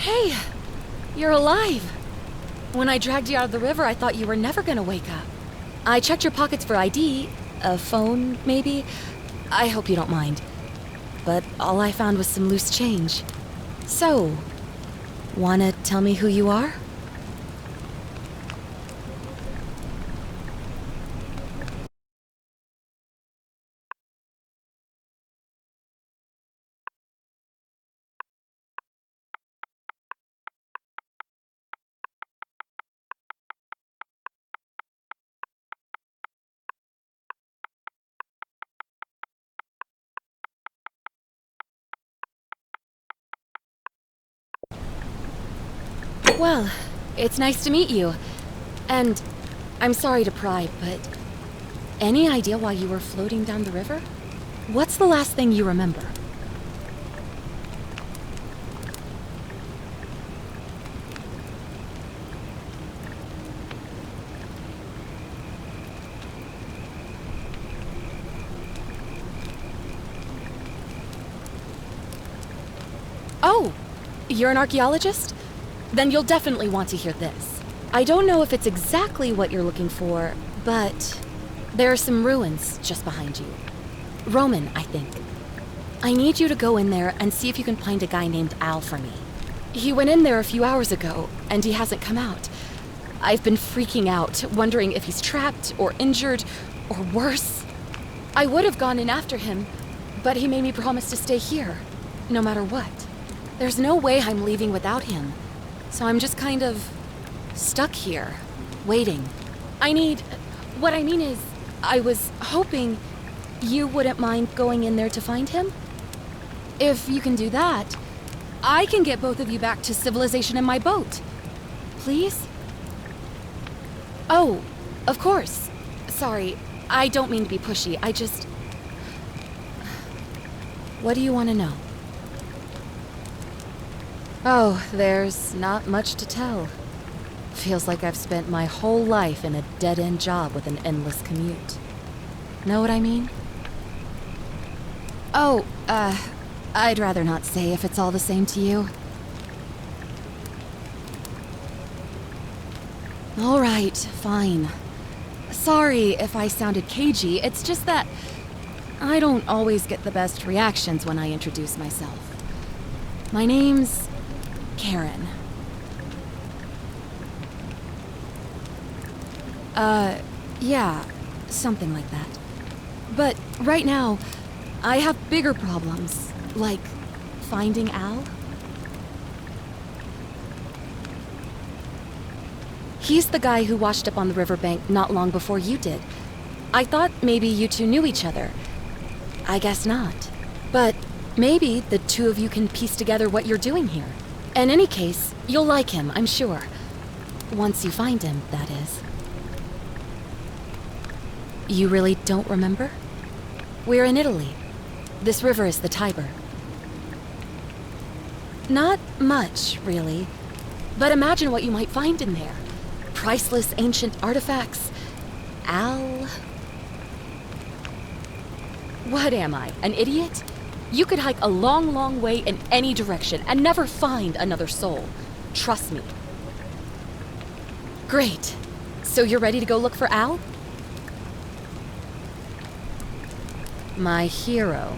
Hey, you're alive. When I dragged you out of the river, I thought you were never gonna wake up. I checked your pockets for ID, a phone, maybe. I hope you don't mind. But all I found was some loose change. So, wanna tell me who you are? Well, it's nice to meet you. And I'm sorry to pry, but any idea why you were floating down the river? What's the last thing you remember? Oh, you're an archaeologist? Then you'll definitely want to hear this. I don't know if it's exactly what you're looking for, but there are some ruins just behind you. Roman, I think. I need you to go in there and see if you can find a guy named Al for me. He went in there a few hours ago, and he hasn't come out. I've been freaking out, wondering if he's trapped or injured or worse. I would have gone in after him, but he made me promise to stay here, no matter what. There's no way I'm leaving without him, so I'm just kind of stuck here, waiting. What I mean is, I was hoping you wouldn't mind going in there to find him? If you can do that, I can get both of you back to civilization in my boat. Please? Oh, of course. Sorry, I don't mean to be pushy, I just... What do you want to know? Oh, there's not much to tell. Feels like I've spent my whole life in a dead-end job with an endless commute. Know what I mean? Oh, I'd rather not say if it's all the same to you. All right, fine. Sorry if I sounded cagey, it's just that I don't always get the best reactions when I introduce myself. My name's Karen. Yeah, something like that. But right now, I have bigger problems, like finding Al. He's the guy who washed up on the riverbank not long before you did. I thought maybe you two knew each other. I guess not. But maybe the two of you can piece together what you're doing here. In any case, you'll like him, I'm sure. Once you find him, that is. You really don't remember? We're in Italy. This river is the Tiber. Not much, really. But imagine what you might find in there. Priceless ancient artifacts. Al... What am I, an idiot? You could hike a long, long way in any direction and never find another soul. Trust me. Great. So you're ready to go look for Al? My hero.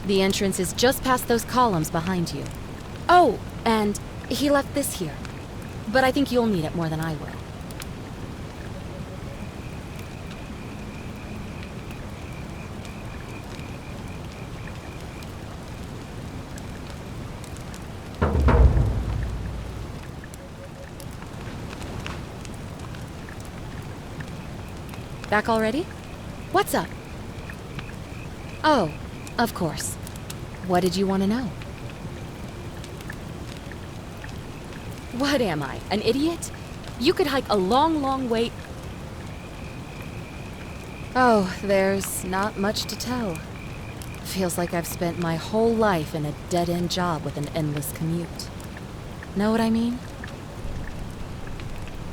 The entrance is just past those columns behind you. Oh, and he left this here. But I think you'll need it more than I will. Back already? What's up? Oh, of course. What did you want to know? What am I, an idiot? You could hike a long, long way... Oh, there's not much to tell. Feels like I've spent my whole life in a dead-end job with an endless commute. Know what I mean?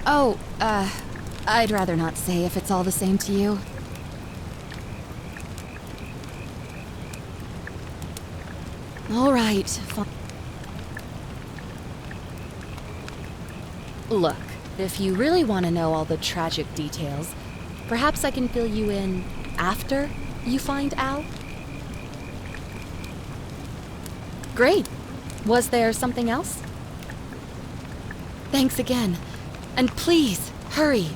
Oh, I'd rather not say if it's all the same to you. All right, fine. Look, if you really want to know all the tragic details, perhaps I can fill you in after you find Al? Great. Was there something else? Thanks again. And please, hurry.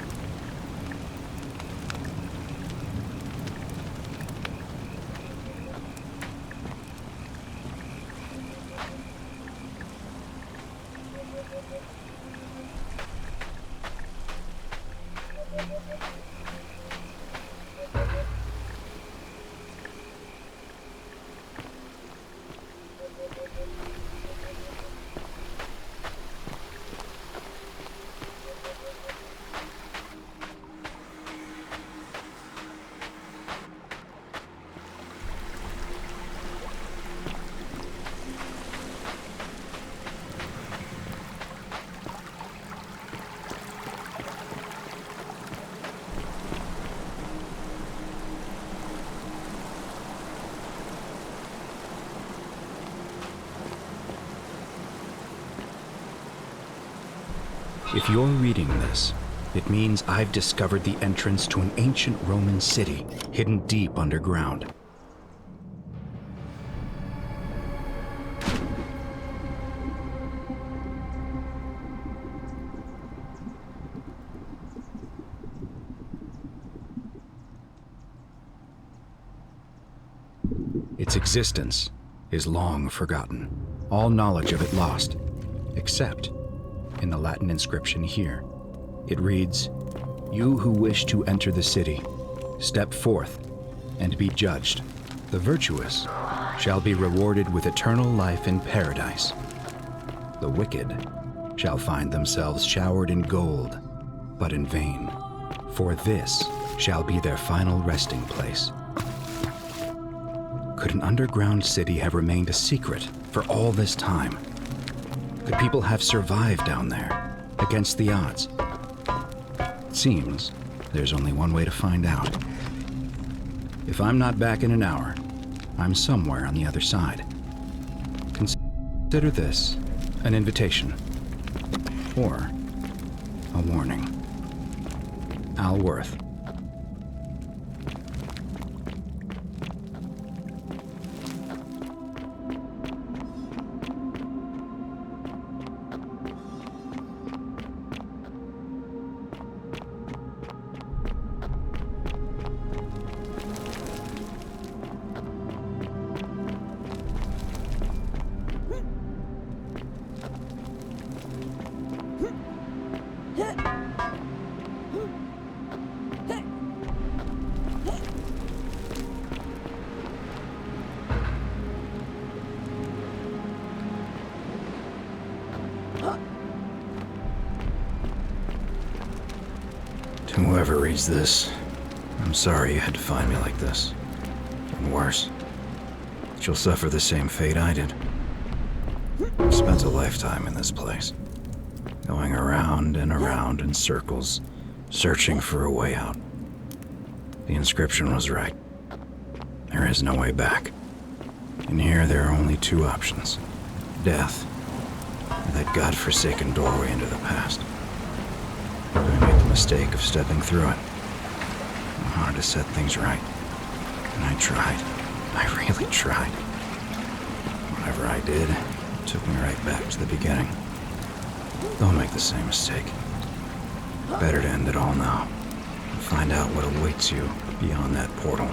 If you're reading this, it means I've discovered the entrance to an ancient Roman city hidden deep underground. Its existence is long forgotten, all knowledge of it lost, except in the Latin inscription here. It reads, "You who wish to enter the city, step forth and be judged. The virtuous shall be rewarded with eternal life in paradise. The wicked shall find themselves showered in gold, but in vain, for this shall be their final resting place." Could an underground city have remained a secret for all this time? Could people have survived down there, against the odds? It seems there's only one way to find out. If I'm not back in an hour, I'm somewhere on the other side. Consider this an invitation, or a warning. Al Worth. To whoever reads this, I'm sorry you had to find me like this. And worse, that you'll suffer the same fate I did. I spent a lifetime in this place, going around and around in circles, searching for a way out. The inscription was right. There is no way back. In here, there are only two options: death, or that godforsaken doorway into the past. I made the mistake of stepping through it. It was hard to set things right. And I tried. I really tried. Whatever I did, it took me right back to the beginning. Don't make the same mistake. Better to end it all now and find out what awaits you beyond that portal.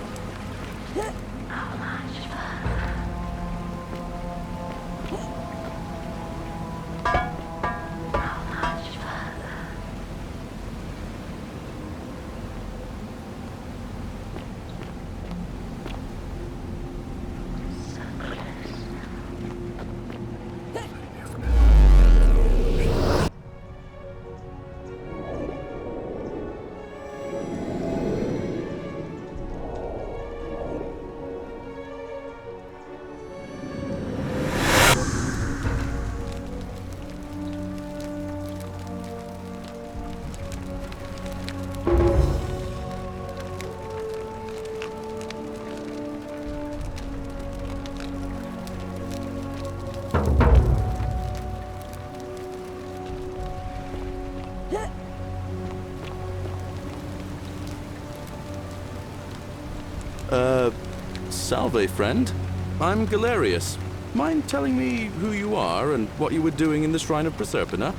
salve, friend. I'm Galerius. Mind telling me who you are and what you were doing in the Shrine of Proserpina?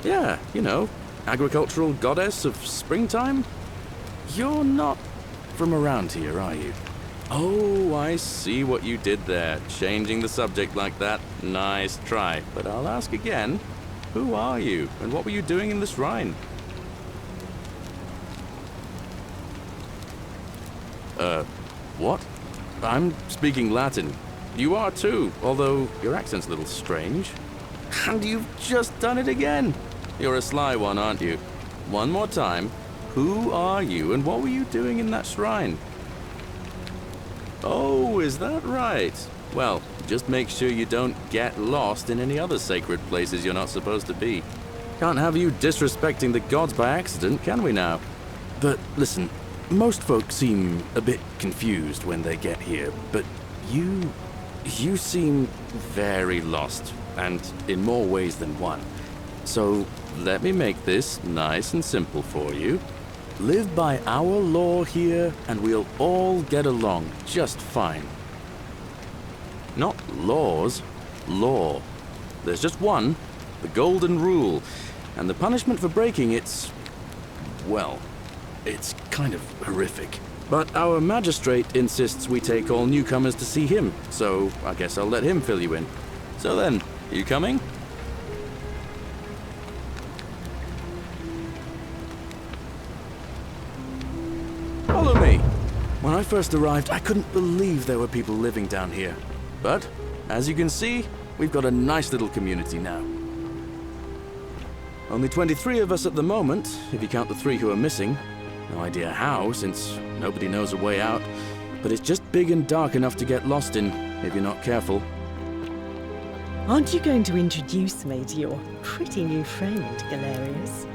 Yeah, you know, agricultural goddess of springtime? You're not from around here, are you? Oh, I see what you did there, changing the subject like that. Nice try, but I'll ask again. Who are you, and what were you doing in the shrine? What? I'm speaking Latin. You are too, although your accent's a little strange. And you've just done it again. You're a sly one, aren't you? One more time. Who are you, and what were you doing in that shrine? Oh, is that right? Well, just make sure you don't get lost in any other sacred places you're not supposed to be. Can't have you disrespecting the gods by accident, can we now? But listen, most folk seem a bit confused when they get here, but you seem very lost, and in more ways than one. So let me make this nice and simple for you. Live by our law here, and we'll all get along just fine. Not laws, law. There's just one, the Golden Rule, and the punishment for breaking it's, well, it's kind of horrific. But our magistrate insists we take all newcomers to see him, so I guess I'll let him fill you in. So then, you coming? Follow me. When I first arrived, I couldn't believe there were people living down here. But, as you can see, we've got a nice little community now. Only 23 of us at the moment, if you count the 3 who are missing. No idea how, since nobody knows a way out. But it's just big and dark enough to get lost in, if you're not careful. Aren't you going to introduce me to your pretty new friend, Galerius?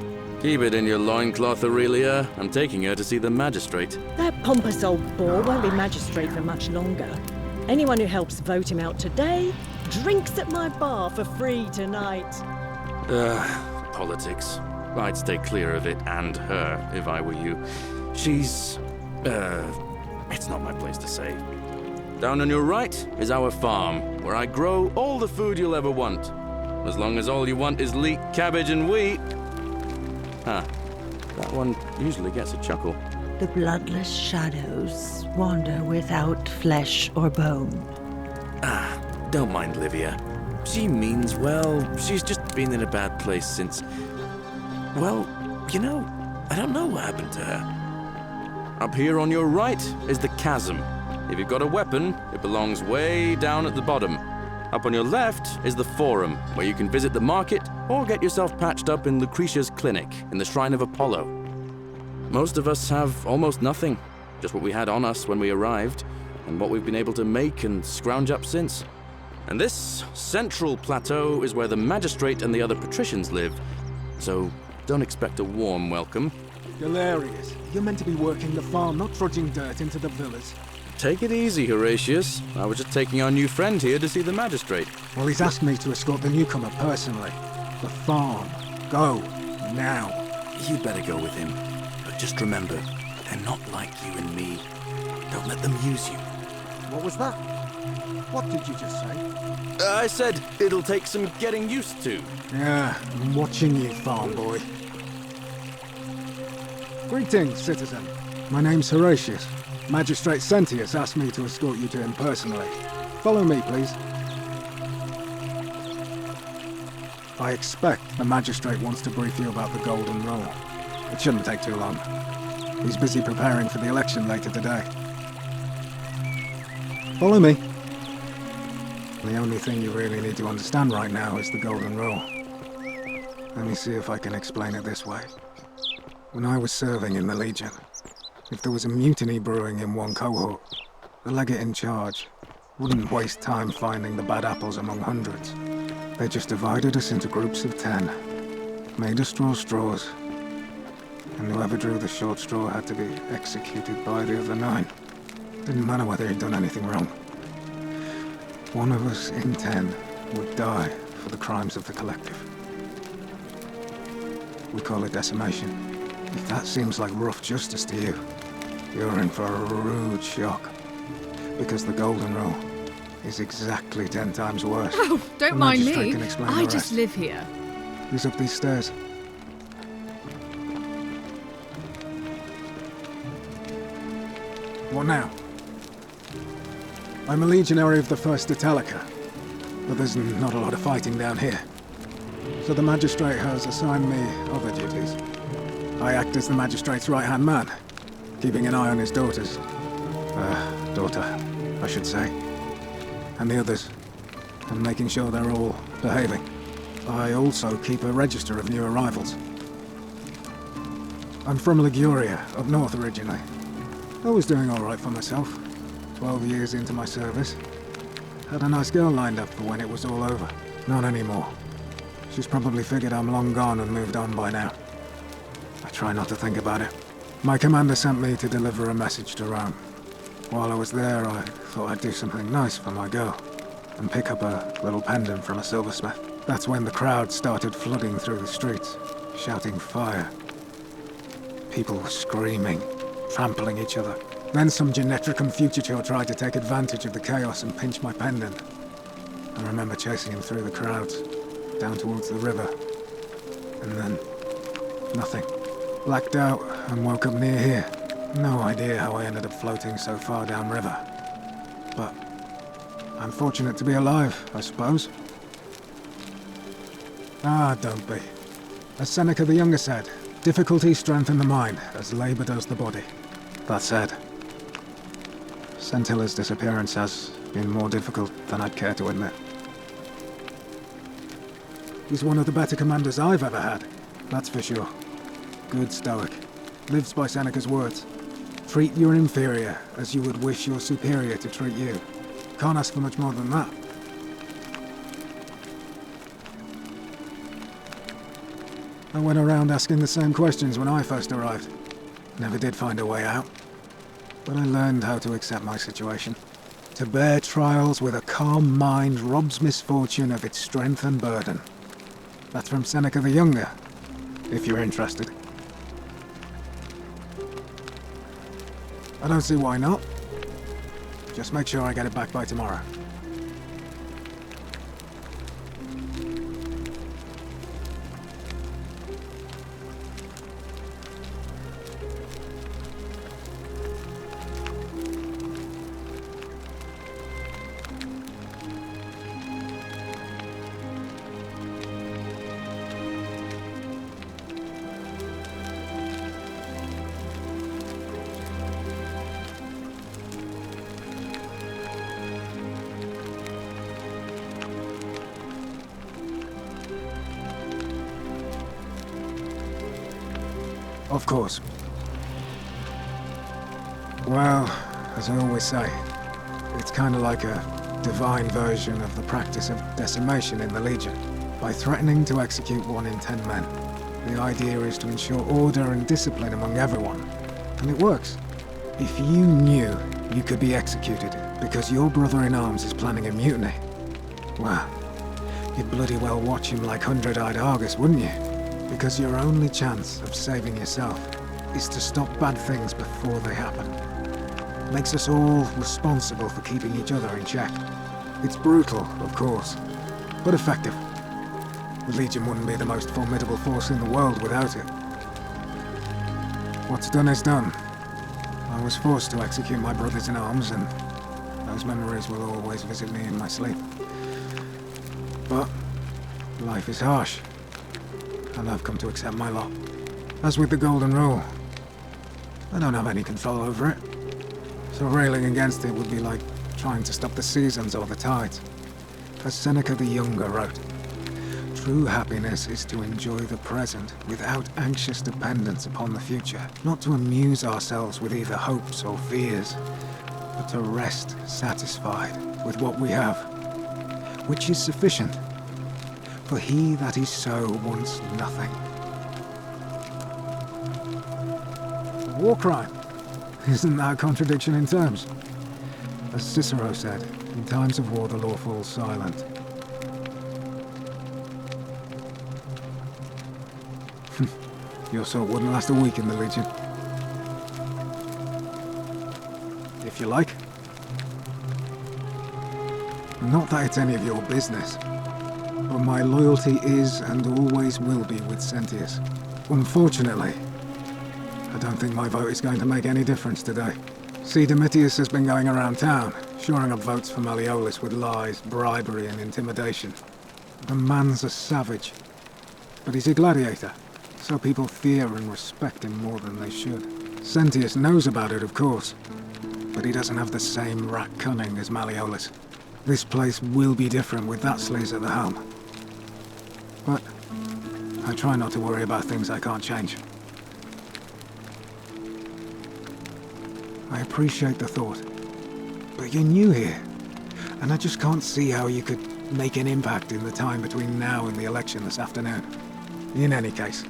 Keep it in your loincloth, Aurelia. I'm taking her to see the magistrate. That pompous old bore won't be magistrate for much longer. Anyone who helps vote him out today drinks at my bar for free tonight. Politics. I'd stay clear of it and her if I were you. She's... it's not my place to say. Down on your right is our farm, where I grow all the food you'll ever want. As long as all you want is leek, cabbage, and wheat. Huh. That one usually gets a chuckle. The bloodless shadows wander without flesh or bone. Don't mind Livia. She means well. She's just been in a bad place since... Well, you know, I don't know what happened to her. Up here on your right is the chasm. If you've got a weapon, it belongs way down at the bottom. Up on your left is the Forum, where you can visit the market or get yourself patched up in Lucretia's clinic in the Shrine of Apollo. Most of us have almost nothing, just what we had on us when we arrived, and what we've been able to make and scrounge up since. And this central plateau is where the magistrate and the other patricians live, so don't expect a warm welcome. Galerius, you're meant to be working the farm, not trudging dirt into the villas. Take it easy, Horatius. I was just taking our new friend here to see the magistrate. Well, he's asked me to escort the newcomer personally. The farm. Go. Now. You'd better go with him. But just remember, they're not like you and me. Don't let them use you. What was that? What did you just say? I said it'll take some getting used to. Yeah, I'm watching you, farm boy. Greetings, citizen. My name's Horatius. Magistrate Sentius asked me to escort you to him personally. Follow me, please. I expect the magistrate wants to brief you about the Golden Rule. It shouldn't take too long. He's busy preparing for the election later today. Follow me. The only thing you really need to understand right now is the Golden Rule. Let me see if I can explain it this way. When I was serving in the Legion, if there was a mutiny brewing in one cohort, the legate in charge wouldn't waste time finding the bad apples among hundreds. They just divided us into groups of 10, made us draw straws, and whoever drew the short straw had to be executed by the other 9. Didn't matter whether he'd done anything wrong. One of us in 10 would die for the crimes of the collective. We call it decimation. If that seems like rough justice to you, you're in for a rude shock. Because the Golden Rule is exactly 10 times worse. Oh, don't The mind magistrate me. can explain I the just rest. live here. Who's up these stairs? What now? I'm a legionary of the 1st Italica, but there's not a lot of fighting down here. So the magistrate has assigned me other duties. I act as the magistrate's right-hand man, keeping an eye on his daughter, I should say, and the others, and making sure they're all behaving. I also keep a register of new arrivals. I'm from Liguria, up north originally. I was doing all right for myself. 12 years into my service. Had a nice girl lined up for when it was all over. Not anymore. She's probably figured I'm long gone and moved on by now. I try not to think about it. My commander sent me to deliver a message to Rome. While I was there, I thought I'd do something nice for my girl and pick up a little pendant from a silversmith. That's when the crowd started flooding through the streets, shouting fire. People were screaming, trampling each other. Then some Genetricum Fugitor tried to take advantage of the chaos and pinch my pendant. I remember chasing him through the crowds, down towards the river. And then, nothing. Blacked out and woke up near here. No idea how I ended up floating so far downriver. But I'm fortunate to be alive, I suppose. Ah, don't be. As Seneca the Younger said, difficulty strengthens the mind, as labor does the body. That said, Sentilla's disappearance has been more difficult than I'd care to admit. He's one of the better commanders I've ever had, that's for sure. Good stoic. Lives by Seneca's words. Treat your inferior as you would wish your superior to treat you. Can't ask for much more than that. I went around asking the same questions when I first arrived. Never did find a way out. But I learned how to accept my situation. To bear trials with a calm mind robs misfortune of its strength and burden. That's from Seneca the Younger, if you're interested. I don't see why not. Just make sure I get it back by tomorrow. Of course. Well, as I always say, it's kind of like a divine version of the practice of decimation in the Legion. By threatening to execute 1 in 10 men, the idea is to ensure order and discipline among everyone. And it works. If you knew you could be executed because your brother-in-arms is planning a mutiny, well, you'd bloody well watch him like hundred-eyed Argus, wouldn't you? Because your only chance of saving yourself is to stop bad things before they happen. Makes us all responsible for keeping each other in check. It's brutal, of course, but effective. The Legion wouldn't be the most formidable force in the world without it. What's done is done. I was forced to execute my brothers-in-arms, and those memories will always visit me in my sleep. But life is harsh, and I've come to accept my lot. As with the Golden Rule, I don't have any control over it. So railing against it would be like trying to stop the seasons or the tides. As Seneca the Younger wrote, true happiness is to enjoy the present without anxious dependence upon the future. Not to amuse ourselves with either hopes or fears, but to rest satisfied with what we have, which is sufficient. For he that is so wants nothing. A war crime. Isn't that a contradiction in terms? As Cicero said, in times of war the law falls silent. Your sort wouldn't last a week in the Legion. If you like. Not that it's any of your business, but my loyalty is and always will be with Sentius. Unfortunately, I don't think my vote is going to make any difference today. See, Domitius has been going around town, shoring up votes for Malleolus with lies, bribery and intimidation. The man's a savage, but he's a gladiator, so people fear and respect him more than they should. Sentius knows about it, of course, but he doesn't have the same rat cunning as Malleolus. This place will be different with that sleaze at the helm. But I try not to worry about things I can't change. I appreciate the thought, but you're new here, and I just can't see how you could make an impact in the time between now and the election this afternoon. In any case,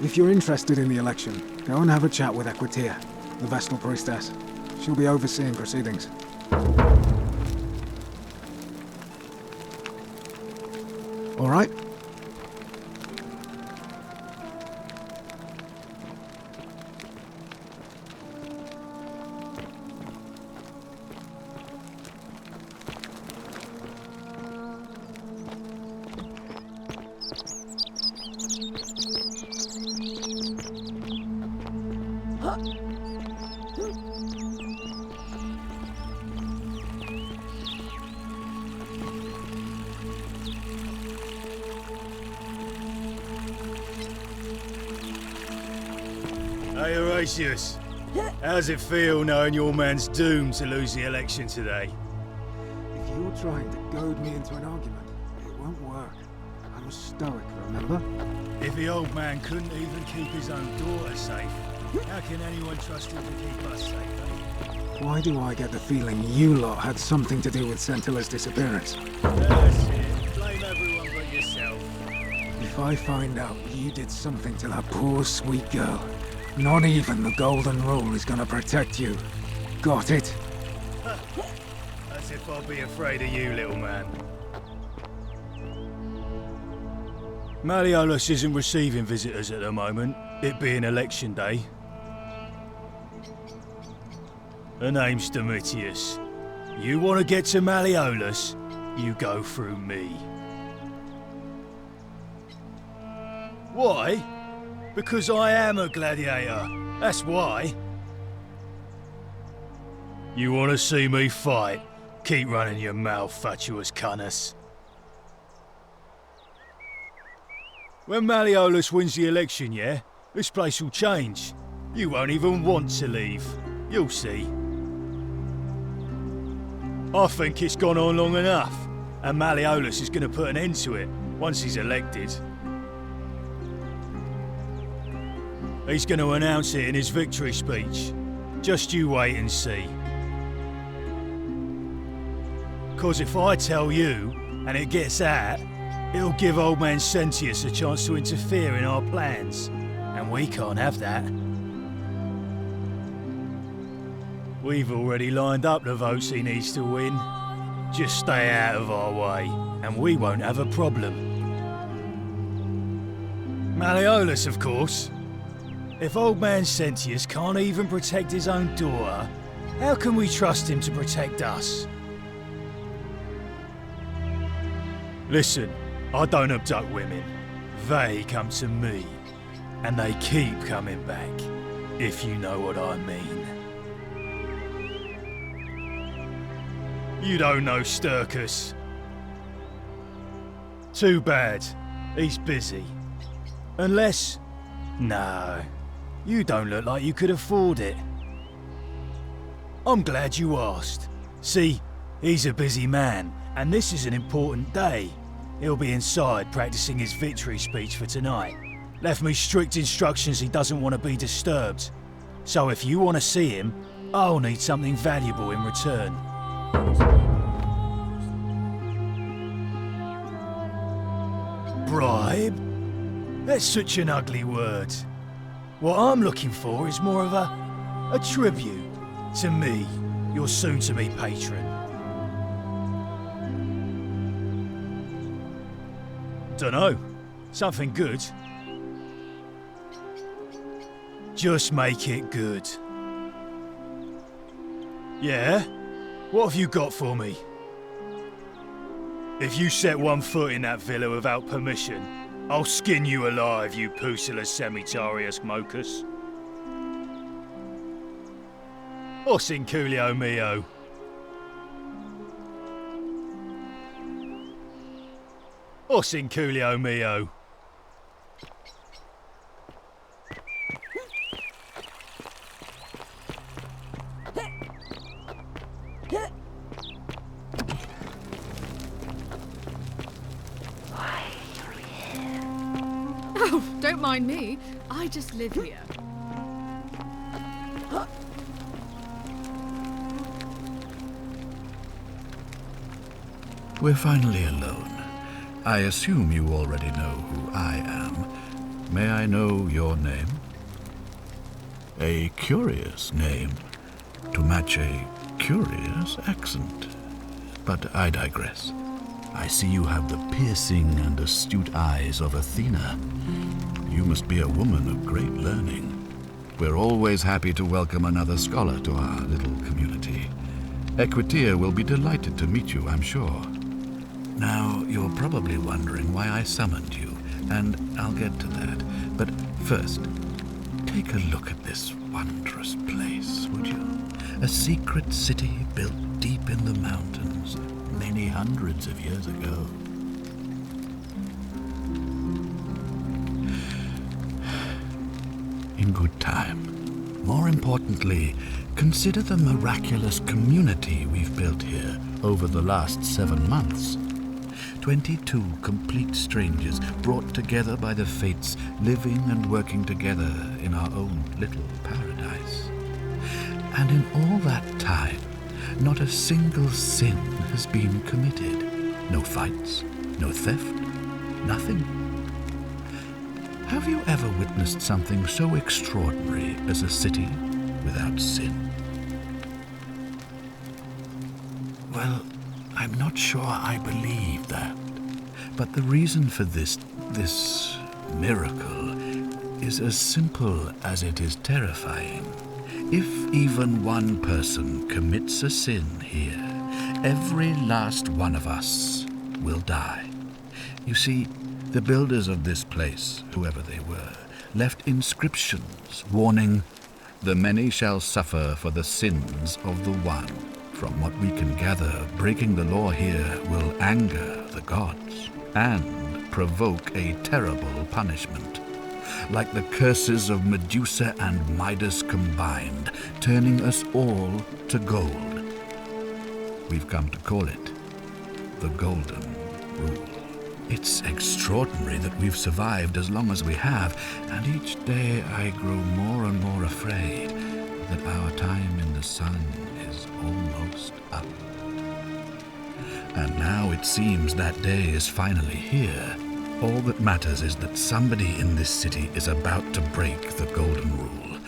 if you're interested in the election, go and have a chat with Equitia, the Vestal Priestess. She'll be overseeing proceedings. All right? Hey, Horatius. How's it feel knowing your man's doomed to lose the election today? If you're trying to goad me into an argument, it won't work. I'm a stoic, remember? If the old man couldn't even keep his own daughter safe, how can anyone trust him to keep us safe, eh? Why do I get the feeling you lot had something to do with Centilla's disappearance? That's it. Blame everyone but yourself. If I find out you did something to that poor, sweet girl, not even the Golden Rule is gonna protect you. Got it? As if I'll be afraid of you, little man. Malleolus isn't receiving visitors at the moment, it being election day. Her name's Domitius. You want to get to Malleolus, you go through me. Why? Because I am a gladiator. That's why. You want to see me fight? Keep running your mouth, fatuous cunners. When Malleolus wins the election, yeah? This place will change. You won't even want to leave. You'll see. I think it's gone on long enough, and Malleolus is going to put an end to it once he's elected. He's going to announce it in his victory speech. Just you wait and see. 'Cause if I tell you, and it gets out, it'll give old man Sentius a chance to interfere in our plans. And we can't have that. We've already lined up the votes he needs to win. Just stay out of our way, and we won't have a problem. Malleolus, of course. If old man Sentius can't even protect his own daughter, how can we trust him to protect us? Listen, I don't abduct women. They come to me. And they keep coming back, if you know what I mean. You don't know Sturkis. Too bad. He's busy. Unless... No. You don't look like you could afford it. I'm glad you asked. See, he's a busy man, and this is an important day. He'll be inside practicing his victory speech for tonight. Left me strict instructions he doesn't want to be disturbed. So if you want to see him, I'll need something valuable in return. Bribe? That's such an ugly word. What I'm looking for is more of a tribute to me, your soon-to-be patron. Dunno. Something good. Just make it good. Yeah? What have you got for me? If you set one foot in that villa without permission, I'll skin you alive, you Pusilla Semitarius Mocus. Os in Coolio mio. Os in Coolio mio. Oh, don't mind me. I just live here. We're finally alone. I assume you already know who I am. May I know your name? A curious name, to match a curious accent. But I digress. I see you have the piercing and astute eyes of Athena. You must be a woman of great learning. We're always happy to welcome another scholar to our little community. Equitia will be delighted to meet you, I'm sure. Now, you're probably wondering why I summoned you, and I'll get to that. But first, take a look at this wondrous place, would you? A secret city built deep in the mountains, many hundreds of years ago. In good time. More importantly, consider the miraculous community we've built here over the last 7 months. 22 complete strangers brought together by the fates, living and working together in our own little paradise. And in all that time, not a single sin has been committed. No fights, no theft, nothing. Have you ever witnessed something so extraordinary as a city without sin? Well, I'm not sure I believe that. But the reason for this miracle is as simple as it is terrifying. If even one person commits a sin here, every last one of us will die. You see, the builders of this place, whoever they were, left inscriptions warning, "The many shall suffer for the sins of the one." From what we can gather, breaking the law here will anger the gods and provoke a terrible punishment. Like the curses of Medusa and Midas combined, turning us all to gold. We've come to call it the Golden Rule. It's extraordinary that we've survived as long as we have, and each day I grow more and more afraid that our time in the sun is almost up. And now it seems that day is finally here. All that matters is that somebody in this city is about to break the Golden Rule.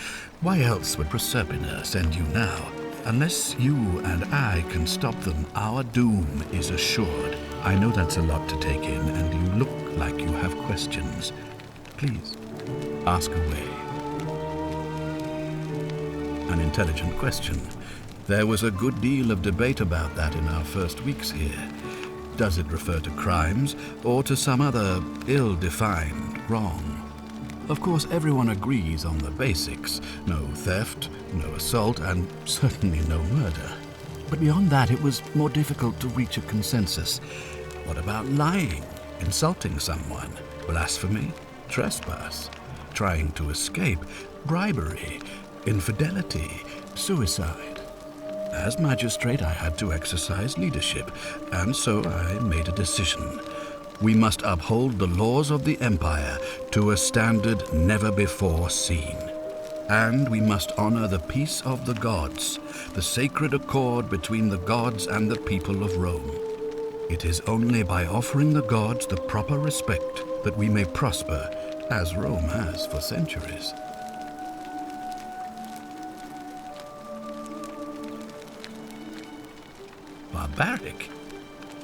Why else would Proserpina send you now? Unless you and I can stop them, our doom is assured. I know that's a lot to take in, and you look like you have questions. Please, ask away. An intelligent question. There was a good deal of debate about that in our first weeks here. Does it refer to crimes or to some other ill-defined wrong? Of course, everyone agrees on the basics. No theft, no assault, and certainly no murder. But beyond that, it was more difficult to reach a consensus. What about lying, insulting someone, blasphemy, trespass, trying to escape, bribery, infidelity, suicide? As magistrate, I had to exercise leadership, and so I made a decision. We must uphold the laws of the Empire to a standard never before seen. And we must honor the peace of the gods, the sacred accord between the gods and the people of Rome. It is only by offering the gods the proper respect that we may prosper, as Rome has for centuries. Barbaric?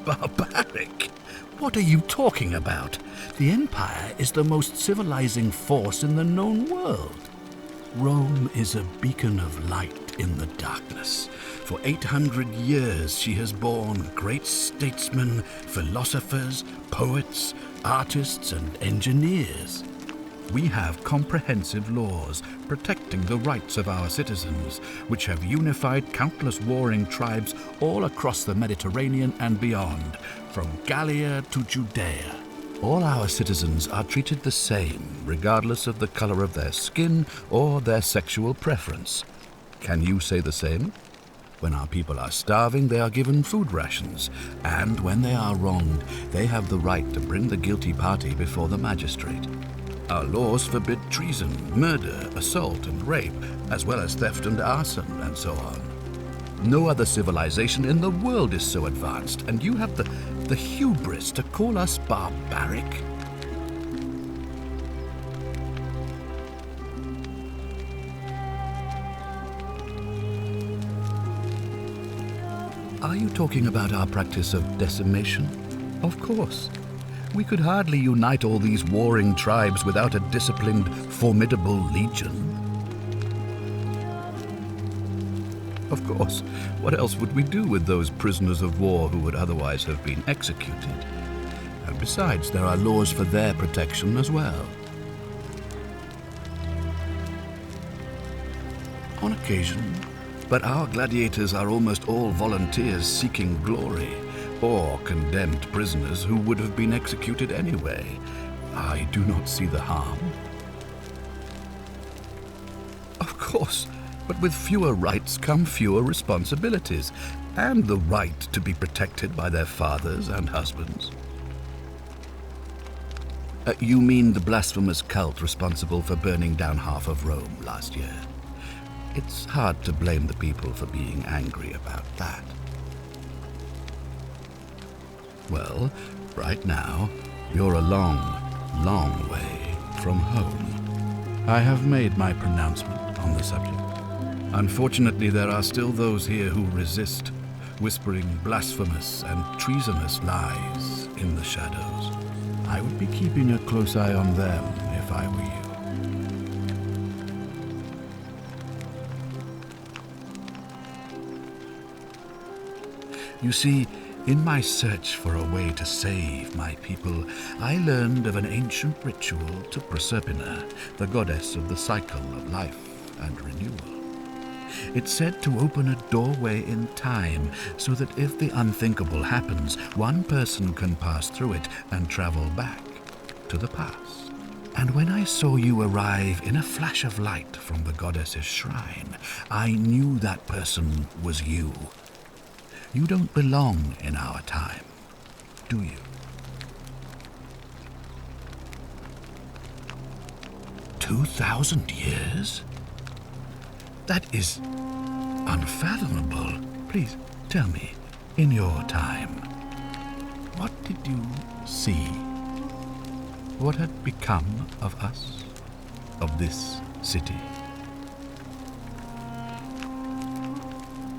Barbaric? What are you talking about? The Empire is the most civilizing force in the known world. Rome is a beacon of light in the darkness. For 800 years she has borne great statesmen, philosophers, poets, artists, and engineers. We have comprehensive laws protecting the rights of our citizens, which have unified countless warring tribes all across the Mediterranean and beyond, from Gallia to Judea. All our citizens are treated the same, regardless of the color of their skin or their sexual preference. Can you say the same? When our people are starving, they are given food rations, and when they are wronged, they have the right to bring the guilty party before the magistrate. Our laws forbid treason, murder, assault, and rape, as well as theft and arson, and so on. No other civilization in the world is so advanced, and you have the hubris to call us barbaric? Are you talking about our practice of decimation? Of course. We could hardly unite all these warring tribes without a disciplined, formidable legion. Of course. What else would we do with those prisoners of war who would otherwise have been executed? And besides, there are laws for their protection as well. On occasion, but our gladiators are almost all volunteers seeking glory, or condemned prisoners who would have been executed anyway. I do not see the harm. Of course, but with fewer rights come fewer responsibilities, and the right to be protected by their fathers and husbands. You mean the blasphemous cult responsible for burning down half of Rome last year? It's hard to blame the people for being angry about that. Well, right now, you're a long, long way from home. I have made my pronouncement on the subject. Unfortunately, there are still those here who resist, whispering blasphemous and treasonous lies in the shadows. I would be keeping a close eye on them if I were you. You see, in my search for a way to save my people, I learned of an ancient ritual to Proserpina, the goddess of the cycle of life and renewal. It's said to open a doorway in time, so that if the unthinkable happens, one person can pass through it and travel back to the past. And when I saw you arrive in a flash of light from the goddess's shrine, I knew that person was you. You don't belong in our time, do you? 2,000 years? That is unfathomable. Please tell me, in your time, what did you see? What had become of us, of this city?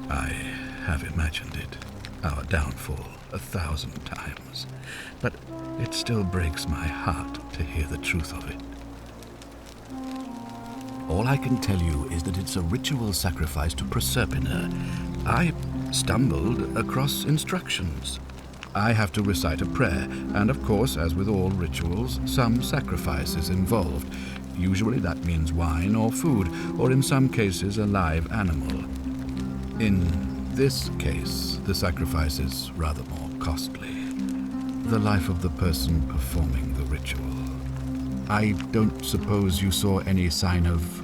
I have imagined it, our downfall, 1,000 times, but it still breaks my heart to hear the truth of it. All I can tell you is that it's a ritual sacrifice to Proserpina. I stumbled across instructions. I have to recite a prayer, and of course, as with all rituals, some sacrifice is involved. Usually that means wine or food, or in some cases a live animal. In this case, the sacrifice is rather more costly. The life of the person performing the ritual. I don't suppose you saw any sign of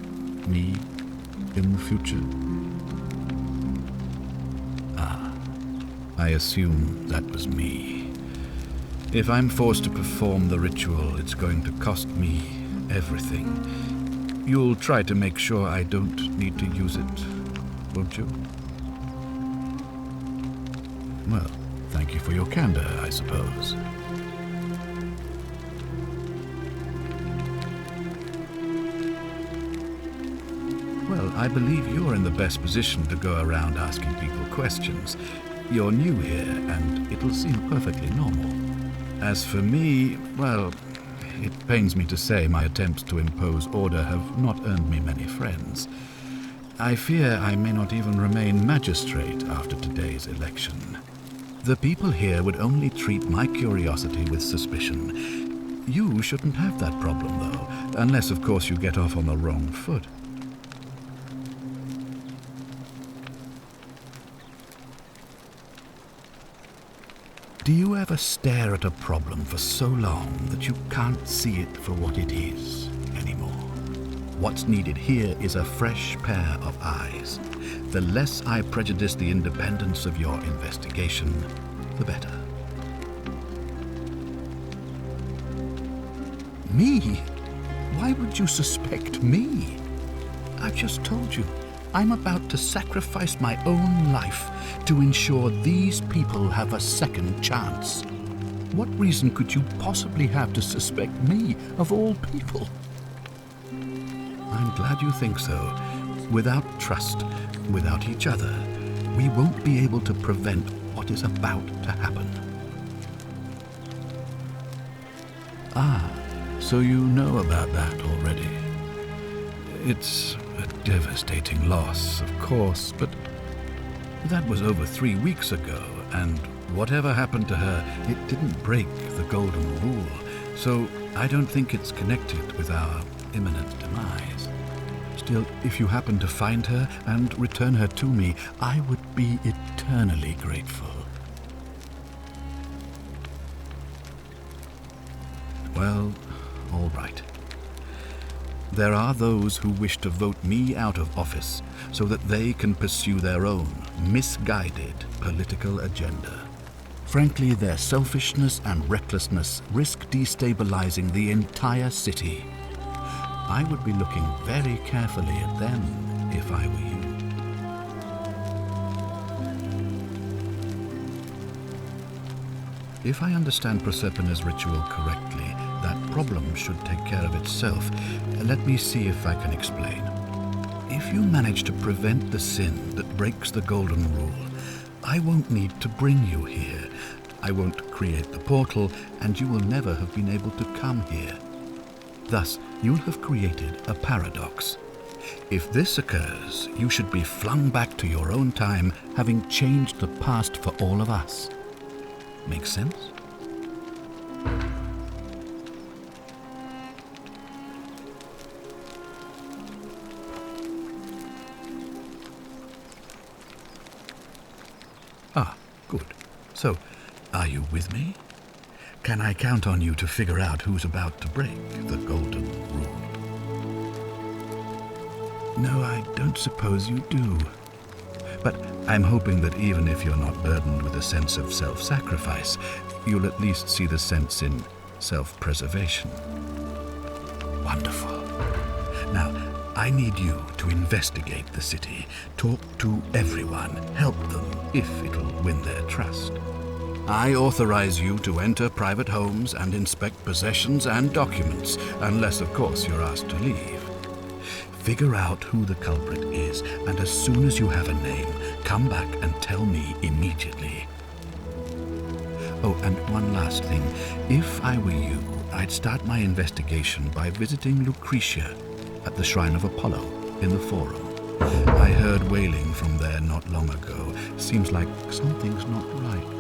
me in the future? Ah, I assume that was me. If I'm forced to perform the ritual, it's going to cost me everything. You'll try to make sure I don't need to use it, won't you? Well, thank you for your candor, I suppose. Well, I believe you're in the best position to go around asking people questions. You're new here, and it'll seem perfectly normal. As for me, well, It pains me to say my attempts to impose order have not earned me many friends. I fear I may not even remain magistrate after today's election. The people here would only treat my curiosity with suspicion. You shouldn't have that problem, though, unless, of course, you get off on the wrong foot. Do you ever stare at a problem for so long that you can't see it for what it is anymore? What's needed here is a fresh pair of eyes. The less I prejudice the independence of your investigation, the better. Me? Why would you suspect me? I've just told you, I'm about to sacrifice my own life to ensure these people have a second chance. What reason could you possibly have to suspect me, of all people? I'm glad you think so. Without trust, without each other, we won't be able to prevent what is about to happen. Ah, so you know about that already. It's a devastating loss, of course, but that was over 3 weeks ago, and whatever happened to her, it didn't break the Golden Rule, so I don't think it's connected with our imminent demise. Still, if you happen to find her and return her to me, I would be eternally grateful. Well, all right. There are those who wish to vote me out of office so that they can pursue their own misguided political agenda. Frankly, their selfishness and recklessness risk destabilizing the entire city. I would be looking very carefully at them if I were you. If I understand Proserpina's ritual correctly, that problem should take care of itself. Let me see if I can explain. If you manage to prevent the sin that breaks the Golden Rule, I won't need to bring you here. I won't create the portal, and you will never have been able to come here. Thus, you'll have created a paradox. If this occurs, you should be flung back to your own time, having changed the past for all of us. Make sense? Ah, good. So, are you with me? Can I count on you to figure out who's about to break the Golden Rule? No, I don't suppose you do. But I'm hoping that even if you're not burdened with a sense of self-sacrifice, you'll at least see the sense in self-preservation. Wonderful. Now, I need you to investigate the city, talk to everyone, help them if it'll win their trust. I authorize you to enter private homes and inspect possessions and documents, unless, of course, you're asked to leave. Figure out who the culprit is, and as soon as you have a name, come back and tell me immediately. Oh, and one last thing. If I were you, I'd start my investigation by visiting Lucretia at the Shrine of Apollo in the Forum. I heard wailing from there not long ago. Seems like something's not right.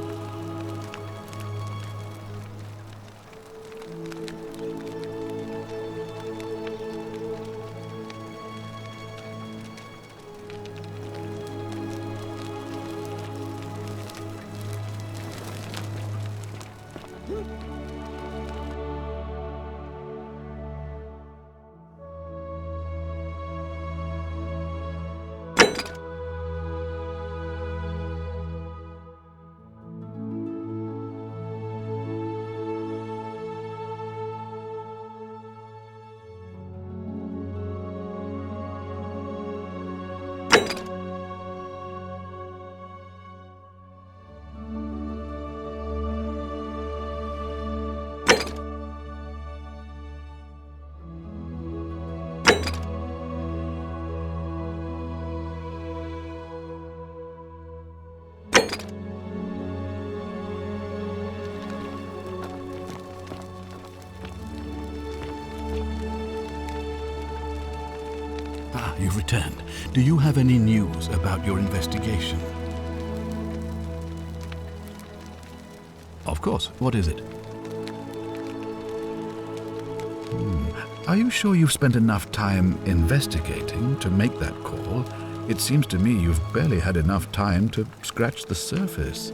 you've returned. Do you have any news about your investigation? Of course. What is it? Are you sure you've spent enough time investigating to make that call? It seems to me you've barely had enough time to scratch the surface.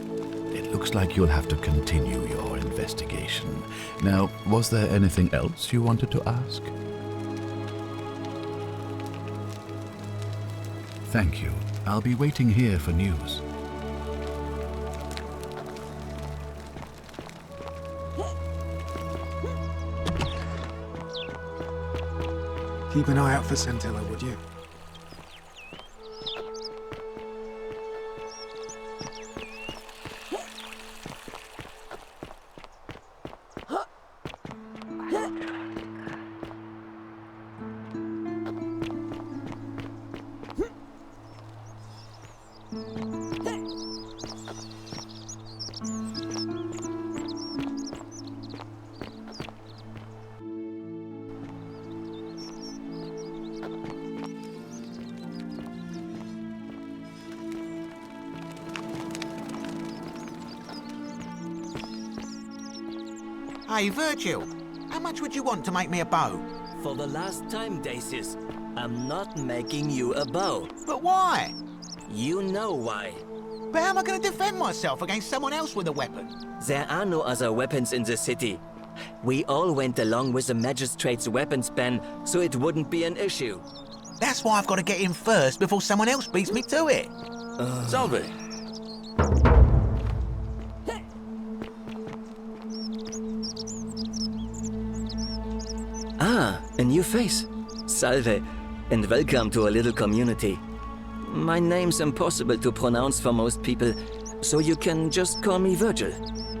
It looks like you'll have to continue your investigation. Now, was there anything else you wanted to ask? Thank you. I'll be waiting here for news. Keep an eye out for Scintilla, would you? Hey, Virgil, how much would you want to make me a bow? For the last time, Dacius, I'm not making you a bow. But why? You know why. But how am I going to defend myself against someone else with a weapon? There are no other weapons in the city. We all went along with the magistrate's weapons ban, so it wouldn't be an issue. That's why I've got to get in first before someone else beats me to it. Salve. Ah, a new face. Salve, and welcome to a little community. My name's impossible to pronounce for most people, so you can just call me Virgil.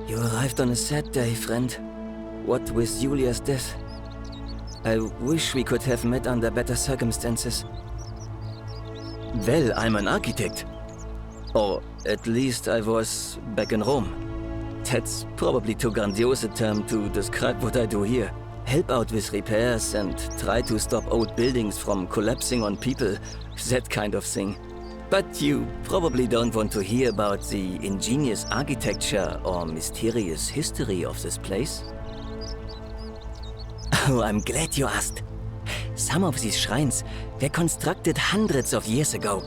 You arrived on a sad day, friend. What with Julia's death? I wish we could have met under better circumstances. Well, I'm an architect. Or at least I was back in Rome. That's probably too grandiose a term to describe what I do here. Help out with repairs and try to stop old buildings from collapsing on people, that kind of thing. But you probably don't want to hear about the ingenious architecture or mysterious history of this place. Oh, I'm glad you asked. Some of these shrines were constructed hundreds of years ago,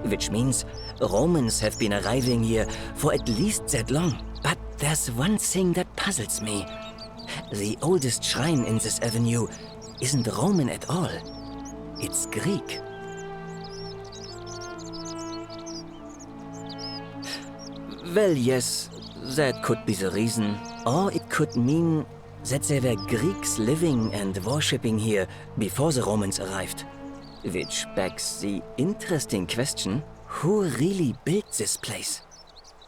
which means Romans have been arriving here for at least that long. But there's one thing that puzzles me. The oldest shrine in this avenue isn't Roman at all. It's Greek. Well, yes, that could be the reason. Or it could mean that there were Greeks living and worshipping here before the Romans arrived. Which begs the interesting question, who really built this place?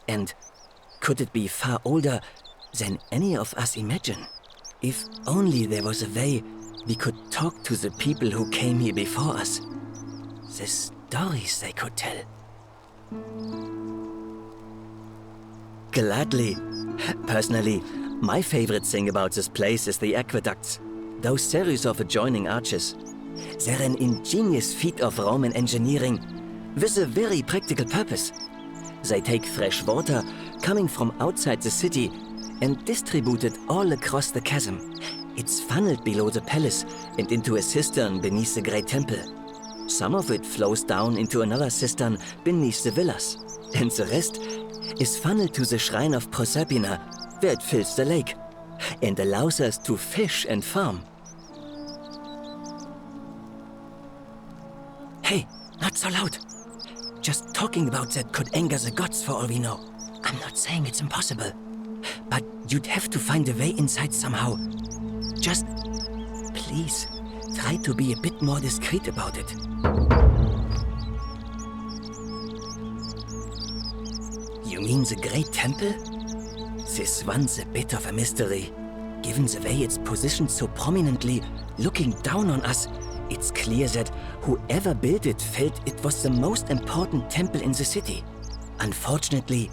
And could it be far older than any of us imagine? If only there was a way we could talk to the people who came here before us. The stories they could tell. Gladly. Personally, my favorite thing about this place is the aqueducts. Those series of adjoining arches. They're an ingenious feat of Roman engineering with a very practical purpose. They take fresh water coming from outside the city and distribute it all across the chasm. It's funneled below the palace and into a cistern beneath the great temple. Some of it flows down into another cistern beneath the villas, and the rest is funneled to the shrine of Proserpina, where it fills the lake and allows us to fish and farm. Hey, not so loud. Just talking about that could anger the gods for all we know. I'm not saying it's impossible, but you'd have to find a way inside somehow. Just, please, try to be a bit more discreet about it. You mean the Great Temple? This one's a bit of a mystery. Given the way it's positioned so prominently, looking down on us, it's clear that whoever built it felt it was the most important temple in the city. Unfortunately,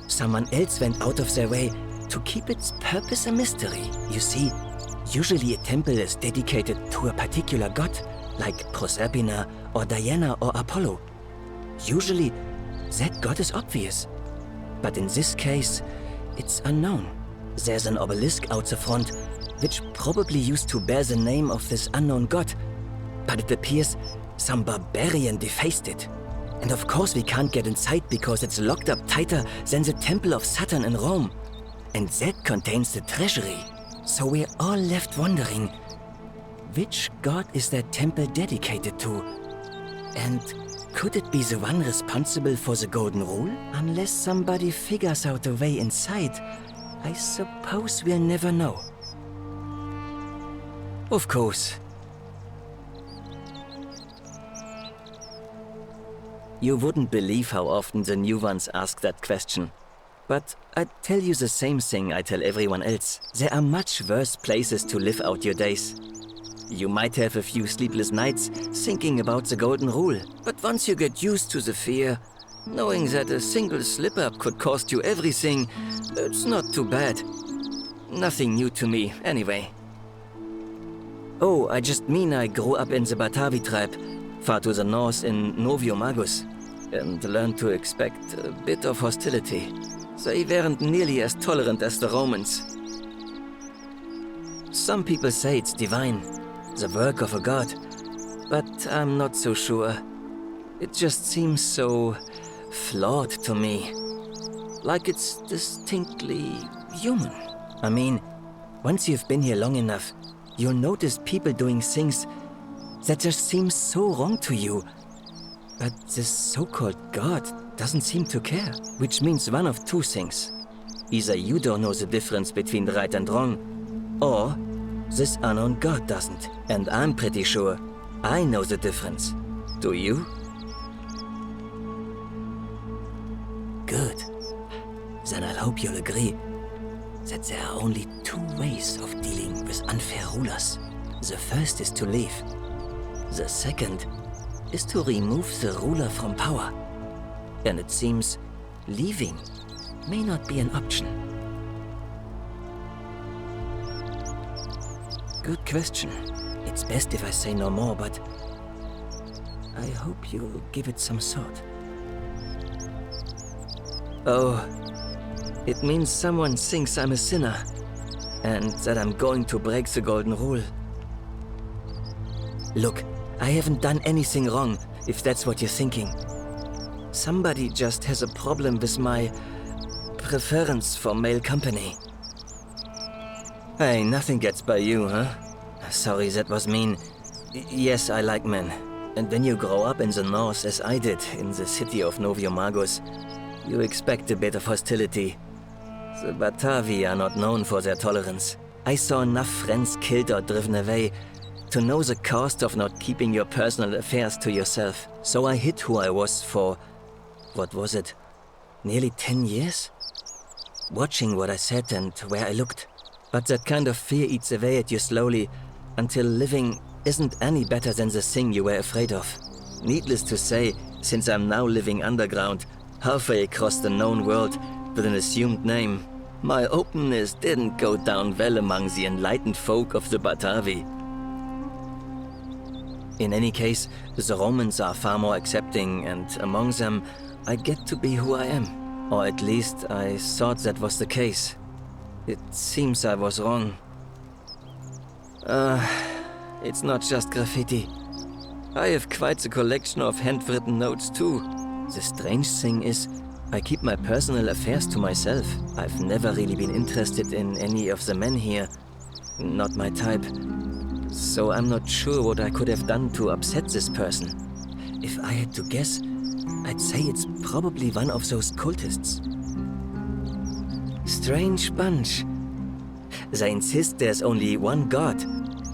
someone else went out of their way to keep its purpose a mystery. You see, usually a temple is dedicated to a particular god, like Proserpina or Diana or Apollo. Usually, that god is obvious. But in this case, it's unknown. There's an obelisk out the front, which probably used to bear the name of this unknown god. But it appears some barbarian defaced it. And of course we can't get inside because it's locked up tighter than the Temple of Saturn in Rome. And that contains the treasury. So we're all left wondering, which god is that temple dedicated to? And could it be the one responsible for the Golden Rule? Unless somebody figures out a way inside, I suppose we'll never know. Of course. You wouldn't believe how often the new ones ask that question. But I'd tell you the same thing I tell everyone else. There are much worse places to live out your days. You might have a few sleepless nights thinking about the Golden Rule, but once you get used to the fear, knowing that a single slip-up could cost you everything, it's not too bad. Nothing new to me, anyway. Oh, I just mean I grew up in the Batavi tribe, far to the north in Noviomagus, and learned to expect a bit of hostility. They weren't nearly as tolerant as the Romans. Some people say it's divine, the work of a god, but I'm not so sure. It just seems so flawed to me. Like it's distinctly human. I mean, once you've been here long enough, you'll notice people doing things that just seem so wrong to you. But this so-called god doesn't seem to care, which means one of two things. Either you don't know the difference between right and wrong, or this unknown god doesn't. And I'm pretty sure I know the difference. Do you? Good. Then I hope you'll agree that there are only two ways of dealing with unfair rulers. The first is to leave. The second is to remove the ruler from power. And it seems leaving may not be an option. Good question. It's best if I say no more, but I hope you'll give it some thought. Oh, it means someone thinks I'm a sinner, and that I'm going to break the Golden Rule. Look, I haven't done anything wrong, if that's what you're thinking. Somebody just has a problem with my preference for male company. Hey, nothing gets by you, huh? Sorry, that was mean. Yes, I like men. And when you grow up in the north, as I did, in the city of Noviomagus, you expect a bit of hostility. The Batavi are not known for their tolerance. I saw enough friends killed or driven away to know the cost of not keeping your personal affairs to yourself. So I hid who I was for, what was it, nearly 10 years? Watching what I said and where I looked. But that kind of fear eats away at you slowly, until living isn't any better than the thing you were afraid of. Needless to say, since I'm now living underground, halfway across the known world with an assumed name, my openness didn't go down well among the enlightened folk of the Batavi. In any case, the Romans are far more accepting, and among them, I get to be who I am. Or at least I thought that was the case. It seems I was wrong. It's not just graffiti. I have quite a collection of handwritten notes too. The strange thing is, I keep my personal affairs to myself. I've never really been interested in any of the men here. Not my type. So I'm not sure what I could have done to upset this person. If I had to guess, I'd say it's probably one of those cultists. Strange bunch. They insist there's only one god,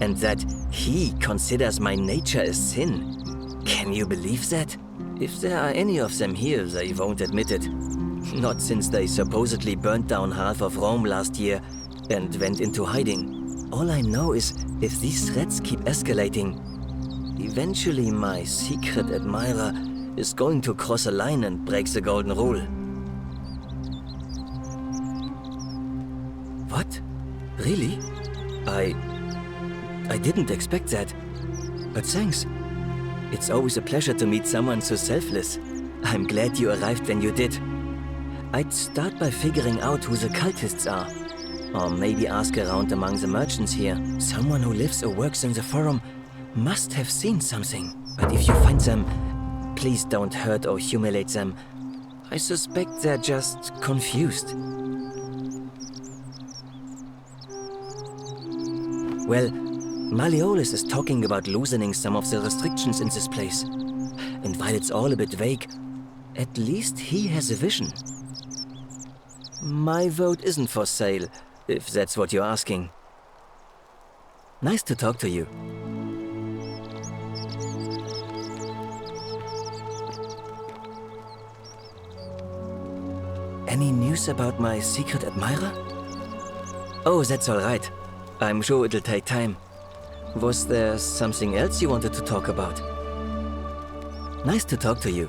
and that he considers my nature a sin. Can you believe that? If there are any of them here, they won't admit it. Not since they supposedly burnt down half of Rome last year and went into hiding. All I know is, if these threats keep escalating, eventually my secret admirer is going to cross a line and break the Golden Rule. What? Really? I didn't expect that. But thanks. It's always a pleasure to meet someone so selfless. I'm glad you arrived when you did. I'd start by figuring out who the cultists are. Or maybe ask around among the merchants here. Someone who lives or works in the forum must have seen something. But if you find them, please don't hurt or humiliate them. I suspect they're just confused. Well, Malleolus is talking about loosening some of the restrictions in this place. And while it's all a bit vague, at least he has a vision. My vote isn't for sale, if that's what you're asking. Nice to talk to you. Any news about my secret admirer? Oh, that's all right. I'm sure it'll take time. Was there something else you wanted to talk about? Nice to talk to you.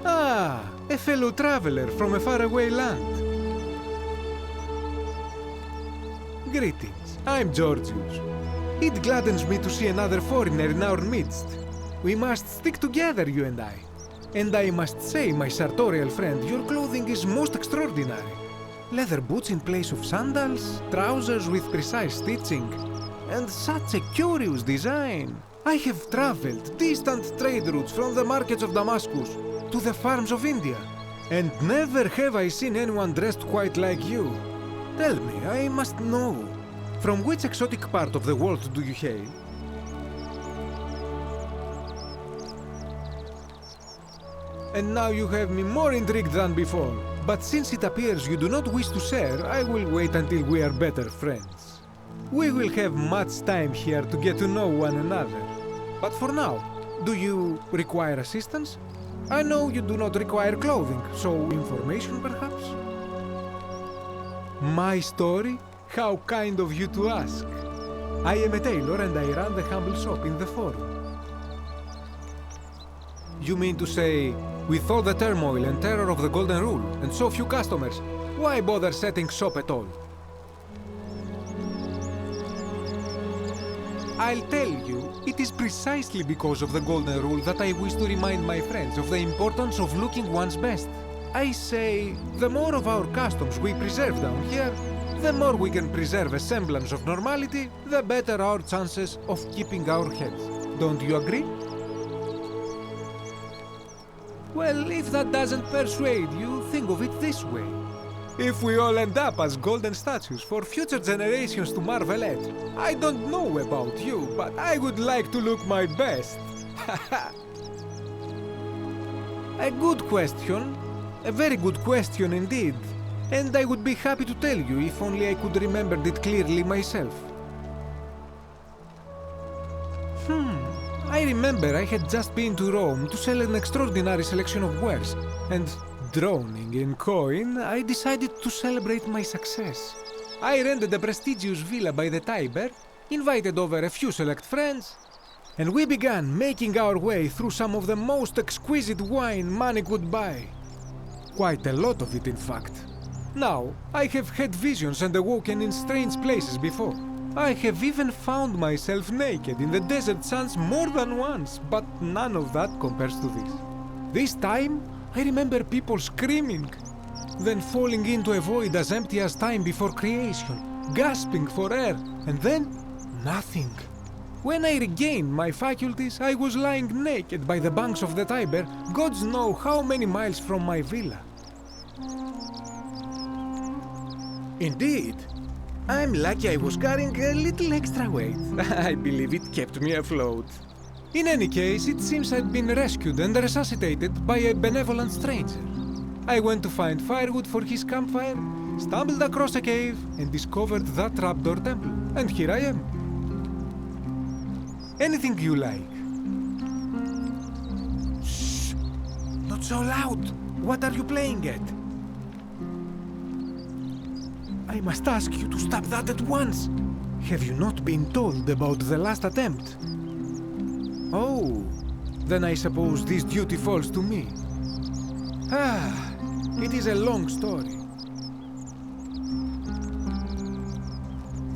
Ah, a fellow traveler from a faraway land. Greetings, I'm Georgius. It gladdens me to see another foreigner in our midst. We must stick together, you and I. And I must say, my sartorial friend, your clothing is most extraordinary. Leather boots in place of sandals, trousers with precise stitching, and such a curious design. I have traveled distant trade routes from the markets of Damascus to the farms of India, and never have I seen anyone dressed quite like you. Tell me, I must know, from which exotic part of the world do you hail? And now you have me more intrigued than before. But since it appears you do not wish to share, I will wait until we are better friends. We will have much time here to get to know one another. But for now, do you require assistance? I know you do not require clothing, so information perhaps? My story? How kind of you to ask. I am a tailor and I run the humble shop in the forum. You mean to say, with all the turmoil and terror of the Golden Rule, and so few customers, why bother setting shop at all? I'll tell you, it is precisely because of the Golden Rule that I wish to remind my friends of the importance of looking one's best. I say, the more of our customs we preserve down here, the more we can preserve a semblance of normality, the better our chances of keeping our heads. Don't you agree? Well, if that doesn't persuade you, think of it this way. If we all end up as golden statues for future generations to marvel at, I don't know about you, but I would like to look my best. A good question. A very good question indeed. And I would be happy to tell you if only I could remember it clearly myself. I remember I had just been to Rome to sell an extraordinary selection of wares, and drowning in coin, I decided to celebrate my success. I rented a prestigious villa by the Tiber, invited over a few select friends, and we began making our way through some of the most exquisite wine money could buy. Quite a lot of it, in fact. Now, I have had visions and awoken in strange places before. I have even found myself naked in the desert sands more than once, but none of that compares to this. This time, I remember people screaming, then falling into a void as empty as time before creation, gasping for air, and then nothing. When I regained my faculties, I was lying naked by the banks of the Tiber, gods know how many miles from my villa. Indeed. I'm lucky I was carrying a little extra weight. I believe it kept me afloat. In any case, it seems I'd been rescued and resuscitated by a benevolent stranger. I went to find firewood for his campfire, stumbled across a cave, and discovered that trapdoor temple. And here I am. Anything you like. Shh! Not so loud! What are you playing at? I must ask you to stop that at once. Have you not been told about the last attempt? Oh, then I suppose this duty falls to me. It is a long story.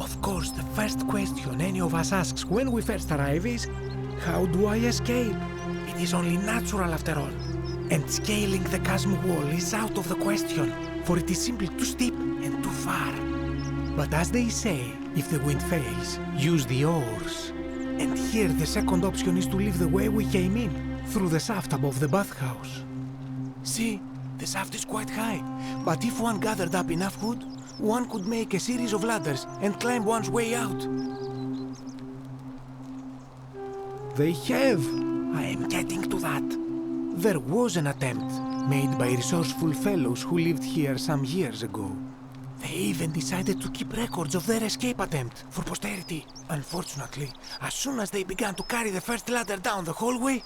Of course, the first question any of us asks when we first arrive is, how do I escape? It is only natural after all. And scaling the chasm wall is out of the question, for it is simply too steep and too far. But as they say, if the wind fails, use the oars. And here the second option is to leave the way we came in, through the shaft above the bathhouse. See, the shaft is quite high, but if one gathered up enough wood, one could make a series of ladders and climb one's way out. They have. I am getting to that. There was an attempt made by resourceful fellows who lived here some years ago. They even decided to keep records of their escape attempt for posterity. Unfortunately, as soon as they began to carry the first ladder down the hallway,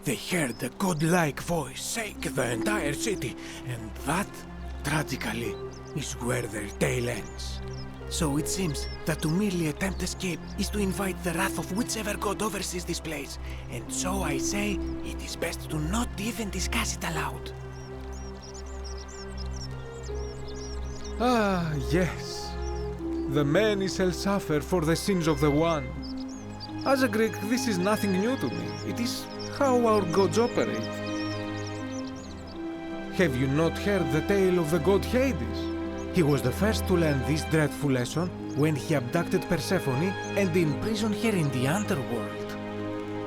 they heard a godlike voice shake the entire city, and that, tragically, is where their tale ends. So it seems that to merely attempt escape is to invite the wrath of whichever god oversees this place, and so I say it is best to not even discuss it aloud. Ah, yes. The many shall suffer for the sins of the one. As a Greek, this is nothing new to me. It is how our gods operate. Have you not heard the tale of the god Hades? He was the first to learn this dreadful lesson when he abducted Persephone and imprisoned her in the underworld.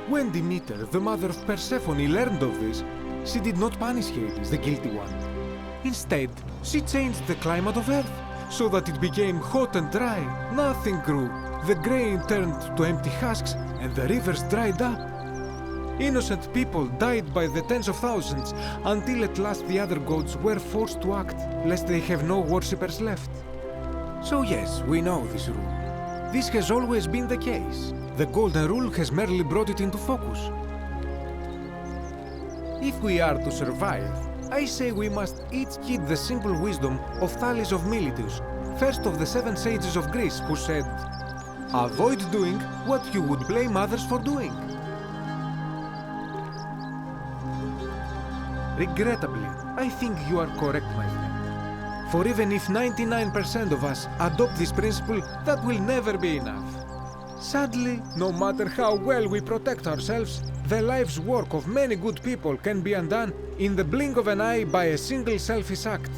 When Demeter, the mother of Persephone, learned of this, she did not punish Hades, the guilty one. Instead, she changed the climate of Earth so that it became hot and dry. Nothing grew. The grain turned to empty husks and the rivers dried up. Innocent people died by the tens of thousands until at last the other gods were forced to act, lest they have no worshippers left. So yes, we know this rule. This has always been the case. The Golden Rule has merely brought it into focus. If we are to survive, I say we must each heed the simple wisdom of Thales of Miletus, first of the 7 sages of Greece, who said, "Avoid doing what you would blame others for doing." Regrettably, I think you are correct, my friend. For even if 99% of us adopt this principle, that will never be enough. Sadly, no matter how well we protect ourselves, the life's work of many good people can be undone in the blink of an eye by a single selfish act.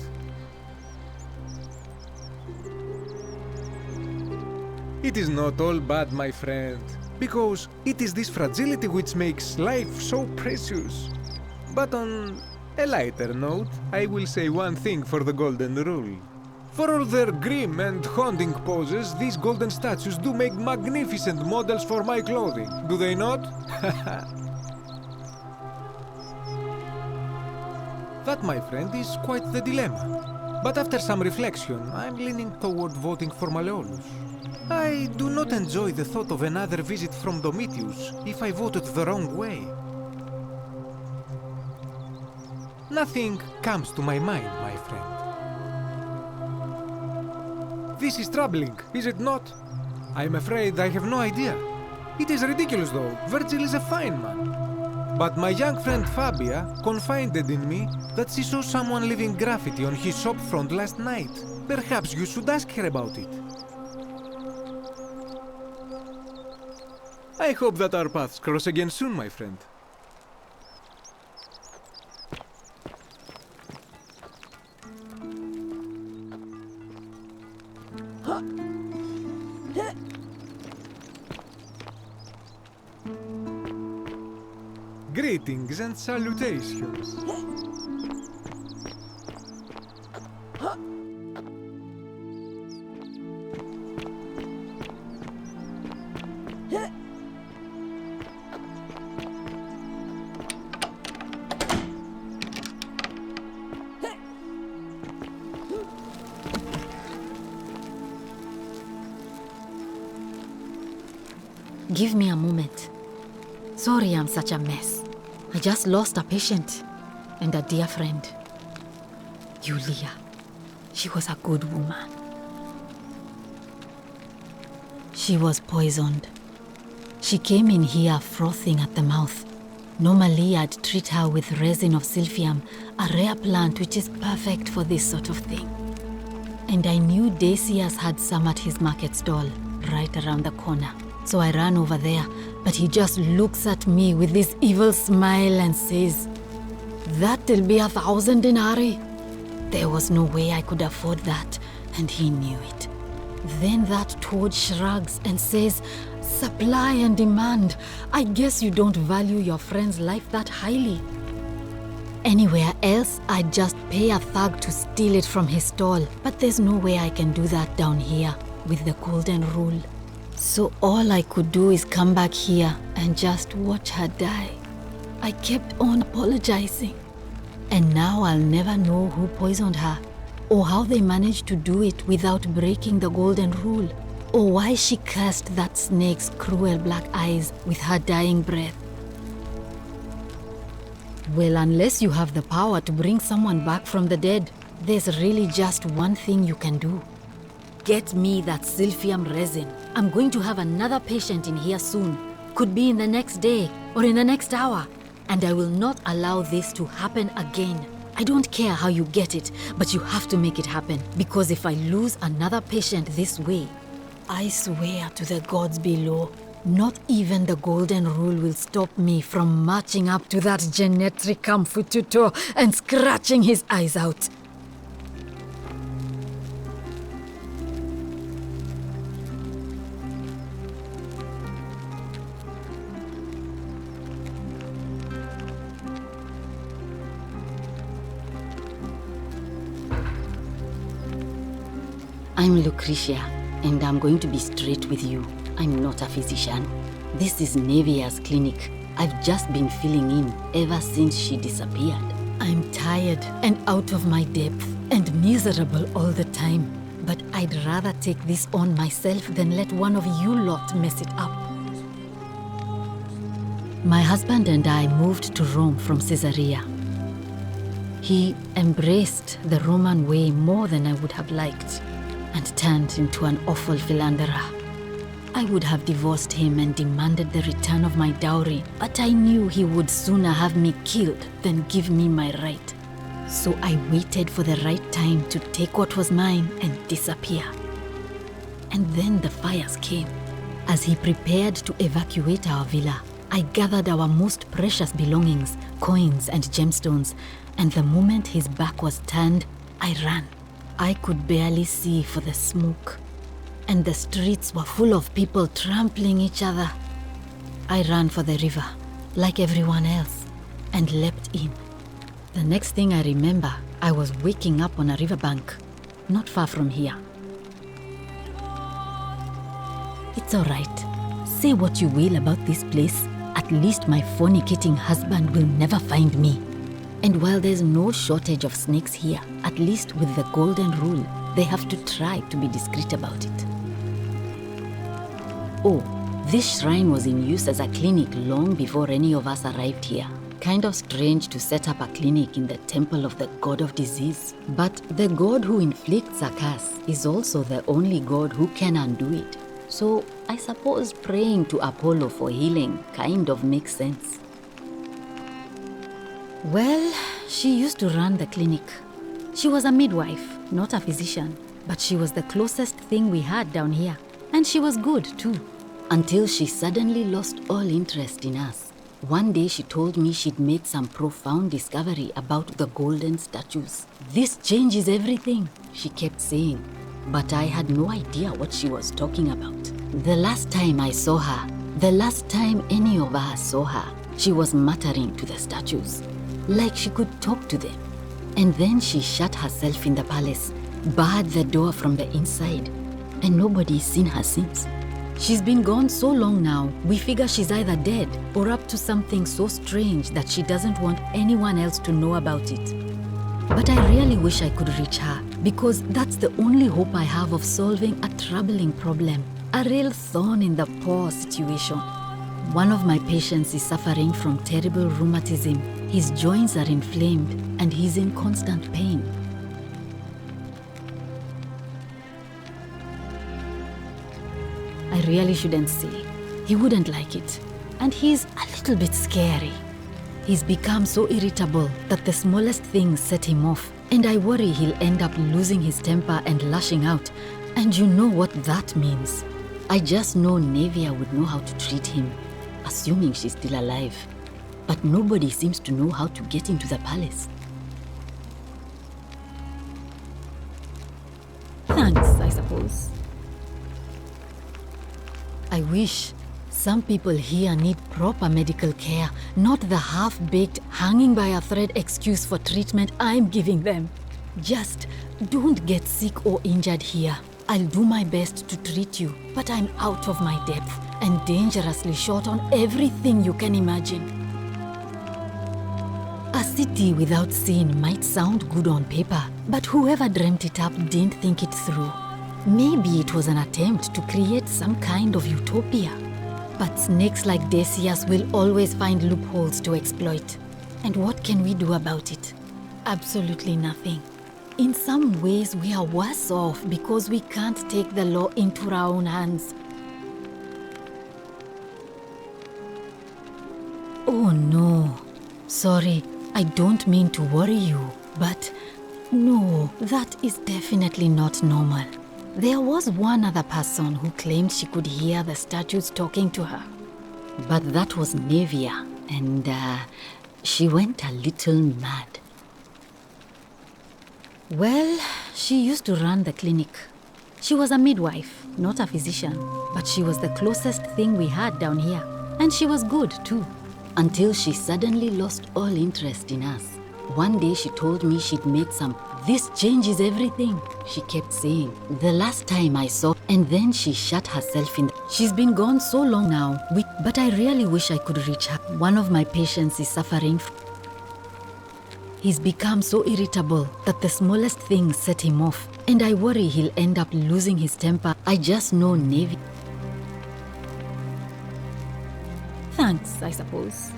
It is not all bad, my friend, because it is this fragility which makes life so precious. But on a lighter note, I will say one thing for the Golden Rule. For all their grim and haunting poses, these golden statues do make magnificent models for my clothing, do they not? That, my friend, is quite the dilemma. But after some reflection, I'm leaning toward voting for Malleolus. I do not enjoy the thought of another visit from Domitius if I voted the wrong way. Nothing comes to my mind, my friend. This is troubling, is it not? I'm afraid I have no idea. It is ridiculous, though. Virgil is a fine man. But my young friend Fabia confided in me that she saw someone leaving graffiti on his shop front last night. Perhaps you should ask her about it. I hope that our paths cross again soon, my friend. Greetings and salutations. Give me a moment. Sorry I'm such a mess. I just lost a patient and a dear friend. Yulia. She was a good woman. She was poisoned. She came in here frothing at the mouth, Normally, I'd treat her with resin of silphium, a rare plant which is perfect for this sort of thing. And I knew Decius had some at his market stall, right around the corner. So I ran over there, but he just looks at me with this evil smile and says, "That'll be 1,000 denarii." There was no way I could afford that, and he knew it. Then that toad shrugs and says, "Supply and demand. I guess you don't value your friend's life that highly." Anywhere else, I'd just pay a thug to steal it from his stall, but there's no way I can do that down here with the golden rule. So all I could do is come back here and just watch her die. I kept on apologizing. And now I'll never know who poisoned her, or how they managed to do it without breaking the golden rule, or why she cursed that snake's cruel black eyes with her dying breath. Well, unless you have the power to bring someone back from the dead, there's really just one thing you can do. Get me that silphium resin. I'm going to have another patient in here soon. Could be in the next day or in the next hour. And I will not allow this to happen again. I don't care how you get it, but you have to make it happen. Because if I lose another patient this way, I swear to the gods below, not even the golden rule will stop me from marching up to that Genetricum Fututo and scratching his eyes out. I'm Lucretia, and I'm going to be straight with you. I'm not a physician. This is Nevia's clinic. I've just been filling in ever since she disappeared. I'm tired and out of my depth and miserable all the time. But I'd rather take this on myself than let one of you lot mess it up. My husband and I moved to Rome from Caesarea. He embraced the Roman way more than I would have liked, and turned into an awful philanderer. I would have divorced him and demanded the return of my dowry, but I knew he would sooner have me killed than give me my right. So I waited for the right time to take what was mine and disappear. And then the fires came. As he prepared to evacuate our villa, I gathered our most precious belongings, coins and gemstones, and the moment his back was turned, I ran. I could barely see for the smoke, and the streets were full of people trampling each other. I ran for the river, like everyone else, and leapt in. The next thing I remember, I was waking up on a riverbank, not far from here. It's all right. Say what you will about this place, at least my fornicating husband will never find me. And while there's no shortage of snakes here, at least with the golden rule, they have to try to be discreet about it. Oh, this shrine was in use as a clinic long before any of us arrived here. Kind of strange to set up a clinic in the temple of the god of disease. But the god who inflicts a curse is also the only god who can undo it. So I suppose praying to Apollo for healing kind of makes sense. Well, she used to run the clinic. She was a midwife, not a physician, but she was the closest thing we had down here. And she was good too, until she suddenly lost all interest in us. One day she told me she'd made some profound discovery about the golden statues. "This changes everything," she kept saying, but I had no idea what she was talking about. The last time I saw her, the last time any of us saw her, she was muttering to the statues, like she could talk to them. And then she shut herself in the palace, barred the door from the inside, and nobody's seen her since. She's been gone so long now, we figure she's either dead or up to something so strange that she doesn't want anyone else to know about it. But I really wish I could reach her, because that's the only hope I have of solving a troubling problem, a real thorn in the paw situation. One of my patients is suffering from terrible rheumatism. His joints are inflamed and he's in constant pain. I really shouldn't say. He wouldn't like it. And he's a little bit scary. He's become so irritable that the smallest things set him off, and I worry he'll end up losing his temper and lashing out. And you know what that means. I just know Nevia would know how to treat him, assuming she's still alive. But nobody seems to know how to get into the palace. Thanks, I suppose. I wish. Some people here need proper medical care, not the half-baked, hanging by a thread excuse for treatment I'm giving them. Just don't get sick or injured here. I'll do my best to treat you, but I'm out of my depth and dangerously short on everything you can imagine. A city without sin might sound good on paper, but whoever dreamt it up didn't think it through. Maybe it was an attempt to create some kind of utopia. But snakes like Decius will always find loopholes to exploit. And what can we do about it? Absolutely nothing. In some ways, we are worse off because we can't take the law into our own hands. Oh no. Sorry, I don't mean to worry you, but no, that is definitely not normal. There was one other person who claimed she could hear the statues talking to her. But that was Nevia, and she went a little mad. Well, she used to run the clinic. She was a midwife, not a physician, but she was the closest thing we had down here. And she was good, too, until she suddenly lost all interest in us. One day she told me she'd made some "this changes everything," she kept saying. The last time I saw, and then she shut herself in. She's been gone so long now, but I really wish I could reach her. One of my patients is suffering. He's become so irritable that the smallest things set him off, and I worry he'll end up losing his temper. I just know Navy. Thanks, I suppose.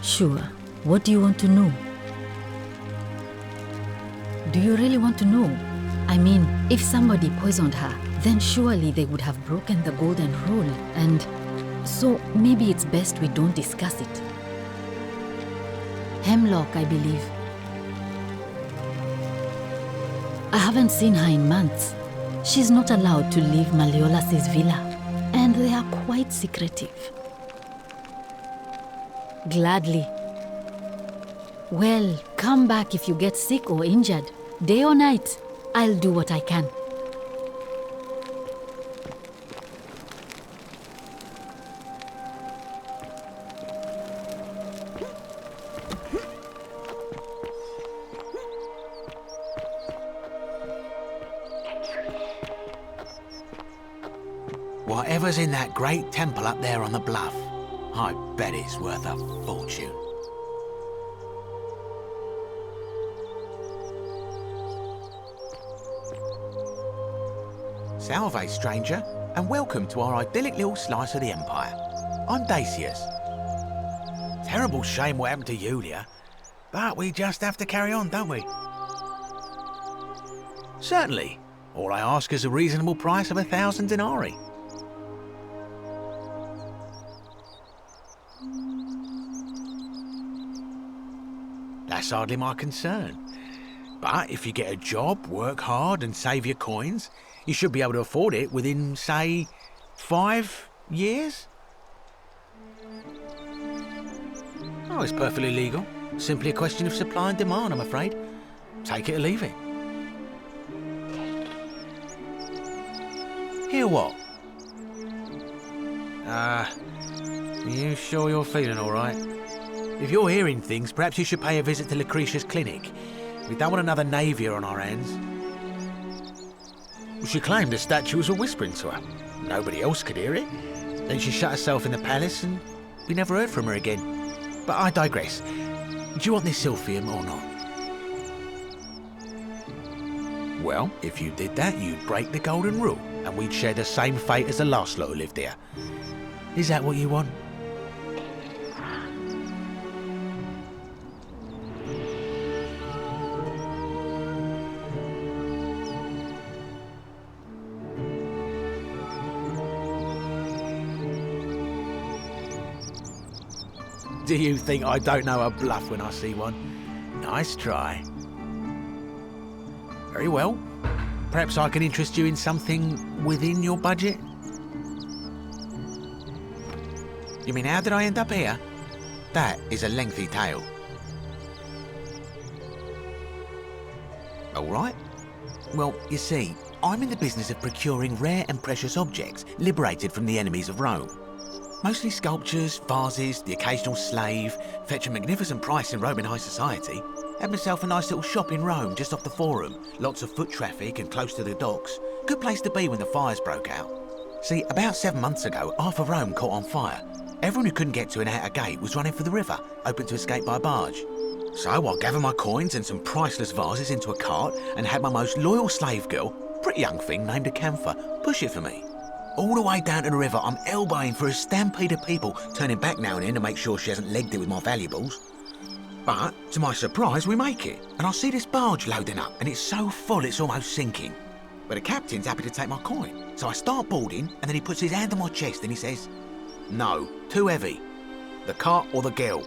Sure. What do you want to know? Do you really want to know? I mean, if somebody poisoned her, then surely they would have broken the golden rule, and so maybe it's best we don't discuss it. Hemlock, I believe. I haven't seen her in months. She's not allowed to leave Malleolus' villa, and they are quite secretive. Gladly. Well, come back if you get sick or injured. Day or night, I'll do what I can. Whatever's in that great temple up there on the bluff, I bet it's worth a fortune. Salve, stranger, and welcome to our idyllic little slice of the Empire. I'm Decius. Terrible shame what happened to Yulia, but we just have to carry on, don't we? Certainly. All I ask is a reasonable price of 1,000 denarii. That's hardly my concern. But if you get a job, work hard and save your coins, you should be able to afford it within, say, 5 years? Oh, it's perfectly legal. Simply a question of supply and demand, I'm afraid. Take it or leave it. Hear what? You sure you're feeling all right? If you're hearing things, perhaps you should pay a visit to Lucretia's clinic. We don't want another Navia on our hands. She claimed the statues were whispering to her. Nobody else could hear it. Then she shut herself in the palace and we never heard from her again. But I digress. Do you want this Silphium or not? Well, if you did that, you'd break the golden rule and we'd share the same fate as the last lot who lived here. Is that what you want? Do you think I don't know a bluff when I see one? Nice try. Very well. Perhaps I can interest you in something within your budget? You mean, how did I end up here? That is a lengthy tale. All right. Well, you see, I'm in the business of procuring rare and precious objects liberated from the enemies of Rome. Mostly sculptures, vases, the occasional slave. Fetch a magnificent price in Roman high society. Had myself a nice little shop in Rome just off the Forum. Lots of foot traffic and close to the docks. Good place to be when the fires broke out. See, about 7 months ago, half of Rome caught on fire. Everyone who couldn't get to an outer gate was running for the river, open to escape by barge. So I gathered my coins and some priceless vases into a cart and had my most loyal slave girl, pretty young thing named Acantha, push it for me. All the way down to the river, I'm elbowing for a stampede of people, turning back now and then to make sure she hasn't legged it with my valuables. But, to my surprise, we make it, and I see this barge loading up, and it's so full it's almost sinking. But the captain's happy to take my coin, so I start boarding, and then he puts his hand on my chest and he says, "No, too heavy. The cart or the girl."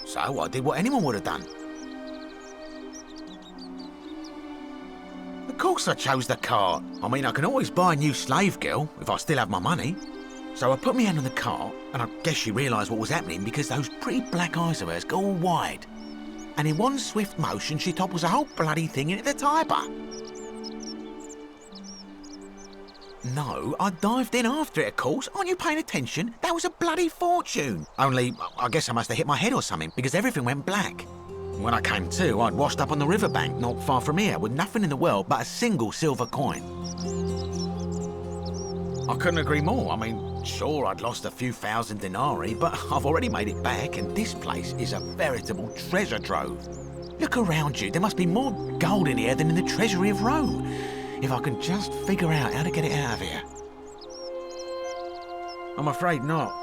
So I did what anyone would have done. Of course I chose the cart. I mean, I can always buy a new slave girl if I still have my money. So I put my hand on the cart, and I guess she realised what was happening because those pretty black eyes of hers go all wide. And in one swift motion, she topples the whole bloody thing into the Tiber. No, I dived in after it, of course. Aren't you paying attention? That was a bloody fortune. Only, I guess I must have hit my head or something, because everything went black. When I came to, I'd washed up on the riverbank not far from here, with nothing in the world but a single silver coin. I couldn't agree more. I mean, sure, I'd lost a few thousand denarii, but I've already made it back, and this place is a veritable treasure trove. Look around you. There must be more gold in here than in the treasury of Rome. If I can just figure out how to get it out of here. I'm afraid not.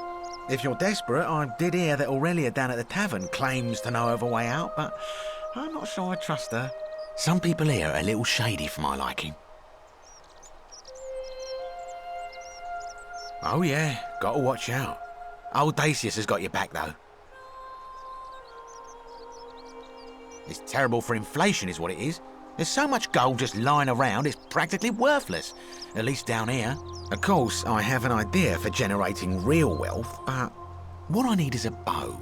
If you're desperate, I did hear that Aurelia down at the tavern claims to know of a way out, but I'm not sure I trust her. Some people here are a little shady for my liking. Oh yeah, gotta watch out. Old Dacius has got your back though. It's terrible for inflation is what it is. There's so much gold just lying around, it's practically worthless. At least down here. Of course, I have an idea for generating real wealth, but what I need is a bow.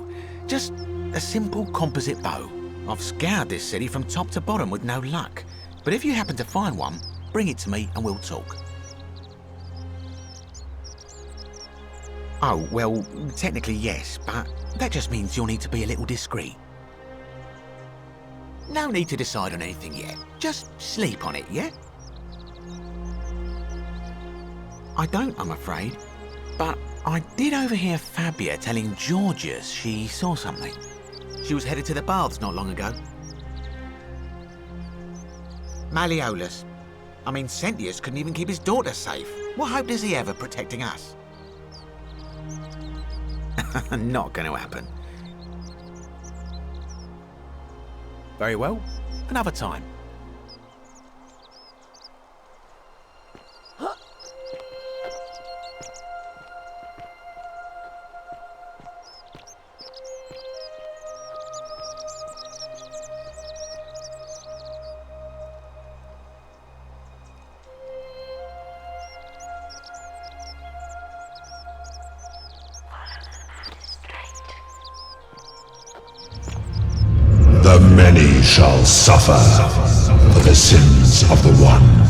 Just a simple composite bow. I've scoured this city from top to bottom with no luck. But if you happen to find one, bring it to me and we'll talk. Oh, well, technically yes, but that just means you'll need to be a little discreet. No need to decide on anything yet. Just sleep on it, yeah? I don't, I'm afraid. But I did overhear Fabia telling Georgius she saw something. She was headed to the baths not long ago. Malleolus. I mean, Sentius couldn't even keep his daughter safe. What hope does he have of protecting us? Not going to happen. Very well, another time. The many shall suffer for the sins of the one.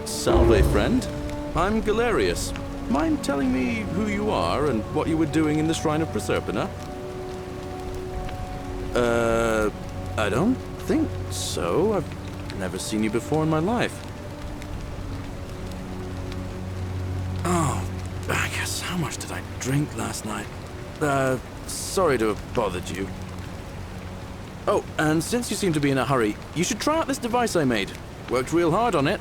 Salve, friend. I'm Galerius. Mind telling me who you are and what you were doing in the Shrine of Proserpina? I don't think so. I've never seen you before in my life. Oh, I guess how much did I drink last night? Sorry to have bothered you. Oh, and since you seem to be in a hurry, you should try out this device I made. Worked real hard on it.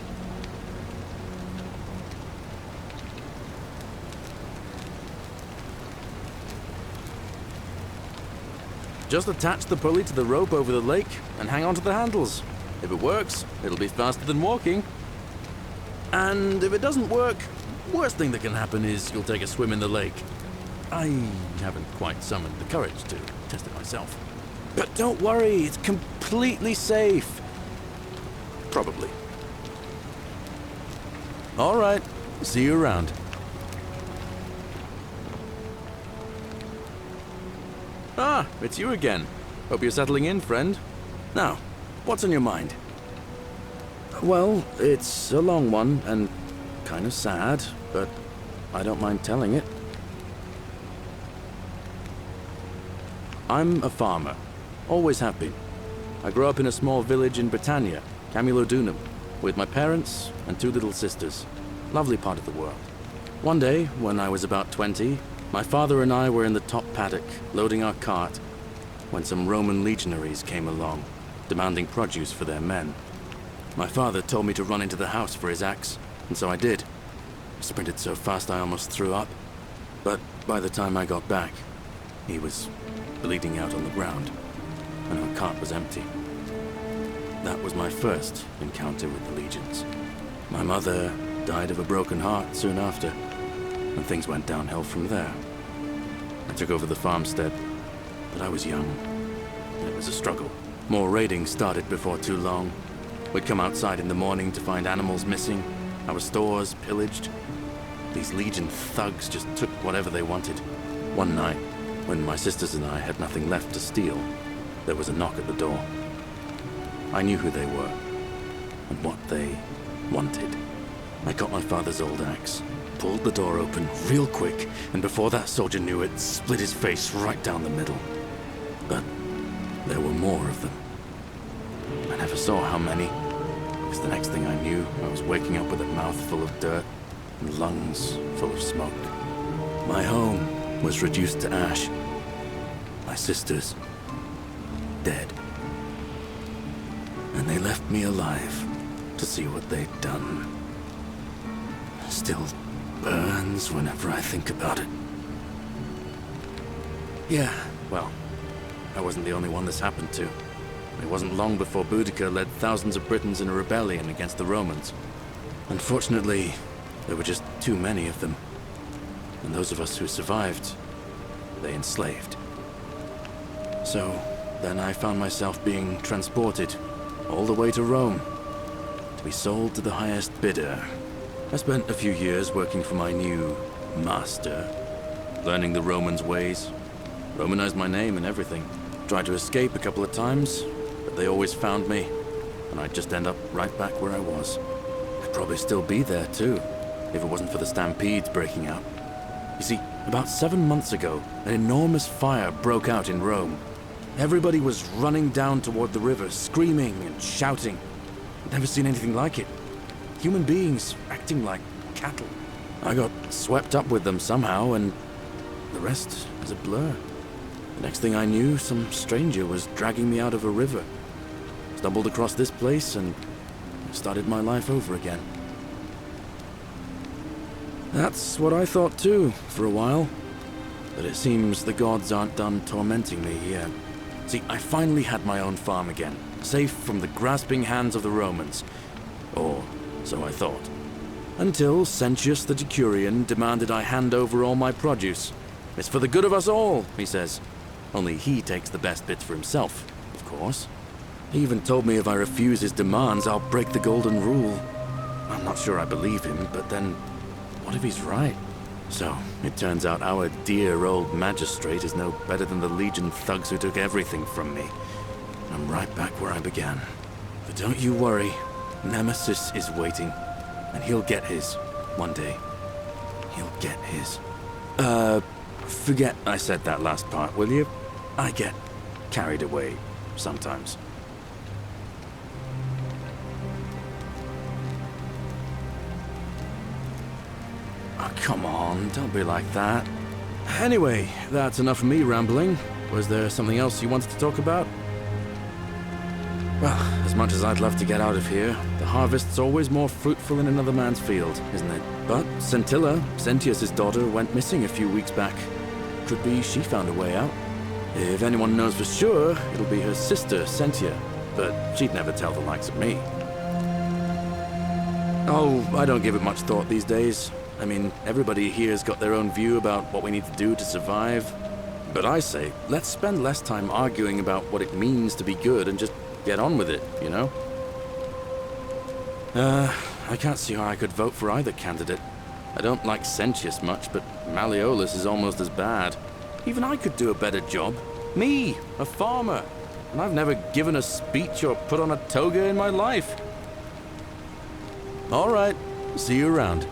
Just attach the pulley to the rope over the lake and hang on to the handles. If it works, it'll be faster than walking. And if it doesn't work, worst thing that can happen is you'll take a swim in the lake. I haven't quite summoned the courage to test it myself. But don't worry, it's completely safe. Probably. All right, see you around. Ah, it's you again. Hope you're settling in, friend. Now, what's on your mind? Well, it's a long one and kind of sad, but I don't mind telling it. I'm a farmer. Always have been. I grew up in a small village in Britannia, Camulodunum, with my parents and 2 little sisters. Lovely part of the world. One day, when I was about 20, my father and I were in the top paddock, loading our cart, when some Roman legionaries came along, demanding produce for their men. My father told me to run into the house for his axe, and so I did. I sprinted so fast I almost threw up. But by the time I got back, he was bleeding out on the ground, and our cart was empty. That was my first encounter with the legions. My mother died of a broken heart soon after, and things went downhill from there. I took over the farmstead, but I was young, and it was a struggle. More raiding started before too long. We'd come outside in the morning to find animals missing, our stores pillaged. These Legion thugs just took whatever they wanted. One night, when my sisters and I had nothing left to steal, there was a knock at the door. I knew who they were, and what they wanted. I got my father's old axe, pulled the door open real quick, and before that soldier knew it, split his face right down the middle. But there were more of them. I never saw how many, because the next thing I knew, I was waking up with a mouth full of dirt and lungs full of smoke. My home was reduced to ash. My sisters, dead. And they left me alive to see what they'd done. Still burns whenever I think about it. Yeah, well, I wasn't the only one this happened to. It wasn't long before Boudica led thousands of Britons in a rebellion against the Romans. Unfortunately, there were just too many of them. And those of us who survived, they enslaved. So, then I found myself being transported all the way to Rome, to be sold to the highest bidder. I spent a few years working for my new master, learning the Romans' ways, Romanized my name and everything. Tried to escape a couple of times, but they always found me, and I'd just end up right back where I was. I'd probably still be there too, if it wasn't for the stampedes breaking out. You see, about 7 months ago, an enormous fire broke out in Rome. Everybody was running down toward the river, screaming and shouting. I'd never seen anything like it. Human beings acting like cattle. I got swept up with them somehow, and the rest is a blur. The next thing I knew, some stranger was dragging me out of a river. Stumbled across this place and started my life over again. That's what I thought too, for a while. But it seems the gods aren't done tormenting me yet. See, I finally had my own farm again, safe from the grasping hands of the Romans. Or so I thought. Until Sentius the Decurion demanded I hand over all my produce. It's for the good of us all, he says. Only he takes the best bits for himself, of course. He even told me if I refuse his demands, I'll break the golden rule. I'm not sure I believe him, but then, what if he's right? So, it turns out our dear old magistrate is no better than the Legion thugs who took everything from me. I'm right back where I began. But don't you worry, Nemesis is waiting, and he'll get his one day. He'll get his. Forget I said that last part, will you? I get carried away sometimes. Oh, come on, don't be like that. Anyway, that's enough of me rambling. Was there something else you wanted to talk about? Well, as much as I'd love to get out of here, the harvest's always more fruitful in another man's field, isn't it? But Scintilla, Sentius's daughter, went missing a few weeks back. Could be she found a way out. If anyone knows for sure, it'll be her sister, Sentia. But she'd never tell the likes of me. Oh, I don't give it much thought these days. I mean, everybody here's got their own view about what we need to do to survive. But I say, let's spend less time arguing about what it means to be good and just get on with it, you know? I can't see how I could vote for either candidate. I don't like Sentius much, but Malleolus is almost as bad. Even I could do a better job. Me, a farmer. And I've never given a speech or put on a toga in my life. All right, see you around.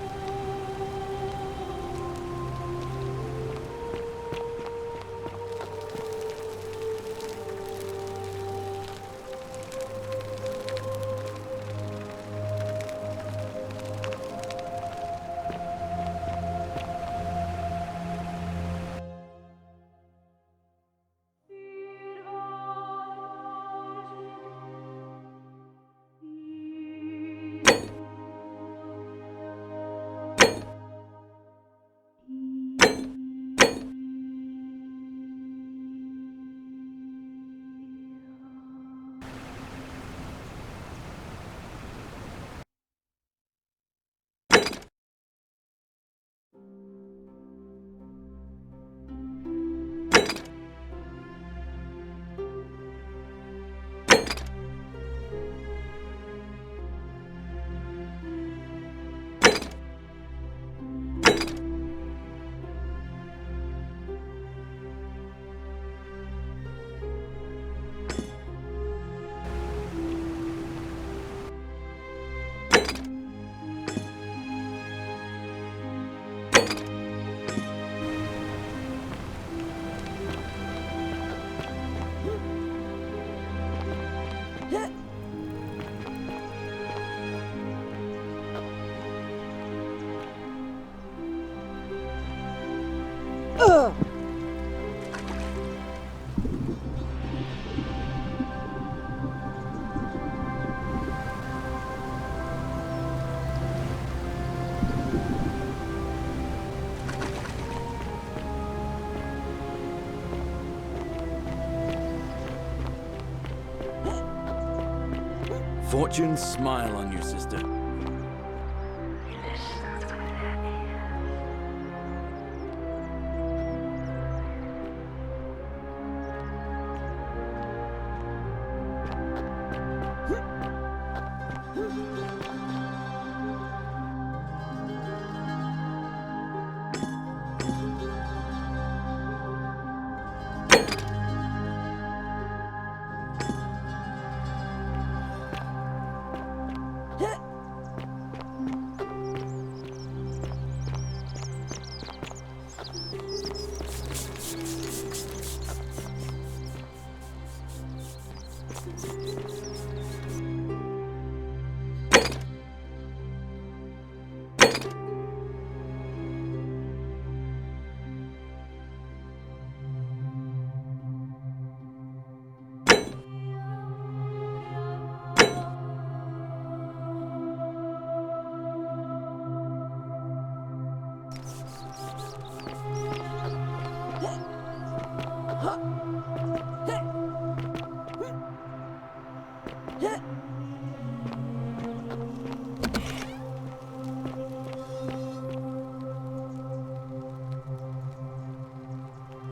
Fortune smile on you, sister.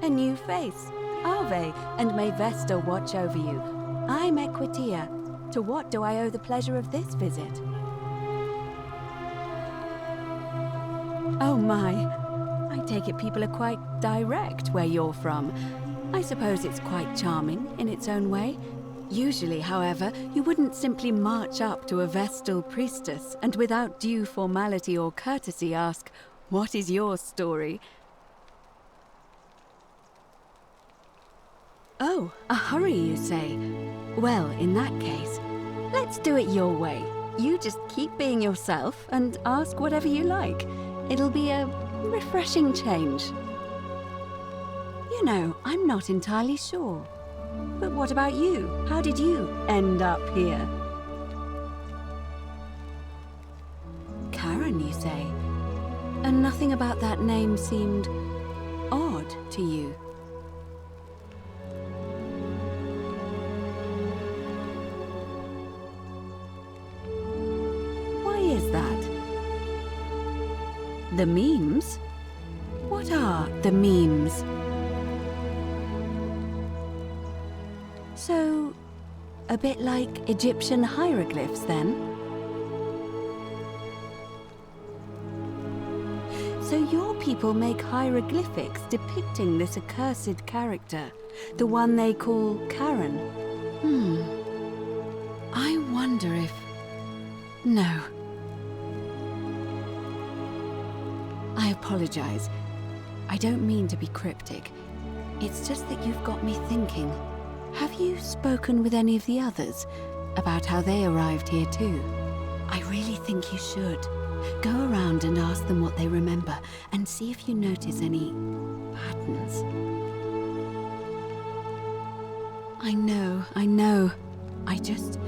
A new face. Ave, and may Vesta watch over you. I'm Equitia. To what do I owe the pleasure of this visit? Oh my. I take it people are quite direct where you're from. I suppose it's quite charming in its own way. Usually, however, you wouldn't simply march up to a Vestal priestess and without due formality or courtesy ask, "What is your story?" Oh, a hurry, you say? Well, in that case, let's do it your way. You just keep being yourself and ask whatever you like. It'll be a refreshing change. You know, I'm not entirely sure. But what about you? How did you end up here? Karen, you say? And nothing about that name seemed odd to you? Why is that? The memes? What are the memes? So, a bit like Egyptian hieroglyphs, then? So your people make hieroglyphics depicting this accursed character, the one they call Karen. I wonder if... No. I apologize. I don't mean to be cryptic. It's just that you've got me thinking. Have you spoken with any of the others about how they arrived here too? I really think you should. Go around and ask them what they remember and see if you notice any patterns. I know. I just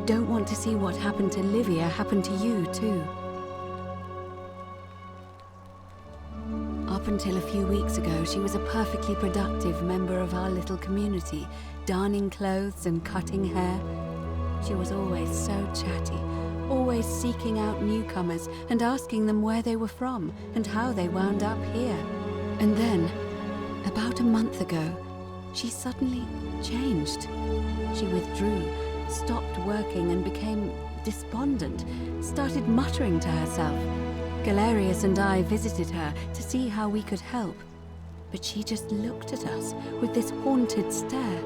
don't want to see what happened to Livia happen to you too. Up until a few weeks ago, she was a perfectly productive member of our little community, darning clothes and cutting hair. She was always so chatty, always seeking out newcomers and asking them where they were from and how they wound up here. And then, about a month ago, she suddenly changed. She withdrew, stopped working and became despondent, started muttering to herself. Galerius and I visited her to see how we could help, but she just looked at us with this haunted stare,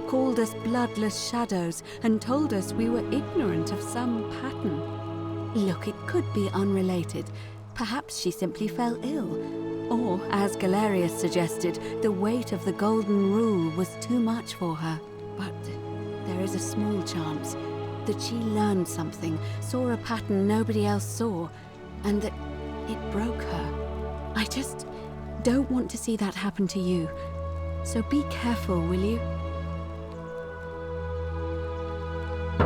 called us bloodless shadows, and told us we were ignorant of some pattern. Look, it could be unrelated. Perhaps she simply fell ill. Or, as Galerius suggested, the weight of the Golden Rule was too much for her. But there is a small chance that she learned something, saw a pattern nobody else saw, and that it broke her. I just don't want to see that happen to you. So be careful, will you?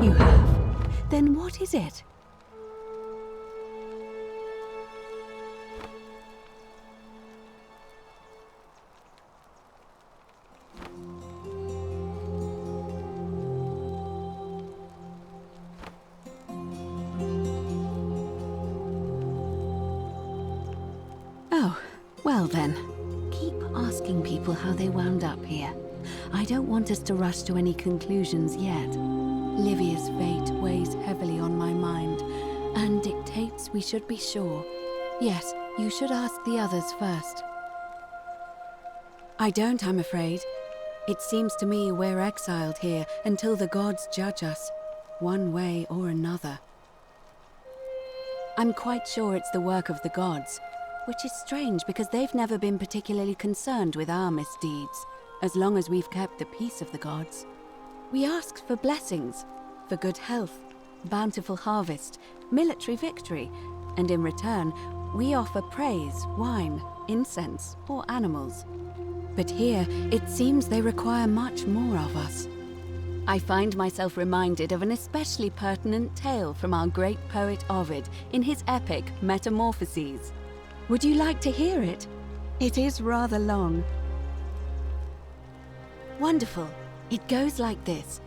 You have? Then what is it? Oh, well then. Keep asking people how they wound up here. I don't want us to rush to any conclusions yet. Livia's fate weighs heavily on my mind, and dictates we should be sure. Yes, you should ask the others first. I don't, I'm afraid. It seems to me we're exiled here until the gods judge us, one way or another. I'm quite sure it's the work of the gods, which is strange because they've never been particularly concerned with our misdeeds, as long as we've kept the peace of the gods. We asked for blessings, for good health, bountiful harvest, military victory, and in return, we offer praise, wine, incense, or animals. But here, it seems they require much more of us. I find myself reminded of an especially pertinent tale from our great poet Ovid in his epic Metamorphoses. Would you like to hear it? It is rather long. Wonderful. It goes like this.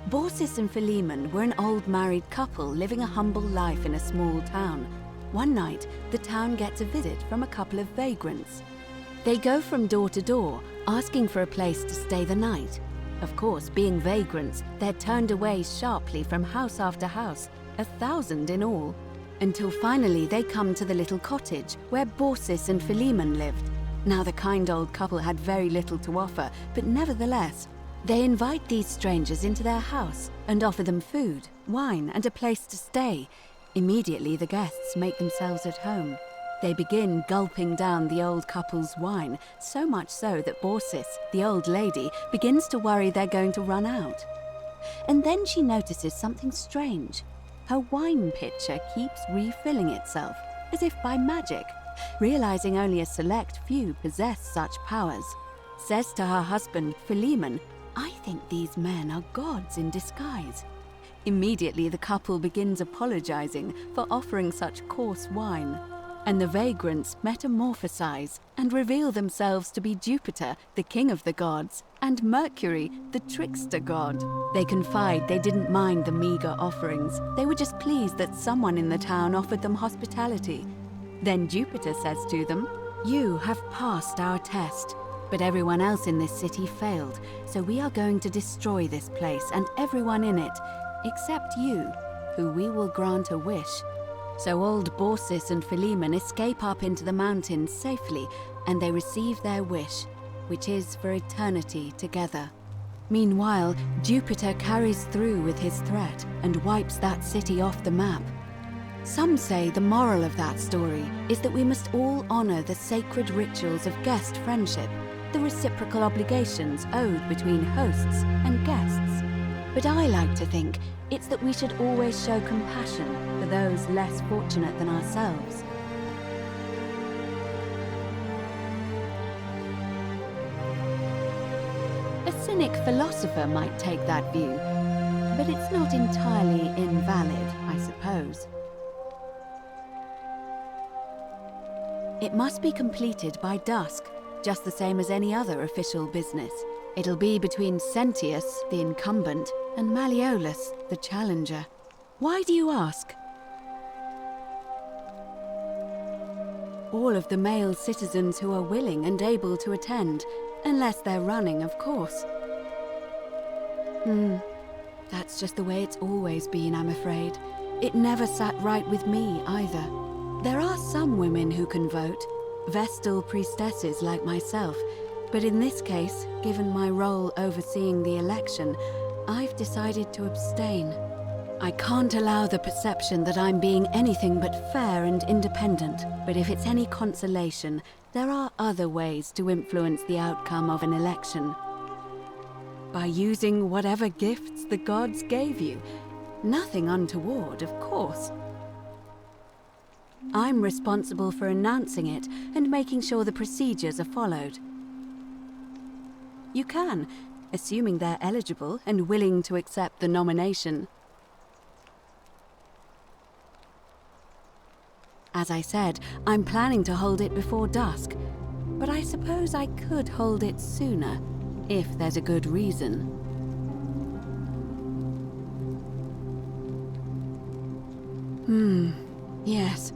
Baucis and Philemon were an old married couple living a humble life in a small town. One night, the town gets a visit from a couple of vagrants. They go from door to door, asking for a place to stay the night. Of course, being vagrants, they're turned away sharply from house after house, 1,000 in all, until finally they come to the little cottage where Baucis and Philemon lived. Now, the kind old couple had very little to offer, but nevertheless, They invite these strangers into their house and offer them food, wine, and a place to stay. Immediately, the guests make themselves at home. They begin gulping down the old couple's wine, so much so that Borsis, the old lady, begins to worry they're going to run out. And then she notices something strange. Her wine pitcher keeps refilling itself, as if by magic, realizing only a select few possess such powers. Says to her husband, Philemon, "I think these men are gods in disguise." Immediately the couple begins apologizing for offering such coarse wine, and the vagrants metamorphosize and reveal themselves to be Jupiter, the king of the gods, and Mercury, the trickster god. They confide they didn't mind the meager offerings. They were just pleased that someone in the town offered them hospitality. Then Jupiter says to them, "You have passed our test, but everyone else in this city failed, so we are going to destroy this place and everyone in it, except you, who we will grant a wish." So old Borsis and Philemon escape up into the mountains safely, and they receive their wish, which is for eternity together. Meanwhile, Jupiter carries through with his threat and wipes that city off the map. Some say the moral of that story is that we must all honor the sacred rituals of guest friendship, the reciprocal obligations owed between hosts and guests. But I like to think it's that we should always show compassion for those less fortunate than ourselves. A cynic philosopher might take that view, but it's not entirely invalid, I suppose. It must be completed by dusk, just the same as any other official business. It'll be between Sentius, the incumbent, and Malleolus, the challenger. Why do you ask? All of the male citizens who are willing and able to attend, unless they're running, of course. That's just the way it's always been, I'm afraid. It never sat right with me, either. There are some women who can vote, Vestal priestesses like myself, but in this case, given my role overseeing the election, I've decided to abstain. I can't allow the perception that I'm being anything but fair and independent, but if it's any consolation, there are other ways to influence the outcome of an election. By using whatever gifts the gods gave you. Nothing untoward, of course. I'm responsible for announcing it and making sure the procedures are followed. You can, assuming they're eligible and willing to accept the nomination. As I said, I'm planning to hold it before dusk, but I suppose I could hold it sooner, if there's a good reason. Yes.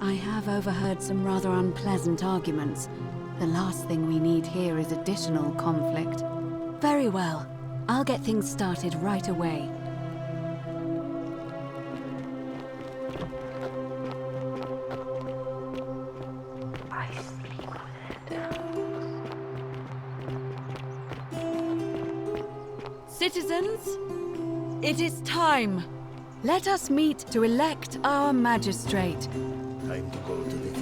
I have overheard some rather unpleasant arguments. The last thing we need here is additional conflict. Very well. I'll get things started right away. Citizens, it is time. Let us meet to elect our magistrate. Time to go to the theater.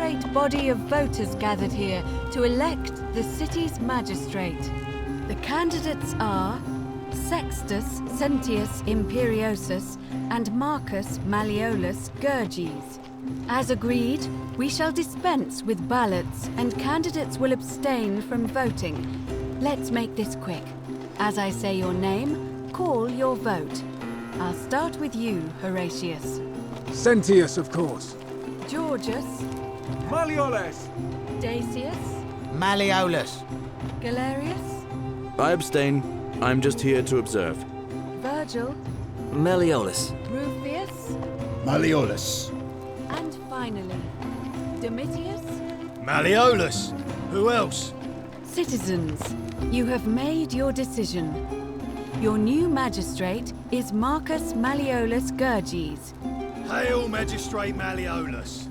great body of voters gathered here to elect the city's magistrate. The candidates are Sextus Sentius Imperiosus and Marcus Malleolus Gurges. As agreed, we shall dispense with ballots and candidates will abstain from voting. Let's make this quick. As I say your name, call your vote. I'll start with you, Horatius. Sentius, of course. Georgius. Malleolus. Dacius. Malleolus. Galerius. I abstain. I'm just here to observe. Virgil. Malleolus. Rufius. Malleolus. And finally, Domitius. Malleolus. Who else? Citizens, you have made your decision. Your new magistrate is Marcus Malleolus Gurges. Hail, Magistrate Malleolus.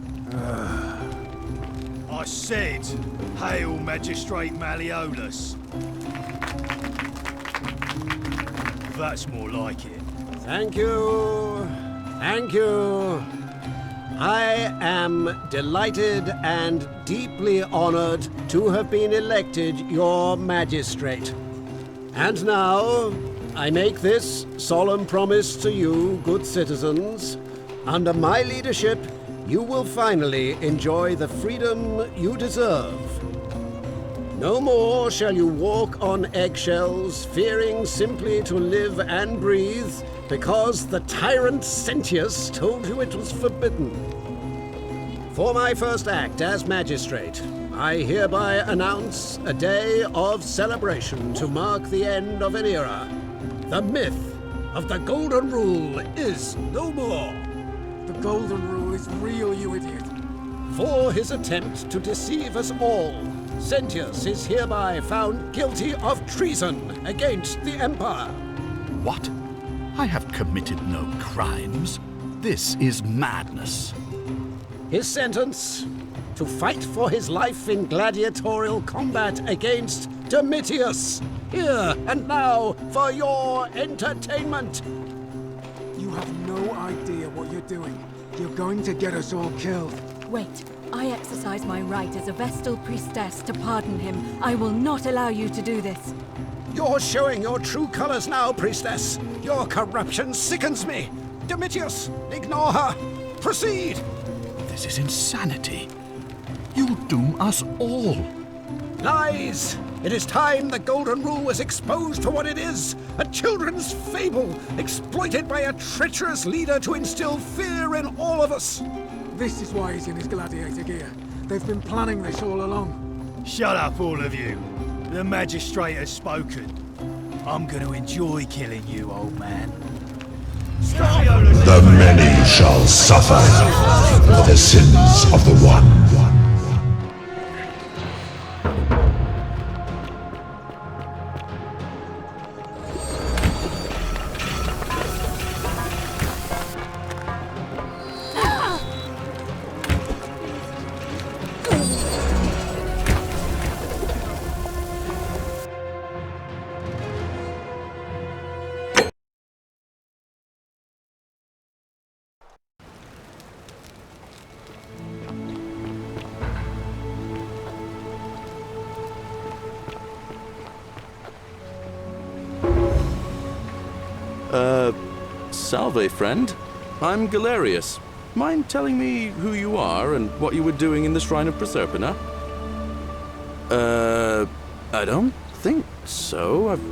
I said, hail, Magistrate Malleolus. That's more like it. Thank you. Thank you. I am delighted and deeply honored to have been elected your magistrate. And now, I make this solemn promise to you, good citizens. Under my leadership, you will finally enjoy the freedom you deserve. No more shall you walk on eggshells, fearing simply to live and breathe, because the tyrant Sentius told you it was forbidden. For my first act as magistrate, I hereby announce a day of celebration to mark the end of an era. The myth of the Golden Rule is no more. The Golden Rule is real, you idiot. For his attempt to deceive us all, Sentius is hereby found guilty of treason against the Empire. What? I have committed no crimes. This is madness. His sentence: to fight for his life in gladiatorial combat against Domitius. Here and now for your entertainment. You have no idea what you're doing. You're going to get us all killed. Wait, I exercise my right as a Vestal priestess to pardon him. I will not allow you to do this. You're showing your true colors now, priestess. Your corruption sickens me. Domitius, ignore her. Proceed. This is insanity. You'll doom us all. Lies! It is time the Golden Rule was exposed for what it is, a children's fable, exploited by a treacherous leader to instill fear in all of us. This is why he's in his gladiator gear. They've been planning this all along. Shut up, all of you. The magistrate has spoken. I'm going to enjoy killing you, old man. The many shall suffer for the sins of the one. Salve, friend. I'm Galerius. Mind telling me who you are and what you were doing in the Shrine of Proserpina? I don't think so. I've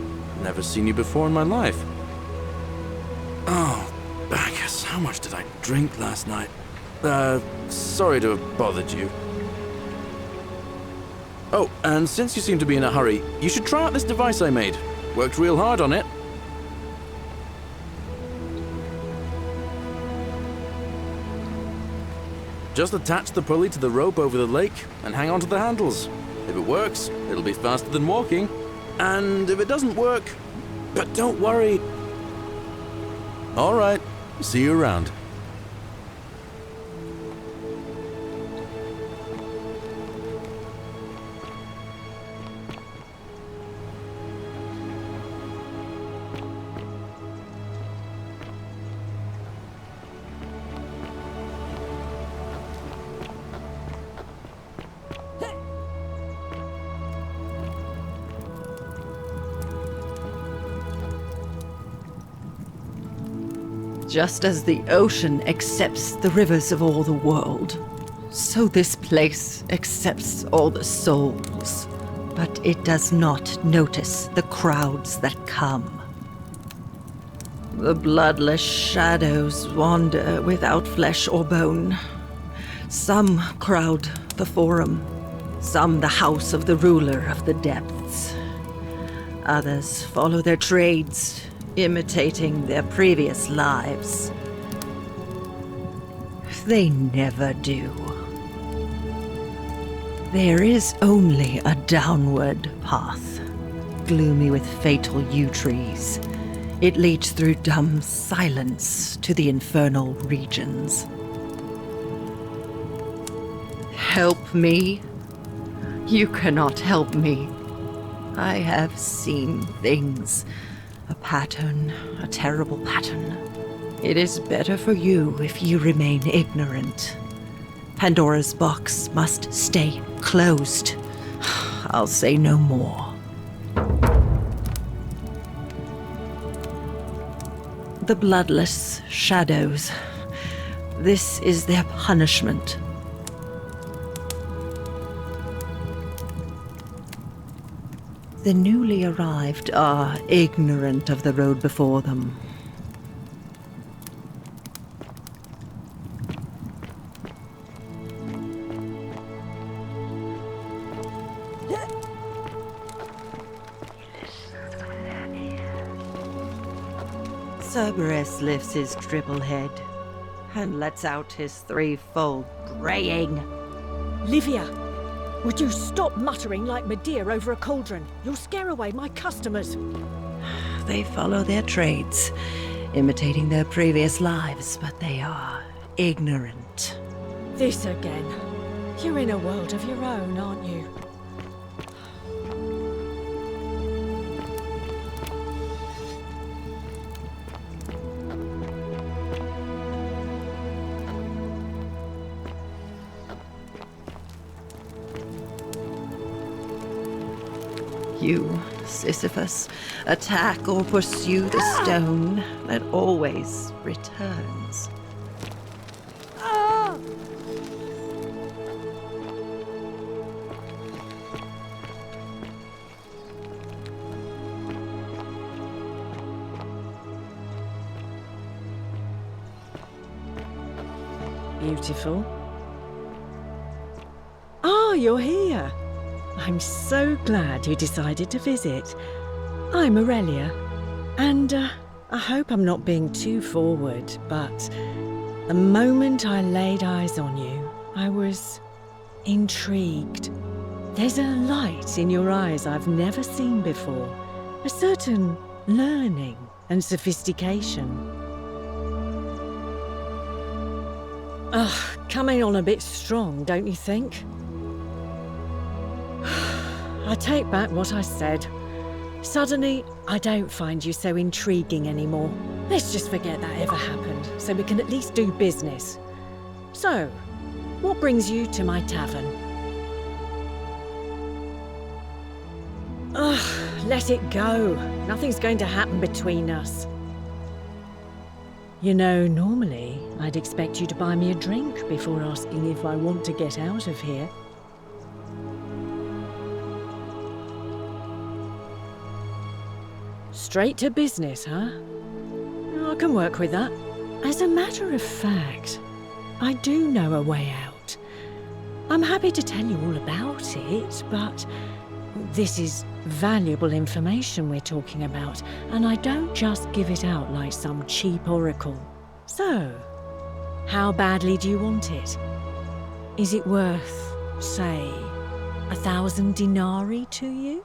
never seen you before in my life. Oh, Bacchus, how much did I drink last night? Sorry to have bothered you. Oh, and since you seem to be in a hurry, you should try out this device I made. Worked real hard on it. Just attach the pulley to the rope over the lake and hang on to the handles. If it works, it'll be faster than walking. And if it doesn't work, but don't worry. All right, see you around. Just as the ocean accepts the rivers of all the world, so this place accepts all the souls. But it does not notice the crowds that come. The bloodless shadows wander without flesh or bone. Some crowd the Forum, some the house of the ruler of the depths. Others follow their trades, imitating their previous lives. They never do. There is only a downward path, gloomy with fatal yew trees. It leads through dumb silence to the infernal regions. Help me? You cannot help me. I have seen things. A pattern, a terrible pattern. It is better for you if you remain ignorant. Pandora's box must stay closed. I'll say no more. The bloodless shadows. This is their punishment. The newly arrived are ignorant of the road before them. Cerberus lifts his triple head and lets out his threefold braying. Livia, would you stop muttering like Medea over a cauldron? You'll scare away my customers. They follow their trades, imitating their previous lives, but they are ignorant. This again. You're in a world of your own, aren't you? You, Sisyphus, attack or pursue the stone that always returns. Beautiful. Ah, you're here. I'm so glad you decided to visit. I'm Aurelia, and I hope I'm not being too forward, but the moment I laid eyes on you, I was intrigued. There's a light in your eyes I've never seen before, a certain learning and sophistication. Coming on a bit strong, don't you think? I take back what I said. Suddenly, I don't find you so intriguing anymore. Let's just forget that ever happened, so we can at least do business. So, what brings you to my tavern? Let it go. Nothing's going to happen between us. You know, normally, I'd expect you to buy me a drink before asking if I want to get out of here. Straight to business, huh? I can work with that. As a matter of fact, I do know a way out. I'm happy to tell you all about it, but this is valuable information we're talking about, and I don't just give it out like some cheap oracle. So, how badly do you want it? Is it worth, say, 1,000 denarii to you?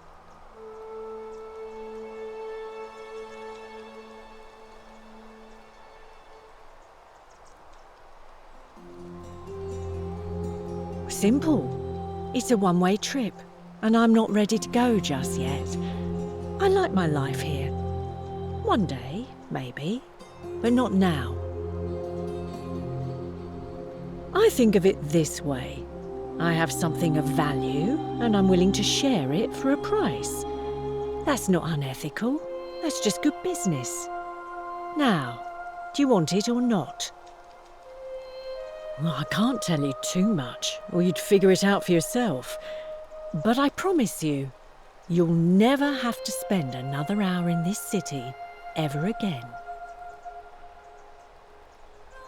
Simple. It's a one-way trip, and I'm not ready to go just yet. I like my life here. One day, maybe, but not now. I think of it this way. I have something of value, and I'm willing to share it for a price. That's not unethical. That's just good business. Now, Do you want it or not? Well, I can't tell you too much, or you'd figure it out for yourself. But I promise you, you'll never have to spend another hour in this city ever again.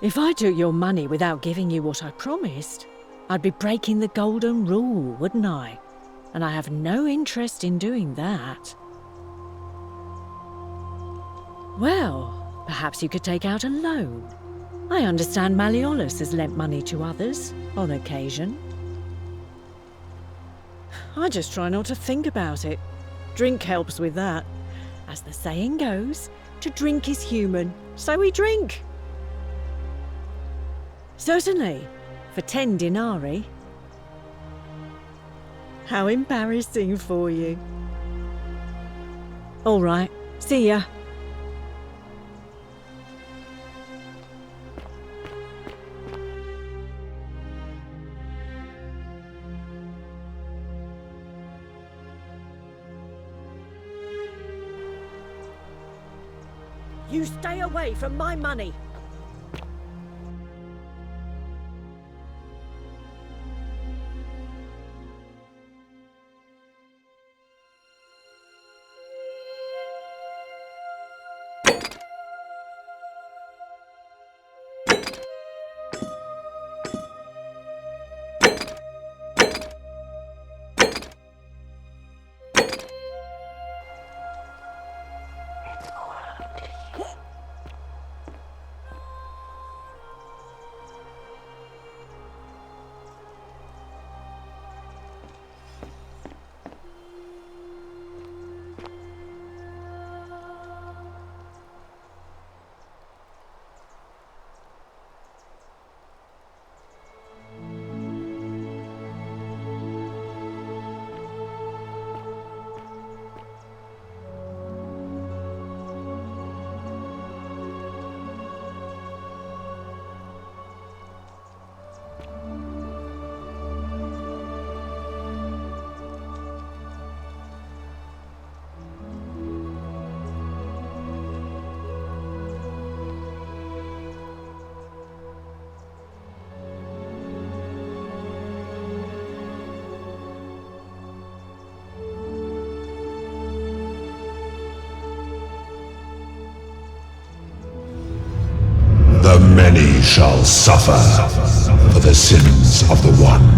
If I took your money without giving you what I promised, I'd be breaking the golden rule, wouldn't I? And I have no interest in doing that. Well, perhaps you could take out a loan. I understand Malleolus has lent money to others, on occasion. I just try not to think about it. Drink helps with that. As the saying goes, to drink is human, so we drink. Certainly, for 10 denarii. How embarrassing for you. All right, see ya. You stay away from my money! The many shall suffer for the sins of the one.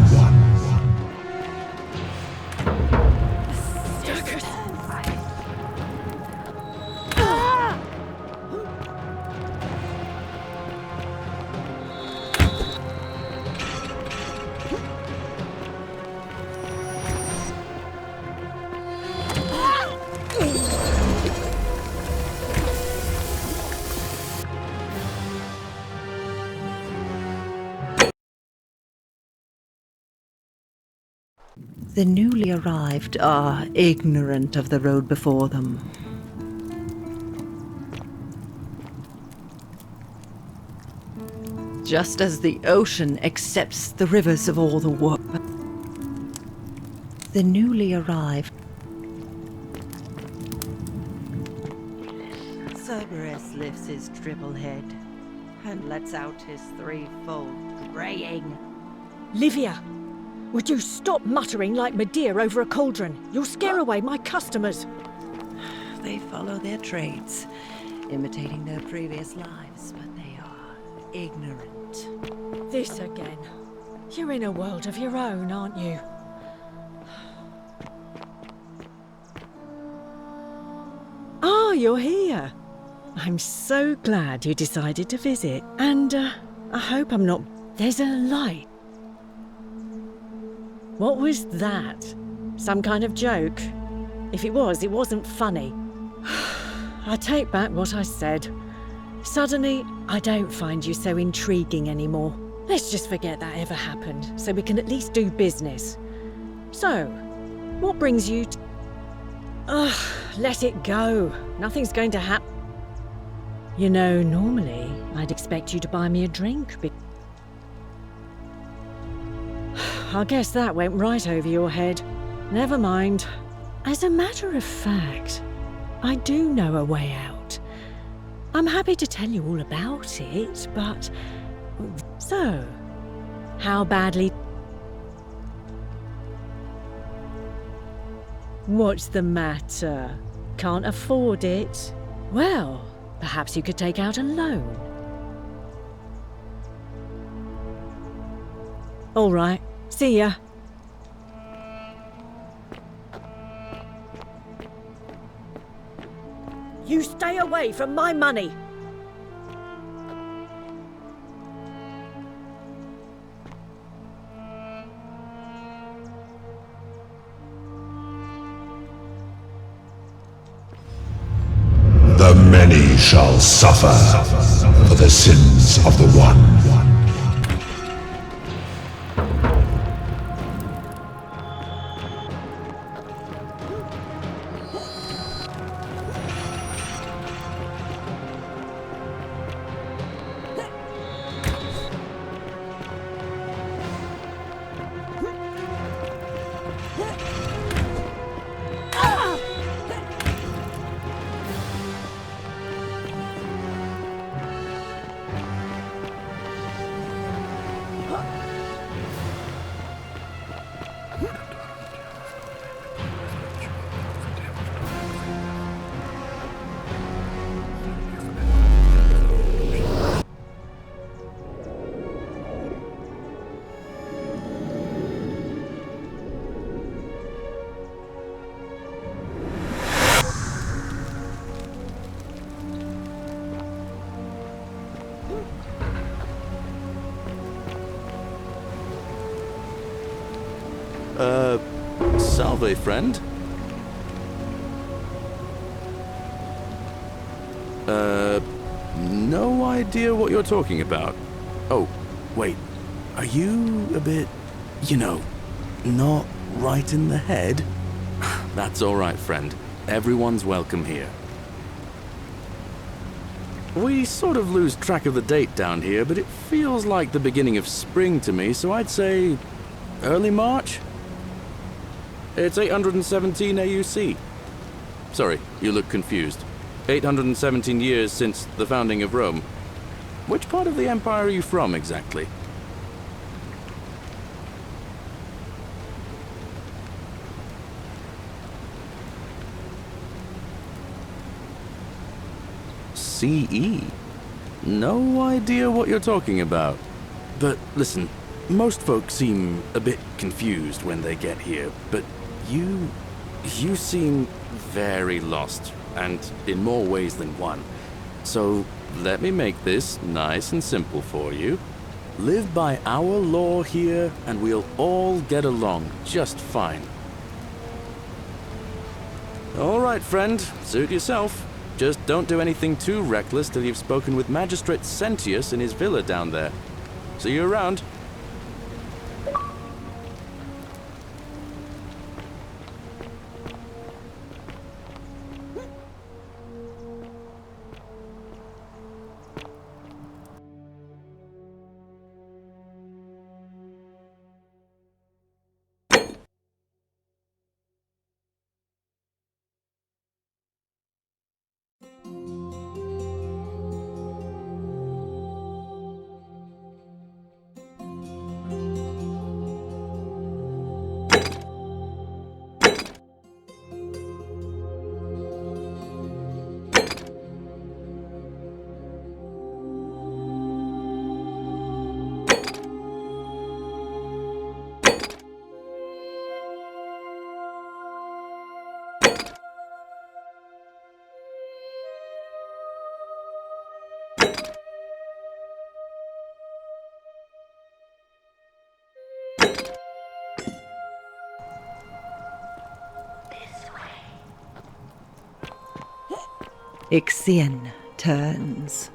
The newly arrived are ignorant of the road before them. Just as the ocean accepts the rivers of all the world, the newly arrived. Cerberus lifts his triple head and lets out his threefold braying. Livia! Would you stop muttering like Medea over a cauldron? You'll scare away my customers. They follow their trades, imitating their previous lives, but they are ignorant. This again. You're in a world of your own, aren't you? Ah, you're here. I'm so glad you decided to visit. And, I hope I'm not... There's a light. What was that? Some kind of joke? If it was, it wasn't funny. I take back what I said. Suddenly, I don't find you so intriguing anymore. Let's just forget that ever happened, so we can at least do business. So, what brings you to... Ugh, let it go. Nothing's going to happen. You know, normally, I'd expect you to buy me a drink, but... I guess that went right over your head. Never mind. As a matter of fact, I do know a way out. I'm happy to tell you all about it, but... So, how badly... What's the matter? Can't afford it? Well, perhaps you could take out a loan. All right, see ya. You stay away from my money! The many shall suffer for the sins of the one. Salve, friend. No idea what you're talking about. Oh, wait. Are you a bit, not right in the head? That's all right, friend. Everyone's welcome here. We sort of lose track of the date down here, but it feels like the beginning of spring to me, so I'd say early March? It's 817 AUC. Sorry, you look confused. 817 years since the founding of Rome. Which part of the Empire are you from, exactly? CE? No idea what you're talking about. But listen, most folks seem a bit confused when they get here, but you seem very lost, and in more ways than one. So let me make this nice and simple for you. Live by our law here, and we'll all get along just fine. All right, friend, suit yourself. Just don't do anything too reckless till you've spoken with Magistrate Sentius in his villa down there. See you around. Ixion turns.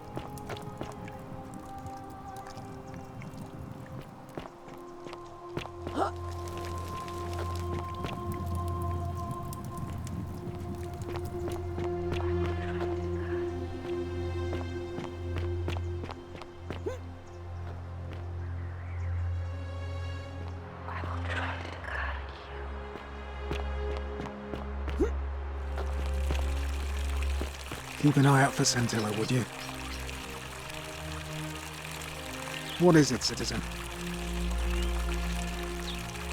Keep an eye out for Scintilla, would you? What is it, citizen?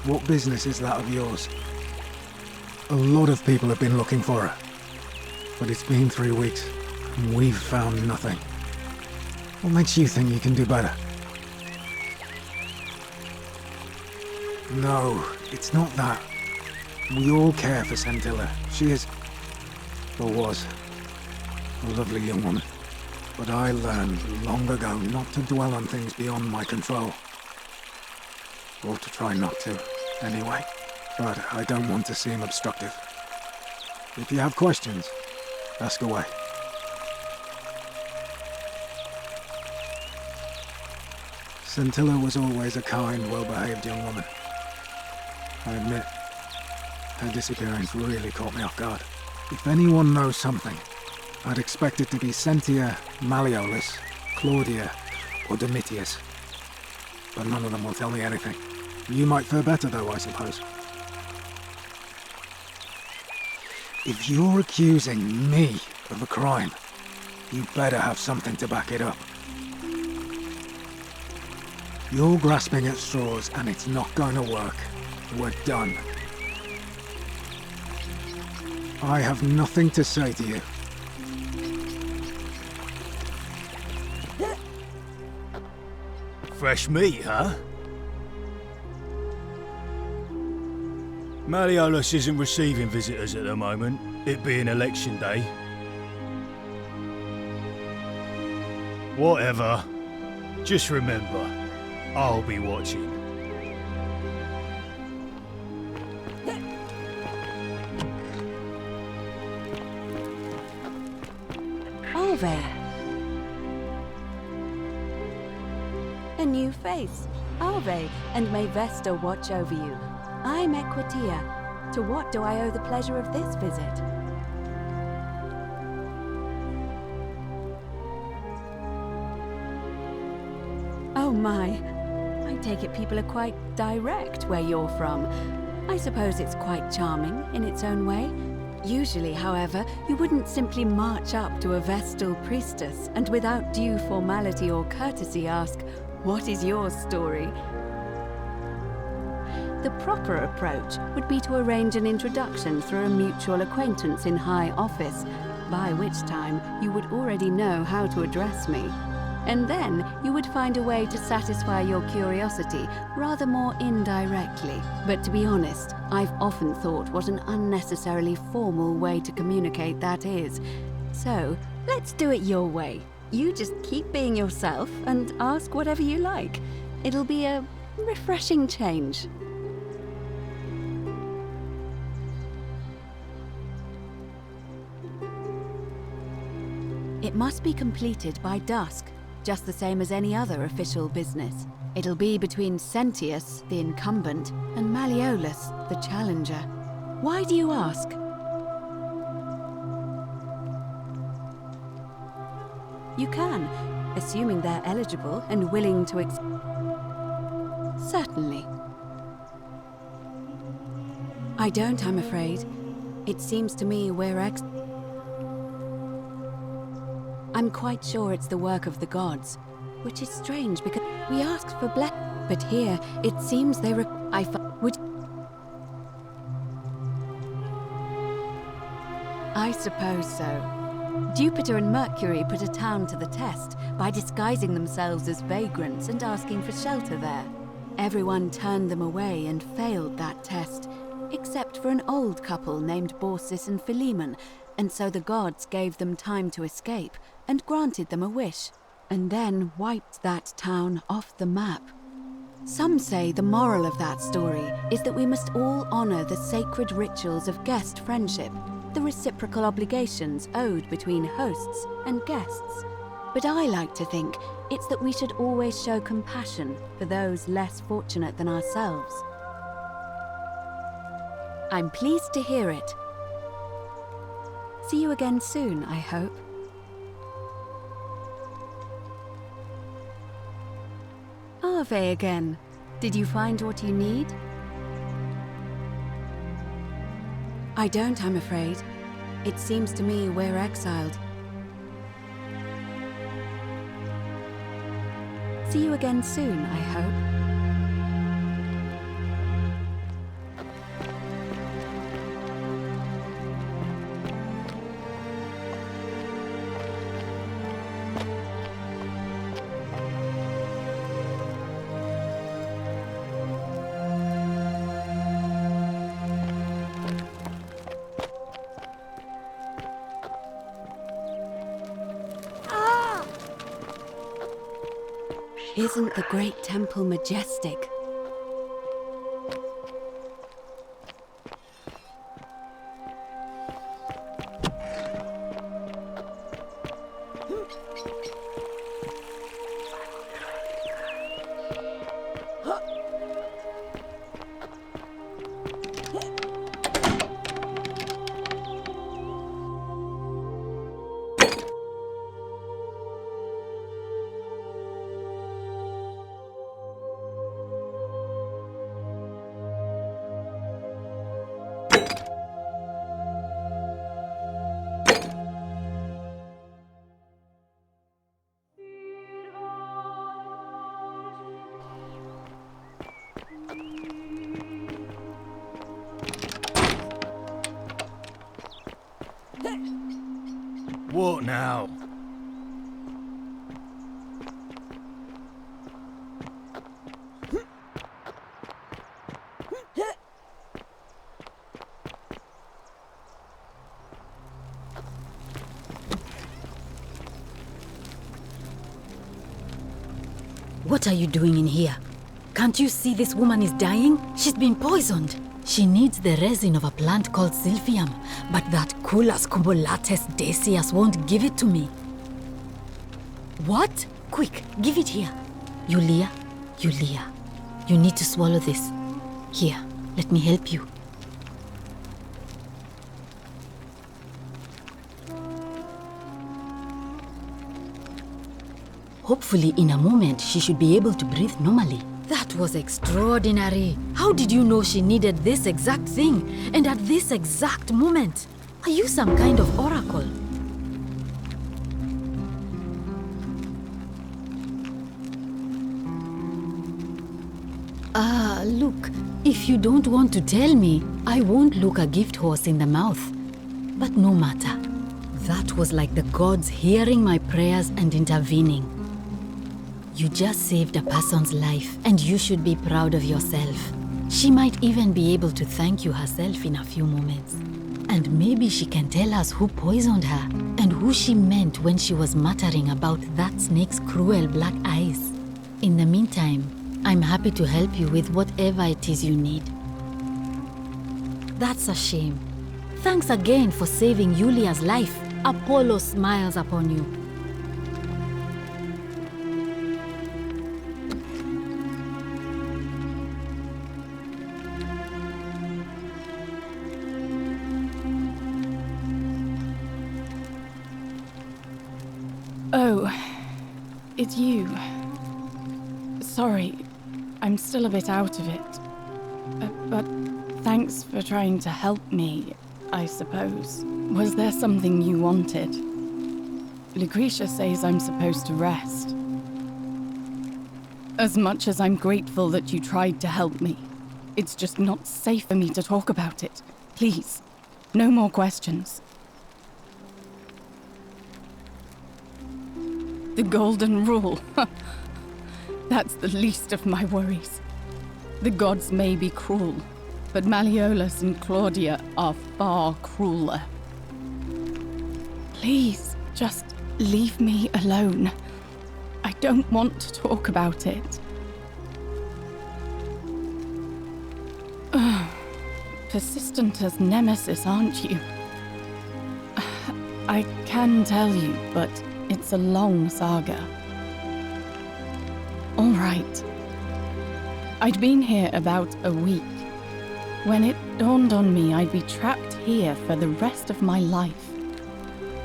What business is that of yours? A lot of people have been looking for her. But it's been 3 weeks, and we've found nothing. What makes you think you can do better? No, it's not that. We all care for Scintilla. She is, or was, a lovely young woman. But I learned long ago not to dwell on things beyond my control. Or to try not to, anyway. But I don't want to seem obstructive. If you have questions, ask away. Scintilla was always a kind, well-behaved young woman. I admit, her disappearance really caught me off guard. If anyone knows something, I'd expect it to be Sentia, Malleolus, Claudia, or Domitius. But none of them will tell me anything. You might fare better though, I suppose. If you're accusing me of a crime, you better have something to back it up. You're grasping at straws and it's not going to work. We're done. I have nothing to say to you. Fresh meat, huh? Malleolus isn't receiving visitors at the moment, it being election day. Whatever. Just remember, I'll be watching. Alve. A new face. Alve, and may Vesta watch over you. I'm Equitia. To what do I owe the pleasure of this visit? Oh my. I take it people are quite direct where you're from. I suppose it's quite charming in its own way. Usually, however, you wouldn't simply march up to a Vestal priestess and without due formality or courtesy ask, "What is your story?" The proper approach would be to arrange an introduction through a mutual acquaintance in high office, by which time you would already know how to address me. And then you would find a way to satisfy your curiosity rather more indirectly. But to be honest, I've often thought what an unnecessarily formal way to communicate that is. So, let's do it your way. You just keep being yourself and ask whatever you like. It'll be a refreshing change. It must be completed by dusk, just the same as any other official business. It'll be between Sentius, the incumbent, and Malleolus, the challenger. Why do you ask? You can, assuming they're eligible and willing to Certainly. I don't, I'm afraid. It seems to me we're I'm quite sure it's the work of the gods, which is strange because we asked for but here it seems they would. I suppose so. Jupiter and Mercury put a town to the test by disguising themselves as vagrants and asking for shelter there. Everyone turned them away and failed that test, except for an old couple named Baucis and Philemon, and so the gods gave them time to escape and granted them a wish, and then wiped that town off the map. Some say the moral of that story is that we must all honor the sacred rituals of guest friendship, the reciprocal obligations owed between hosts and guests. But I like to think it's that we should always show compassion for those less fortunate than ourselves. I'm pleased to hear it. See you again soon, I hope. Ave again. Did you find what you need? I don't, I'm afraid. It seems to me we're exiled. See you again soon, I hope. Isn't the great temple majestic? What now? What are you doing in here? Can't you see this woman is dying? She's been poisoned. She needs the resin of a plant called Silphium, but that Culus cumbulatus decius won't give it to me. What? Quick, give it here. Yulia, you need to swallow this. Here, let me help you. Hopefully, in a moment, she should be able to breathe normally. That was extraordinary. How did you know she needed this exact thing, and at this exact moment? Are you some kind of oracle? Look, if you don't want to tell me, I won't look a gift horse in the mouth. But no matter. That was like the gods hearing my prayers and intervening. You just saved a person's life, and you should be proud of yourself. She might even be able to thank you herself in a few moments. And maybe she can tell us who poisoned her, and who she meant when she was muttering about that snake's cruel black eyes. In the meantime, I'm happy to help you with whatever it is you need. That's a shame. Thanks again for saving Yulia's life. Apollo smiles upon you. Oh, it's you. Sorry, I'm still a bit out of it. But thanks for trying to help me, I suppose. Was there something you wanted? Lucretia says I'm supposed to rest. As much as I'm grateful that you tried to help me, it's just not safe for me to talk about it. Please, no more questions. The Golden Rule. That's the least of my worries. The gods may be cruel, but Malleolus and Claudia are far crueler. Please, just leave me alone. I don't want to talk about it. Persistent as Nemesis, aren't you? I can tell you, but it's a long saga. All right. I'd been here about a week when it dawned on me I'd be trapped here for the rest of my life.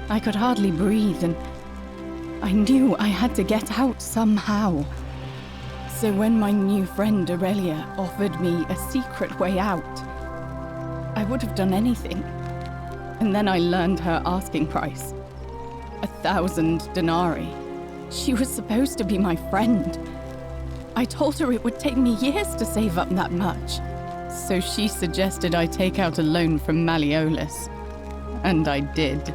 I could hardly breathe, and I knew I had to get out somehow. So when my new friend Aurelia offered me a secret way out, I would have done anything. And then I learned her asking price. 1,000 denarii. She was supposed to be my friend. I told her it would take me years to save up that much. So she suggested I take out a loan from Malleolus. And I did.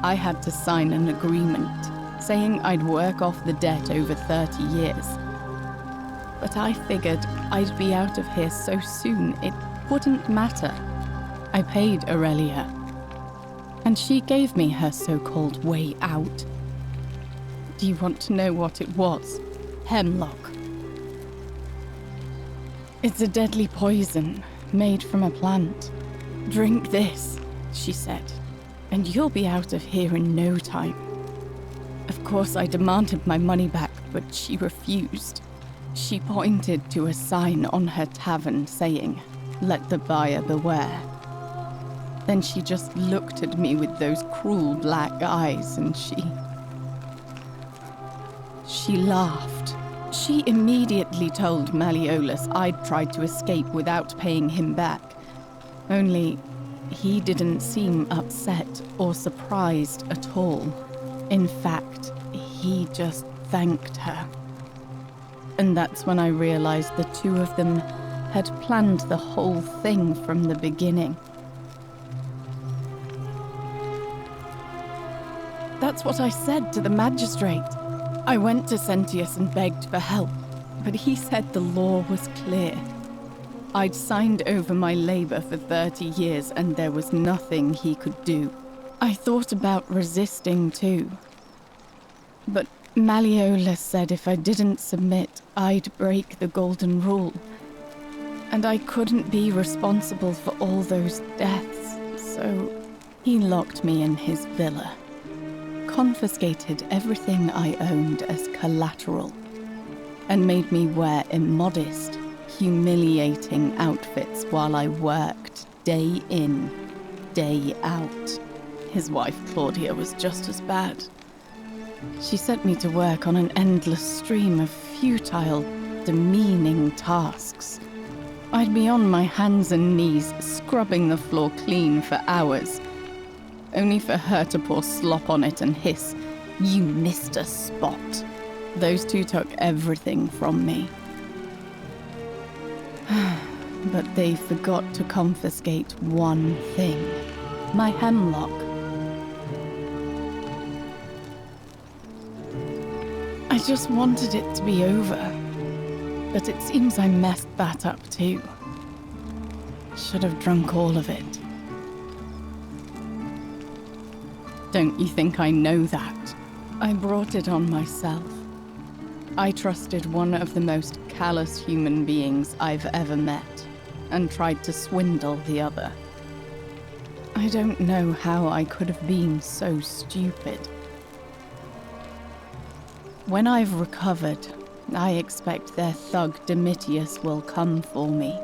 I had to sign an agreement saying I'd work off the debt over 30 years. But I figured I'd be out of here so soon it wouldn't matter. I paid Aurelia, and she gave me her so-called way out. Do you want to know what it was? Hemlock. It's a deadly poison made from a plant. Drink this, she said, and you'll be out of here in no time. Of course, I demanded my money back, but she refused. She pointed to a sign on her tavern saying, "Let the buyer beware." Then she just looked at me with those cruel black eyes and she laughed. She immediately told Malleolus I'd tried to escape without paying him back. Only he didn't seem upset or surprised at all. In fact, he just thanked her. And that's when I realized the two of them had planned the whole thing from the beginning. That's what I said to the magistrate. I went to Sentius and begged for help, but he said the law was clear. I'd signed over my labor for 30 years and there was nothing he could do. I thought about resisting too. But Malleolus said if I didn't submit, I'd break the Golden Rule. And I couldn't be responsible for all those deaths, so he locked me in his villa. Confiscated everything I owned as collateral, and made me wear immodest, humiliating outfits while I worked day in, day out. His wife Claudia was just as bad. She sent me to work on an endless stream of futile, demeaning tasks. I'd be on my hands and knees, scrubbing the floor clean for hours, only for her to pour slop on it and hiss, "You missed a spot." Those two took everything from me. But they forgot to confiscate one thing: my hemlock. I just wanted it to be over, but it seems I messed that up too. Should have drunk all of it. Don't you think I know that? I brought it on myself. I trusted one of the most callous human beings I've ever met, and tried to swindle the other. I don't know how I could have been so stupid. When I've recovered, I expect their thug Domitius will come for me.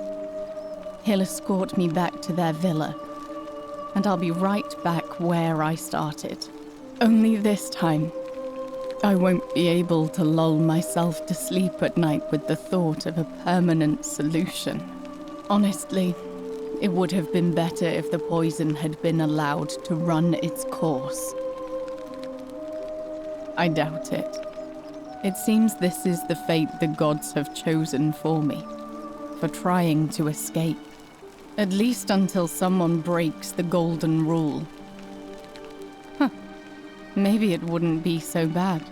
He'll escort me back to their villa, and I'll be right back where I started. Only this time, I won't be able to lull myself to sleep at night with the thought of a permanent solution. Honestly, it would have been better if the poison had been allowed to run its course. I doubt it. It seems this is the fate the gods have chosen for me, for trying to escape. At least until someone breaks the Golden Rule. Maybe it wouldn't be so bad.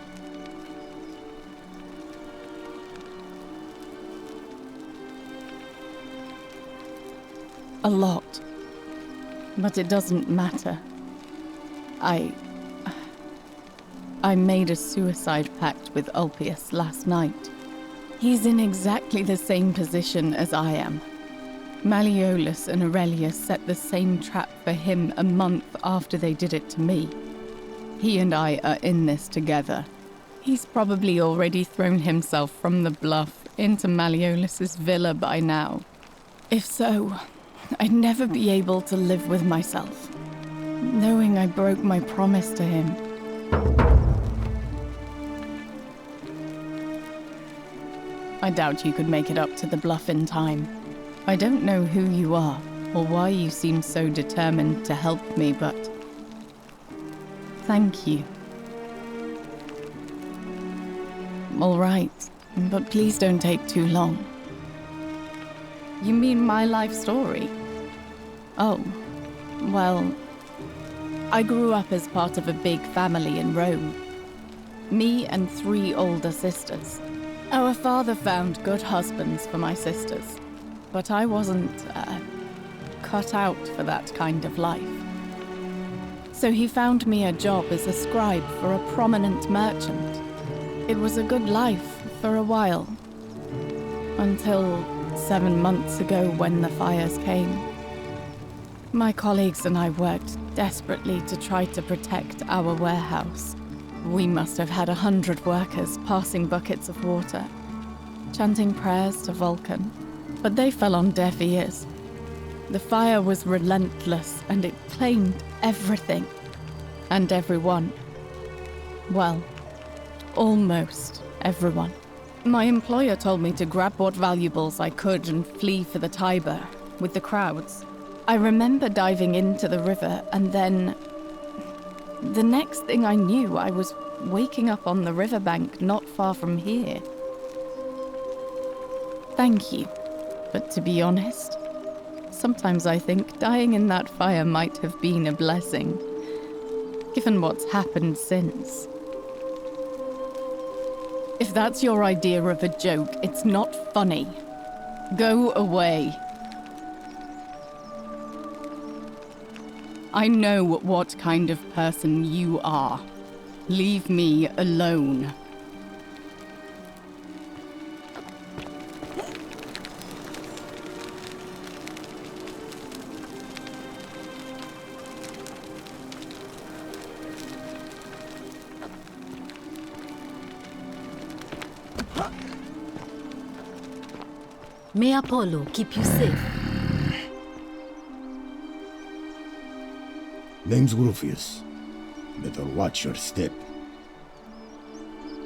A lot. But it doesn't matter. I made a suicide pact with Ulpius last night. He's in exactly the same position as I am. Malleolus and Aurelia set the same trap for him a month after they did it to me. He and I are in this together. He's probably already thrown himself from the bluff into Malleolus's villa by now. If so, I'd never be able to live with myself, knowing I broke my promise to him. I doubt you could make it up to the bluff in time. I don't know who you are, or why you seem so determined to help me, but... thank you. All right, but please don't take too long. You mean my life story? Oh, well... I grew up as part of a big family in Rome. Me and 3 older sisters. Our father found good husbands for my sisters, but I wasn't, cut out for that kind of life. So he found me a job as a scribe for a prominent merchant. It was a good life for a while, until 7 months ago when the fires came. My colleagues and I worked desperately to try to protect our warehouse. We must have had 100 workers passing buckets of water, chanting prayers to Vulcan, but they fell on deaf ears. The fire was relentless and it claimed everything and everyone. Well, almost everyone. My employer told me to grab what valuables I could and flee for the Tiber with the crowds. I remember diving into the river, and then... the next thing I knew, I was waking up on the riverbank not far from here. Thank you. But to be honest, sometimes I think dying in that fire might have been a blessing, given what's happened since. If that's your idea of a joke, it's not funny. Go away. I know what kind of person you are. Leave me alone. May Apollo keep you safe. Name's Rufius. Better watch your step.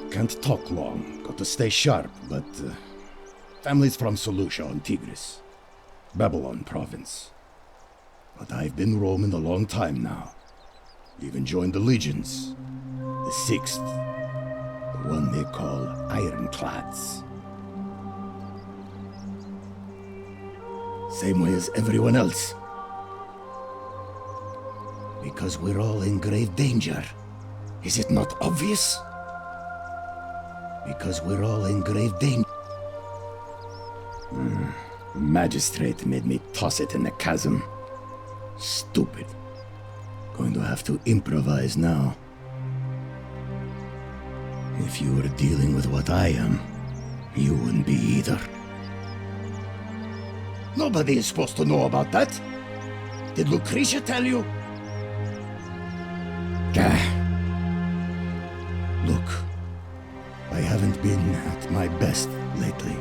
Can't talk long, got to stay sharp, but... family's from Seleucia on Tigris. Babylon province. But I've been roaming a long time now. Even joined the legions. The 6th. The one they call Ironclads. Same way as everyone else. Because we're all in grave danger. Is it not obvious? Because we're all in grave danger. Magistrate made me toss it in the chasm. Stupid. Going to have to improvise now. If you were dealing with what I am, you wouldn't be either. Nobody is supposed to know about that. Did Lucretia tell you? Gah. Look, I haven't been at my best lately.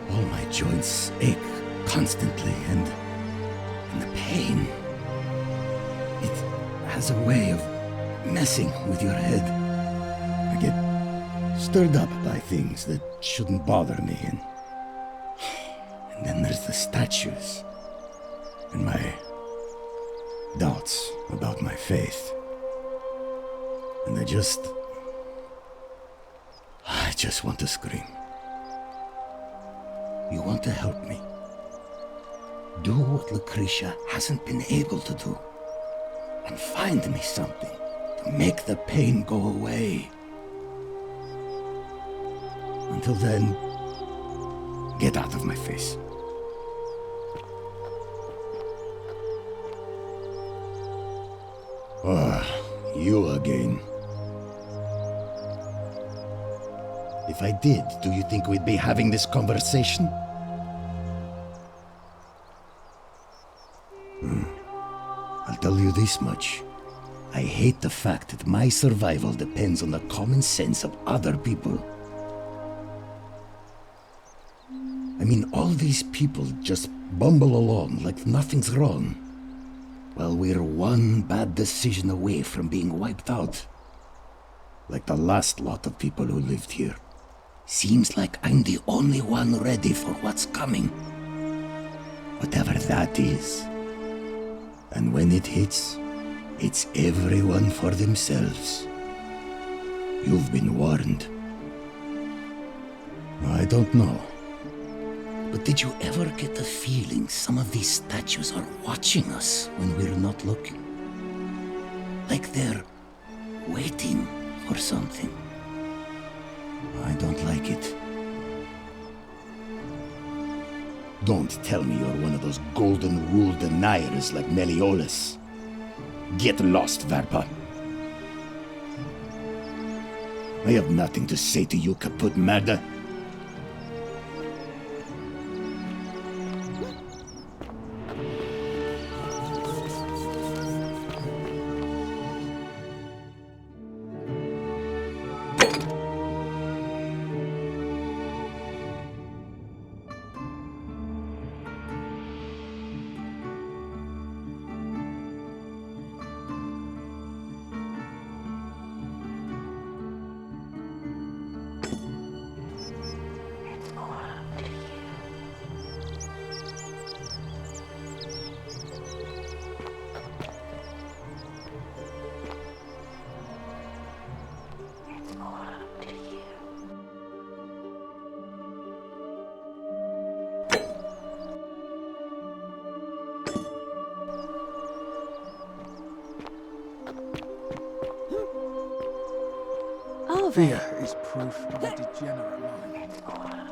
All my joints ache constantly, and the pain. It has a way of messing with your head. I get stirred up by things that shouldn't bother me, and then there's the statues, and my doubts about my faith. And I just want to scream. You want to help me? Do what Lucretia hasn't been able to do. And find me something to make the pain go away. Until then, get out of my face. You again. If I did, do you think we'd be having this conversation? I'll tell you this much. I hate the fact that my survival depends on the common sense of other people. I mean, all these people just bumble along like nothing's wrong. Well, we're one bad decision away from being wiped out. Like the last lot of people who lived here. Seems like I'm the only one ready for what's coming. Whatever that is. And when it hits, it's everyone for themselves. You've been warned. I don't know. But did you ever get the feeling some of these statues are watching us when we're not looking? Like they're waiting for something. I don't like it. Don't tell me you're one of those golden rule deniers like Meliodas. Get lost, Varpa. I have nothing to say to you, kaput merda. Fear is proof of a degenerate mind.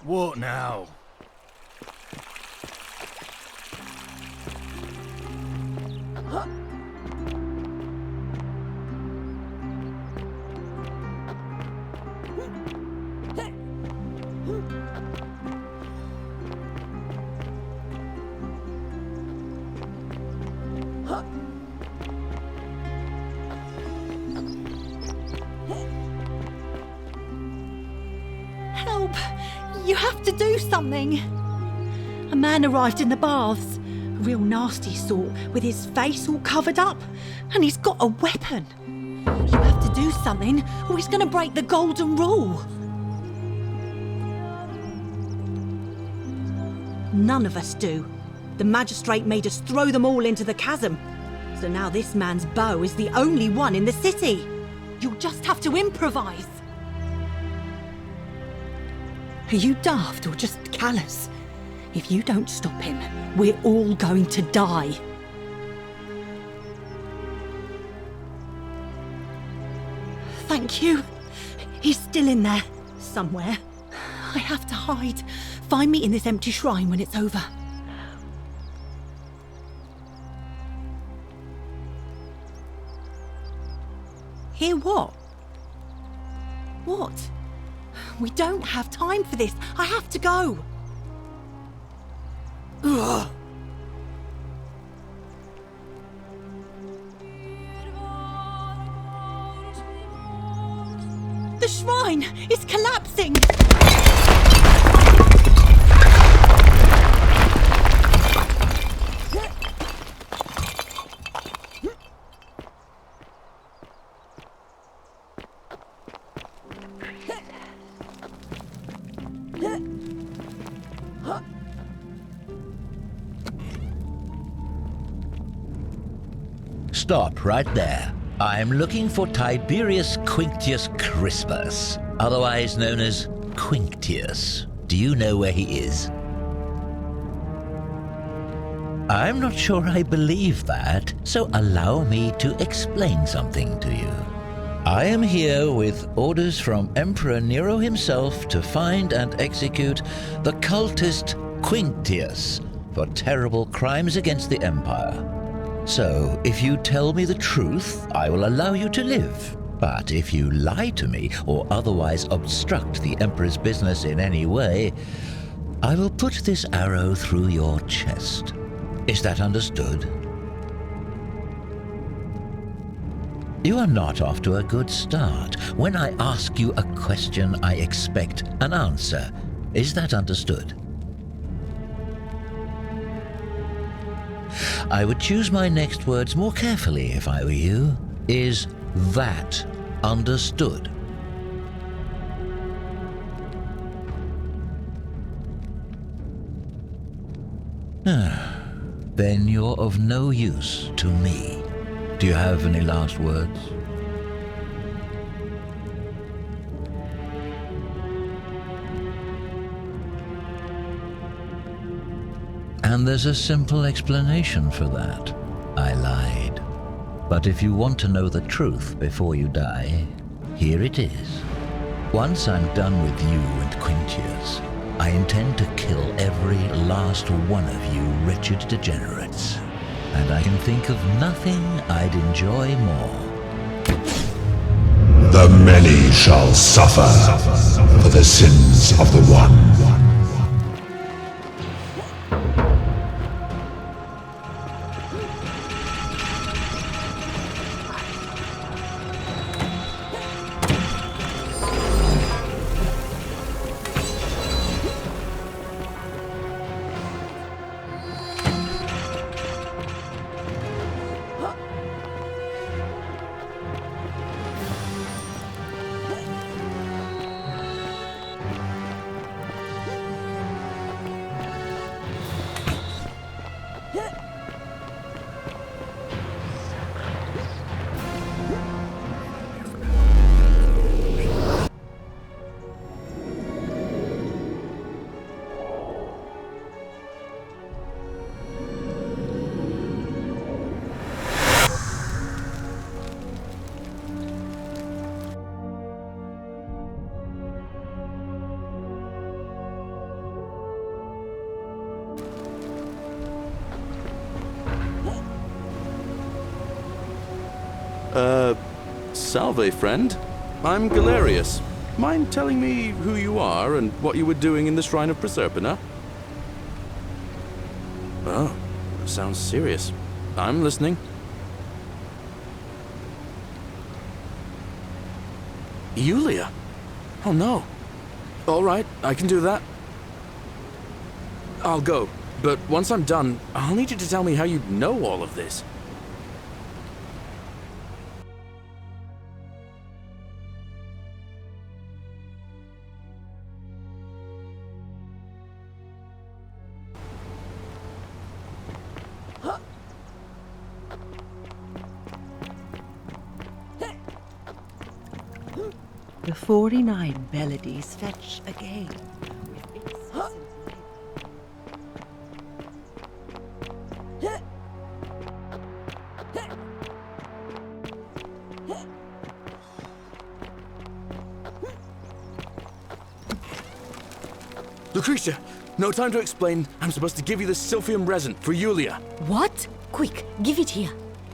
What now? Help! You have to do something! A man arrived in the baths. A real nasty sort, with his face all covered up. And he's got a weapon. You have to do something, or he's gonna break the golden rule. None of us do. The magistrate made us throw them all into the chasm. So now this man's bow is the only one in the city. You'll just have to improvise. Are you daft or just callous? If you don't stop him, we're all going to die. Thank you. He's still in there, somewhere. I have to hide. Find me in this empty shrine when it's over. Hear what? What? We don't have time for this. I have to go. Ugh. The shrine is collapsing. Stop right there. I'm looking for Tiberius Quinctius Crispus, otherwise known as Quinctius. Do you know where he is? I'm not sure I believe that, so allow me to explain something to you. I am here with orders from Emperor Nero himself to find and execute the cultist Quinctius for terrible crimes against the Empire. So, if you tell me the truth, I will allow you to live. But if you lie to me or otherwise obstruct the Emperor's business in any way, I will put this arrow through your chest. Is that understood? You are not off to a good start. When I ask you a question, I expect an answer. Is that understood? I would choose my next words more carefully if I were you. Is that understood? Then you're of no use to me. Do you have any last words? And there's a simple explanation for that. I lied. But if you want to know the truth before you die, here it is. Once I'm done with you and Quinctius, I intend to kill every last one of you wretched degenerates. And I can think of nothing I'd enjoy more. The many shall suffer for the sins of the one. Salve, friend. I'm Galerius. Mind telling me who you are and what you were doing in the Shrine of Proserpina? Oh, sounds serious. I'm listening. Yulia? Oh no. All right, I can do that. I'll go, but once I'm done, I'll need you to tell me how you know all of this. The 49 melodies fetch again. Lucretia, no time to explain. I'm supposed to give you the Silphium resin for Yulia. What? Quick, give it here.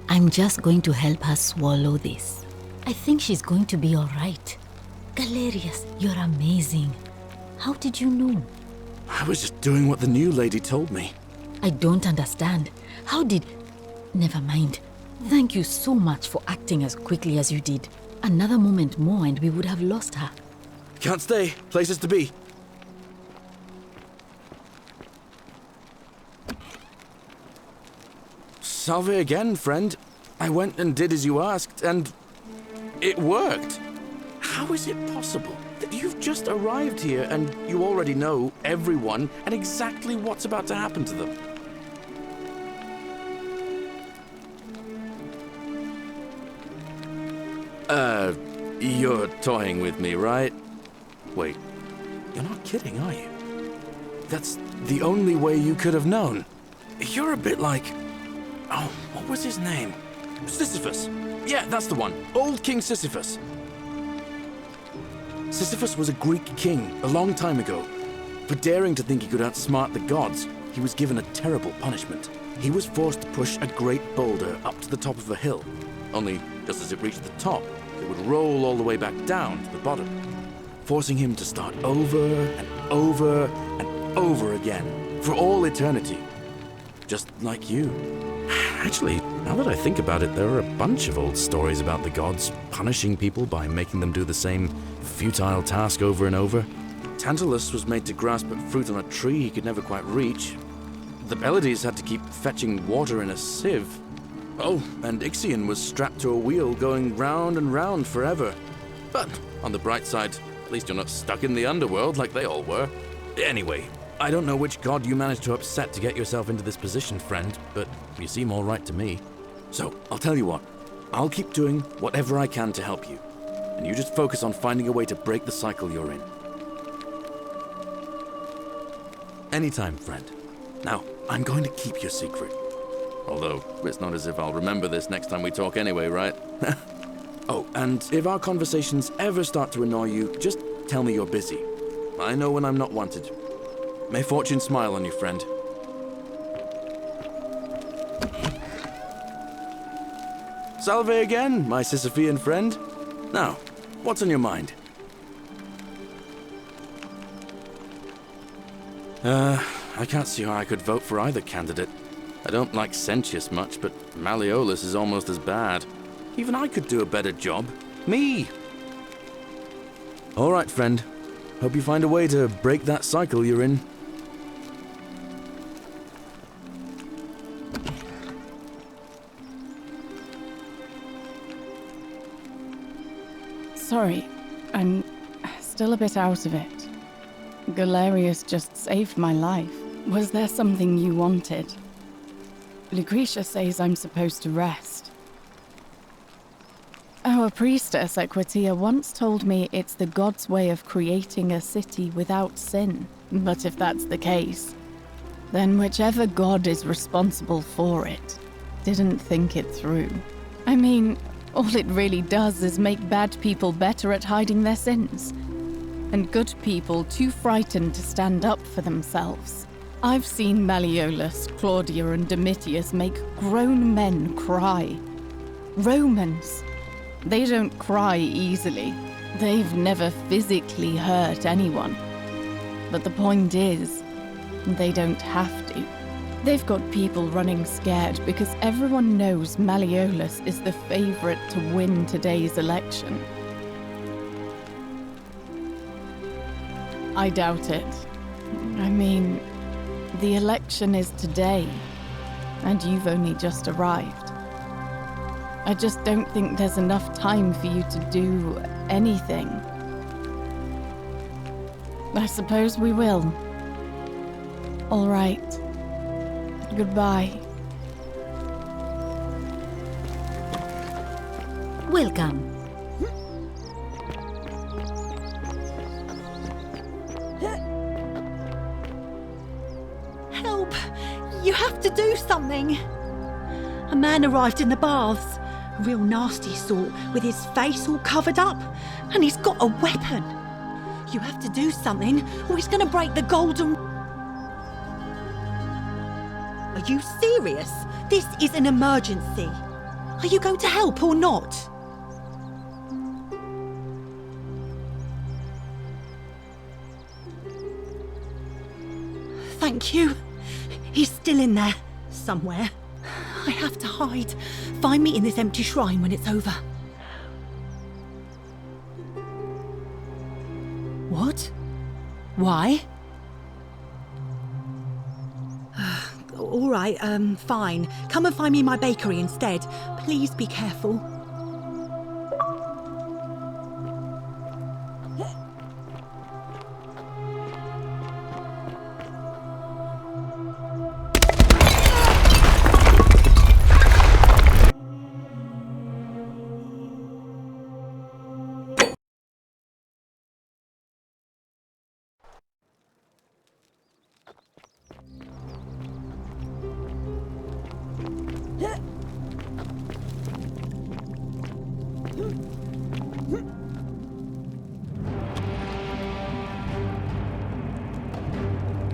I'm just going to help her swallow this. I think she's going to be all right. Galerius, you're amazing. How did you know? I was just doing what the new lady told me. I don't understand. How did... Never mind. Thank you so much for acting as quickly as you did. Another moment more and we would have lost her. Can't stay. Places to be. Salve again, friend. I went and did as you asked, and it worked. How is it possible that you've just arrived here and you already know everyone and exactly what's about to happen to them? You're toying with me, right? Wait, You're not kidding, are you? That's the only way you could have known. You're a bit like... Oh, what was his name? Sisyphus. Yeah, that's the one. Old King Sisyphus. Sisyphus was a Greek king a long time ago. For daring to think he could outsmart the gods, he was given a terrible punishment. He was forced to push a great boulder up to the top of a hill. Only, just as it reached the top, it would roll all the way back down to the bottom, forcing him to start over and over and over again, for all eternity. Just like you. Actually, now that I think about it, there are a bunch of old stories about the gods punishing people by making them do the same futile task over and over. Tantalus was made to grasp at fruit on a tree he could never quite reach. The Pleiades had to keep fetching water in a sieve. Oh, and Ixion was strapped to a wheel going round and round forever. But on the bright side, at least you're not stuck in the underworld like they all were. Anyway, I don't know which god you managed to upset to get yourself into this position, friend, but you seem all right to me. So, I'll tell you what. I'll keep doing whatever I can to help you. And you just focus on finding a way to break the cycle you're in. Anytime, friend. Now, I'm going to keep your secret. Although, it's not as if I'll remember this next time we talk anyway, right? Oh, and if our conversations ever start to annoy you, just tell me you're busy. I know when I'm not wanted. May fortune smile on you, friend. Salve again, my Sisyphean friend. Now, what's on your mind? I can't see how I could vote for either candidate. I don't like Sentius much, but Malleolus is almost as bad. Even I could do a better job. Me! All right, friend. Hope you find a way to break that cycle you're in. Sorry, I'm still a bit out of it. Galerius just saved my life. Was there something you wanted? Lucretia says I'm supposed to rest. Our priestess, Equitia, once told me it's the god's way of creating a city without sin. But if that's the case, then whichever god is responsible for it didn't think it through. I mean, all it really does is make bad people better at hiding their sins, and good people too frightened to stand up for themselves. I've seen Malleolus, Claudia, and Domitius make grown men cry. Romans. They don't cry easily. They've never physically hurt anyone. But the point is, they don't have to. They've got people running scared because everyone knows Malleolus is the favorite to win today's election. I doubt it. I mean, the election is today, and you've only just arrived. I just don't think there's enough time for you to do anything. I suppose we will. All right. Goodbye. Welcome. Help! You have to do something! A man arrived in the baths. A real nasty sort, with his face all covered up. And he's got a weapon. You have to do something, or he's gonna break the golden... Are you serious? This is an emergency. Are you going to help or not? Thank you. He's still in there, somewhere. I have to hide. Find me in this empty shrine when it's over. What? Why? All right, fine. Come and find me in my bakery instead. Please be careful.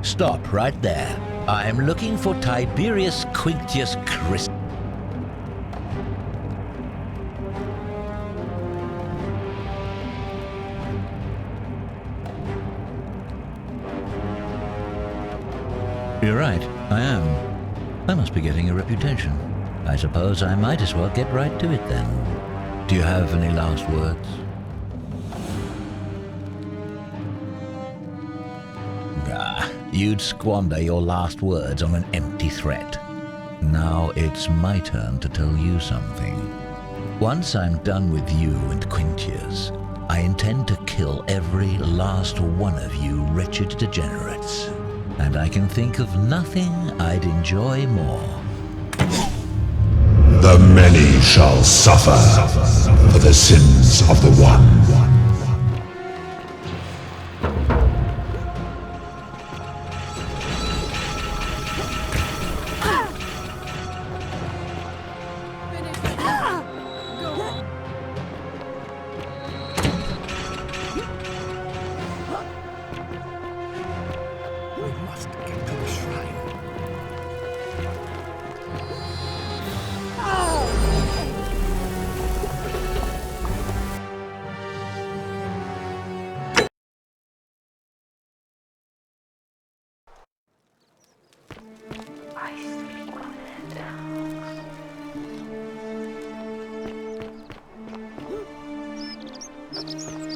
Stop right there. I'm looking for Tiberius Quinctius Christ. You're right, I am. I must be getting a reputation. I suppose I might as well get right to it then. Do you have any last words? You'd squander your last words on an empty threat. Now it's my turn to tell you something. Once I'm done with you and Quintius, I intend to kill every last one of you wretched degenerates. And I can think of nothing I'd enjoy more. The many shall suffer for the sins of the one.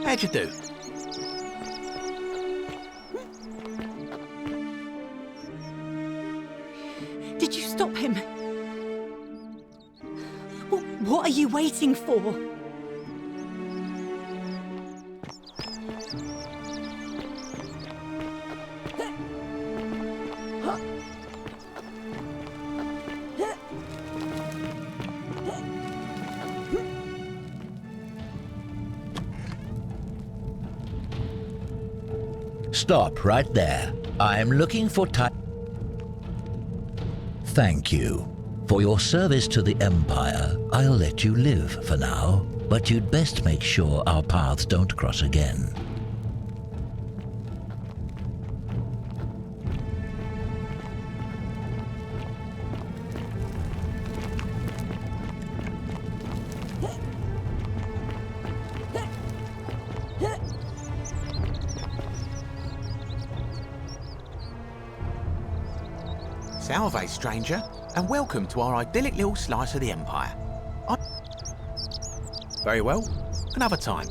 How'd you do? Did you stop him? What are you waiting for? Stop right there. I'm looking for Thank you. For your service to the Empire, I'll let you live for now, but you'd best make sure our paths don't cross again. Salve, stranger, and welcome to our idyllic little slice of the Empire. Very well, another time.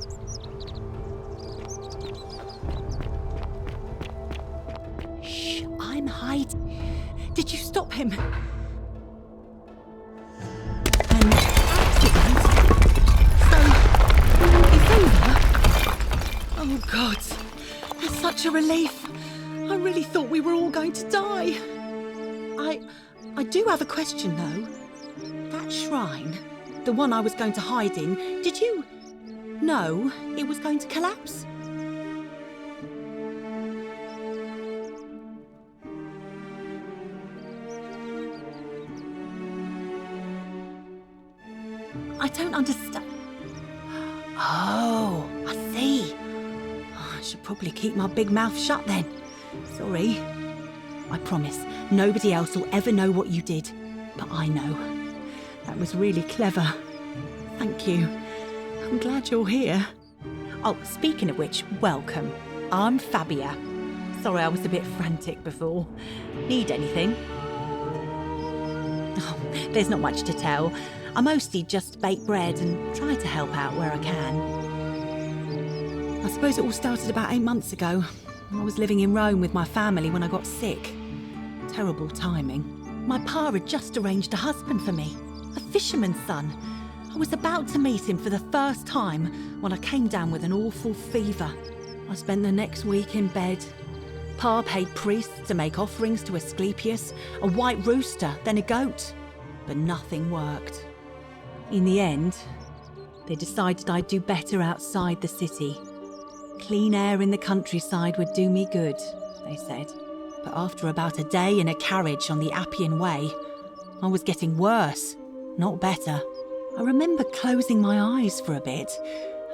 Shh, I'm hiding. Did you stop him? An accident? So, it's over? Oh, God. That's such a relief. I really thought we were all going to die. I do have a question, though. That shrine, the one I was going to hide in, did you know it was going to collapse? I don't understand. Oh, I see. I should probably keep my big mouth shut then. Sorry. I promise, nobody else will ever know what you did. But I know. That was really clever. Thank you. I'm glad you're here. Oh, speaking of which, welcome. I'm Fabia. Sorry I was a bit frantic before. Need anything? Oh, there's not much to tell. I mostly just bake bread and try to help out where I can. I suppose it all started about 8 months ago. I was living in Rome with my family when I got sick. Terrible timing. My pa had just arranged a husband for me, a fisherman's son. I was about to meet him for the first time when I came down with an awful fever. I spent the next week in bed. Pa paid priests to make offerings to Asclepius, a white rooster, then a goat. But nothing worked. In the end, they decided I'd do better outside the city. Clean air in the countryside would do me good, they said. But after about a day in a carriage on the Appian Way, I was getting worse, not better. I remember closing my eyes for a bit,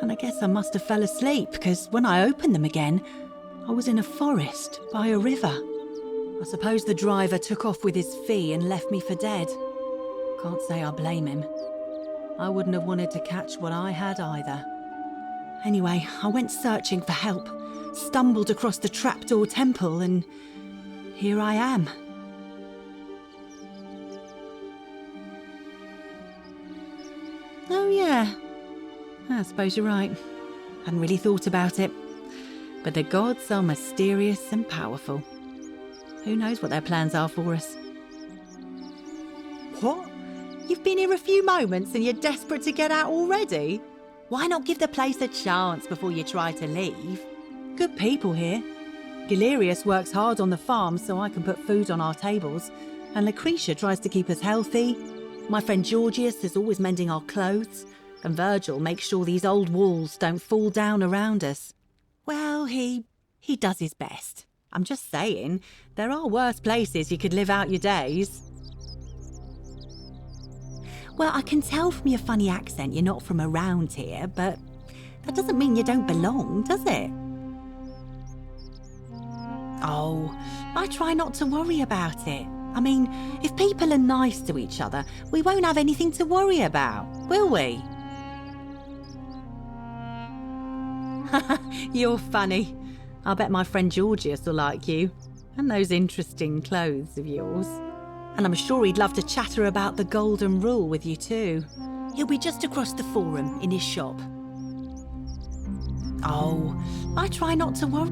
and I guess I must have fell asleep, because when I opened them again, I was in a forest by a river. I suppose the driver took off with his fee and left me for dead. Can't say I blame him. I wouldn't have wanted to catch what I had either. Anyway, I went searching for help, stumbled across the trapdoor temple, and here I am. Oh yeah, I suppose you're right. Hadn't really thought about it. But the gods are mysterious and powerful. Who knows what their plans are for us? What? You've been here a few moments and you're desperate to get out already? Why not give the place a chance before you try to leave? Good people here. Galerius works hard on the farm so I can put food on our tables, and Lucretia tries to keep us healthy. My friend Georgius is always mending our clothes, and Virgil makes sure these old walls don't fall down around us. Well, he does his best. I'm just saying, there are worse places you could live out your days. Well, I can tell from your funny accent you're not from around here, but that doesn't mean you don't belong, does it? Oh, I try not to worry about it. I mean, if people are nice to each other, we won't have anything to worry about, will we? You're funny. I bet my friend Georgius will like you, and those interesting clothes of yours. And I'm sure he'd love to chatter about the Golden Rule with you too. He'll be just across the forum in his shop. Oh, I try not to worry.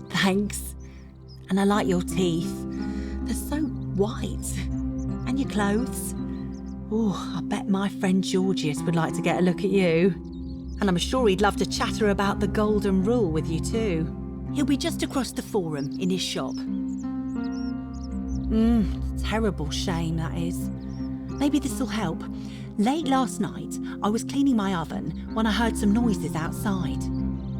Thanks. And I like your teeth. They're so white. And your clothes. Oh, I bet my friend Georgius would like to get a look at you. And I'm sure he'd love to chatter about the Golden Rule with you too. He'll be just across the forum in his shop. Terrible shame, that is. Maybe this'll help. Late last night, I was cleaning my oven when I heard some noises outside.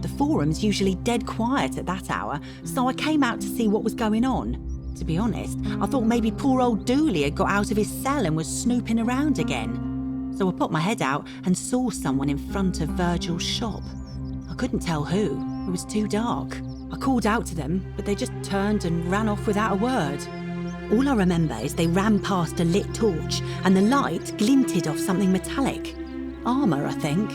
The forum's usually dead quiet at that hour, so I came out to see what was going on. To be honest, I thought maybe poor old Dooley had got out of his cell and was snooping around again. So I put my head out and saw someone in front of Virgil's shop. I couldn't tell who. It was too dark. I called out to them, but they just turned and ran off without a word. All I remember is they ran past a lit torch and the light glinted off something metallic. Armour, I think.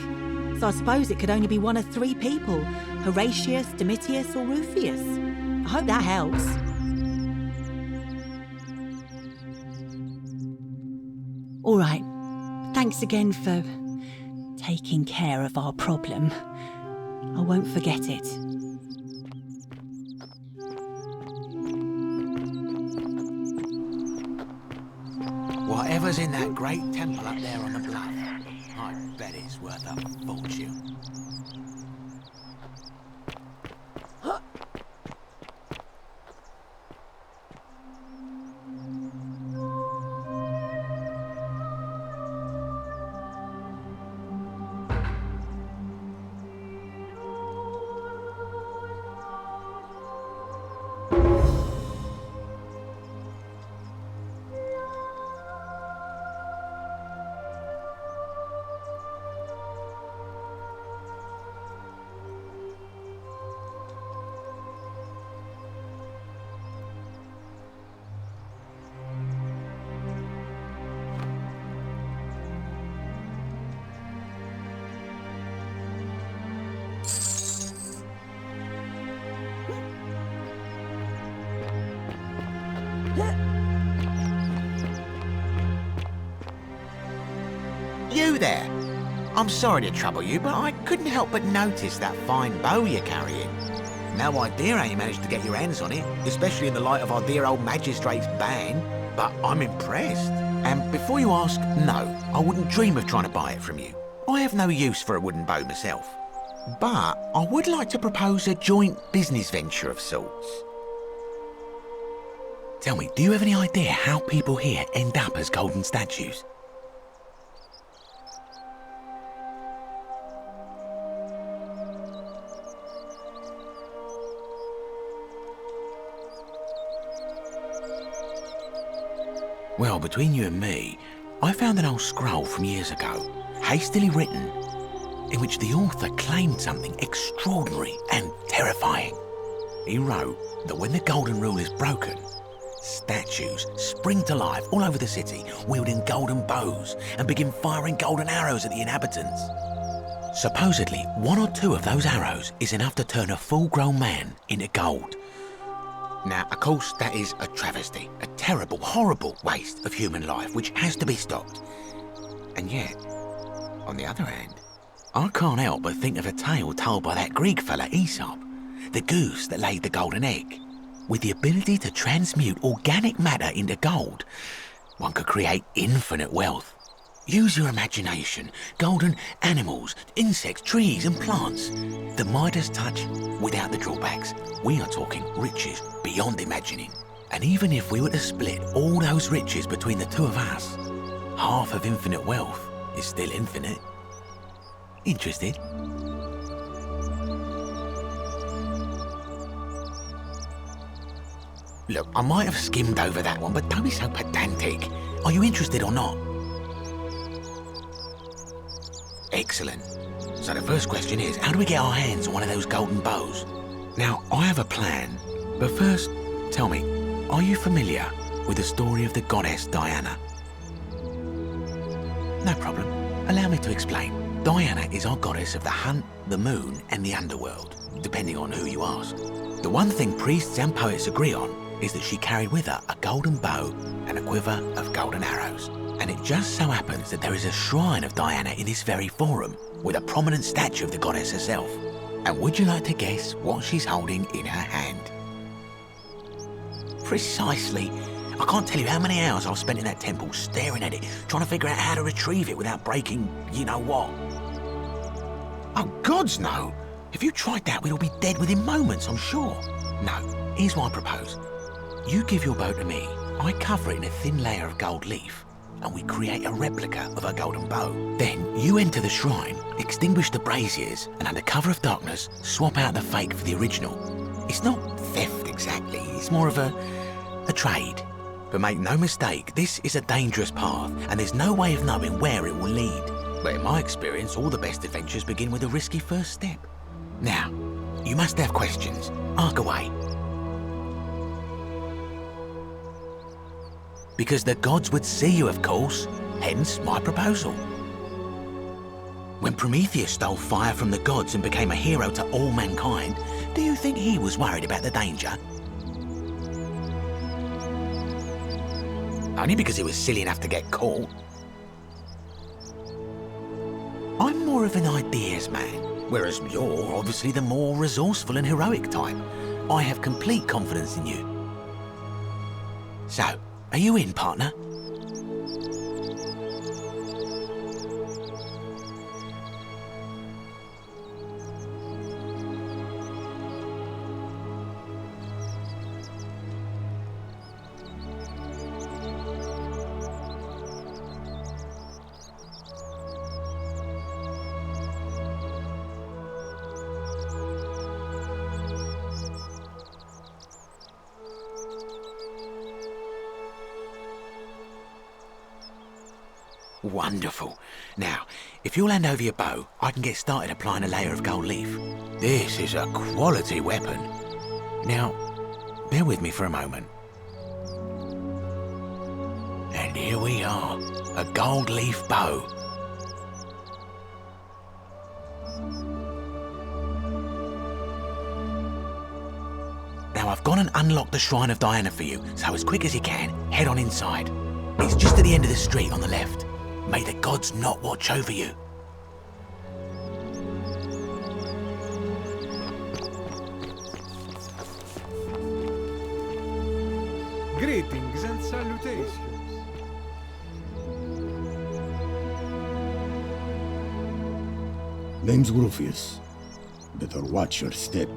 So I suppose it could only be one of three people. Horatius, Domitius or Rufius. I hope that helps. All right. Thanks again for taking care of our problem. I won't forget it. Whatever's in that great temple up there on the bluff, I bet it's worth a fortune. You there! I'm sorry to trouble you, but I couldn't help but notice that fine bow you're carrying. No idea how you managed to get your hands on it, especially in the light of our dear old magistrate's ban, but I'm impressed. And before you ask, no, I wouldn't dream of trying to buy it from you. I have no use for a wooden bow myself. But I would like to propose a joint business venture of sorts. Tell me, do you have any idea how people here end up as golden statues? Well, between you and me, I found an old scroll from years ago, hastily written, in which the author claimed something extraordinary and terrifying. He wrote, that when the golden rule is broken, statues spring to life all over the city, wielding golden bows and begin firing golden arrows at the inhabitants. Supposedly, 1 or 2 of those arrows is enough to turn a full-grown man into gold. Now, of course, that is a travesty, a terrible, horrible waste of human life which has to be stopped. And yet, on the other hand, I can't help but think of a tale told by that Greek fella Aesop, the goose that laid the golden egg. With the ability to transmute organic matter into gold, one could create infinite wealth. Use your imagination. Golden animals, insects, trees and plants. The Midas touch without the drawbacks. We are talking riches beyond imagining. And even if we were to split all those riches between the 2 of us, half of infinite wealth is still infinite. Interested? Look, I might have skimmed over that one, but don't be so pedantic. Are you interested or not? Excellent. So the first question is, how do we get our hands on one of those golden bows? Now, I have a plan, but first, tell me, are you familiar with the story of the goddess Diana? No problem. Allow me to explain. Diana is our goddess of the hunt, the moon, and the underworld, depending on who you ask. The one thing priests and poets agree on is that she carried with her a golden bow and a quiver of golden arrows. And it just so happens that there is a shrine of Diana in this very forum, with a prominent statue of the goddess herself. And would you like to guess what she's holding in her hand? Precisely. I can't tell you how many hours I've spent in that temple staring at it, trying to figure out how to retrieve it without breaking you-know-what. Oh, gods no! If you tried that, we'd all be dead within moments, I'm sure. No, here's what I propose. You give your bow to me, I cover it in a thin layer of gold leaf, and we create a replica of her golden bow. Then you enter the shrine, extinguish the braziers, and under cover of darkness, swap out the fake for the original. It's not theft exactly, it's more of a trade. But make no mistake, this is a dangerous path, and there's no way of knowing where it will lead. But in my experience, all the best adventures begin with a risky first step. Now, you must have questions. Arc away. Because the gods would see you, of course, hence my proposal. When Prometheus stole fire from the gods and became a hero to all mankind, do you think he was worried about the danger? Only because he was silly enough to get caught. I'm more of an ideas man, whereas you're obviously the more resourceful and heroic type. I have complete confidence in you. So, are you in, partner? Wonderful. Now, if you'll hand over your bow, I can get started applying a layer of gold leaf. This is a quality weapon. Now, bear with me for a moment. And here we are, a gold leaf bow. Now I've gone and unlocked the Shrine of Diana for you, so as quick as you can, head on inside. It's just at the end of the street on the left. May the gods not watch over you. Greetings and salutations. Name's Rufius. Better watch your step.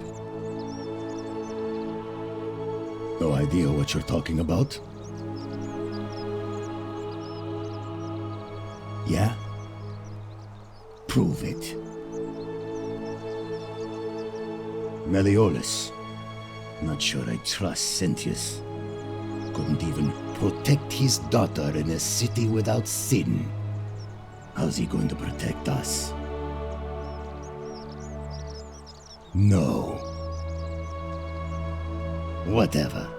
No idea what you're talking about? Yeah? Prove it. Meliodas. Not sure I trust Sentius. Couldn't even protect his daughter in a city without sin. How's he going to protect us? No. Whatever.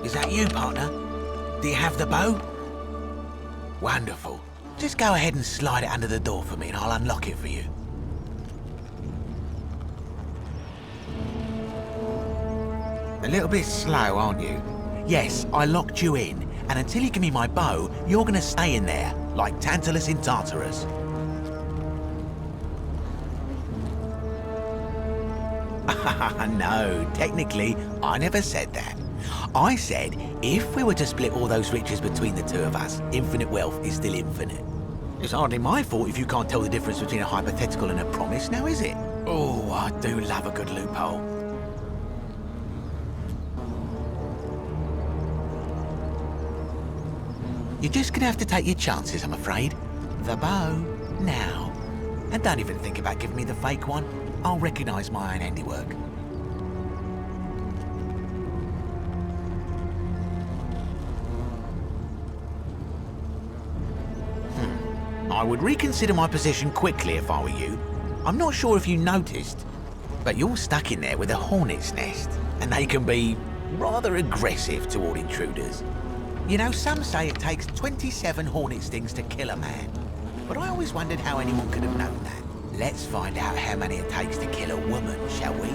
Is that you, partner? Do you have the bow? Wonderful. Just go ahead and slide it under the door for me and I'll unlock it for you. A little bit slow, aren't you? Yes, I locked you in, and until you give me my bow, you're gonna stay in there, like Tantalus in Tartarus. No, technically, I never said that. I said, if we were to split all those riches between the two of us, infinite wealth is still infinite. It's hardly my fault if you can't tell the difference between a hypothetical and a promise, now is it? Oh, I do love a good loophole. You're just gonna have to take your chances, I'm afraid. The bow, now. And don't even think about giving me the fake one. I'll recognise my own handiwork. I would reconsider my position quickly if I were you. I'm not sure if you noticed, but you're stuck in there with a hornet's nest, and they can be rather aggressive toward intruders. You know, some say it takes 27 hornet stings to kill a man, but I always wondered how anyone could have known that. Let's find out how many it takes to kill a woman, shall we?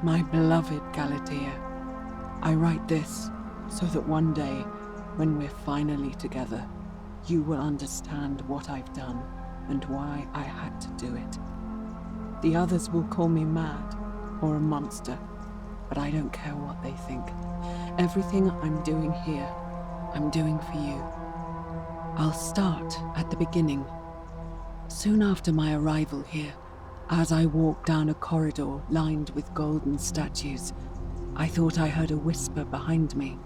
My beloved Galatea, I write this so that one day, when we're finally together, you will understand what I've done and why I had to do it. The others will call me mad or a monster, but I don't care what they think. Everything I'm doing here, I'm doing for you. I'll start at the beginning. Soon after my arrival here, as I walked down a corridor lined with golden statues, I thought I heard a whisper behind me.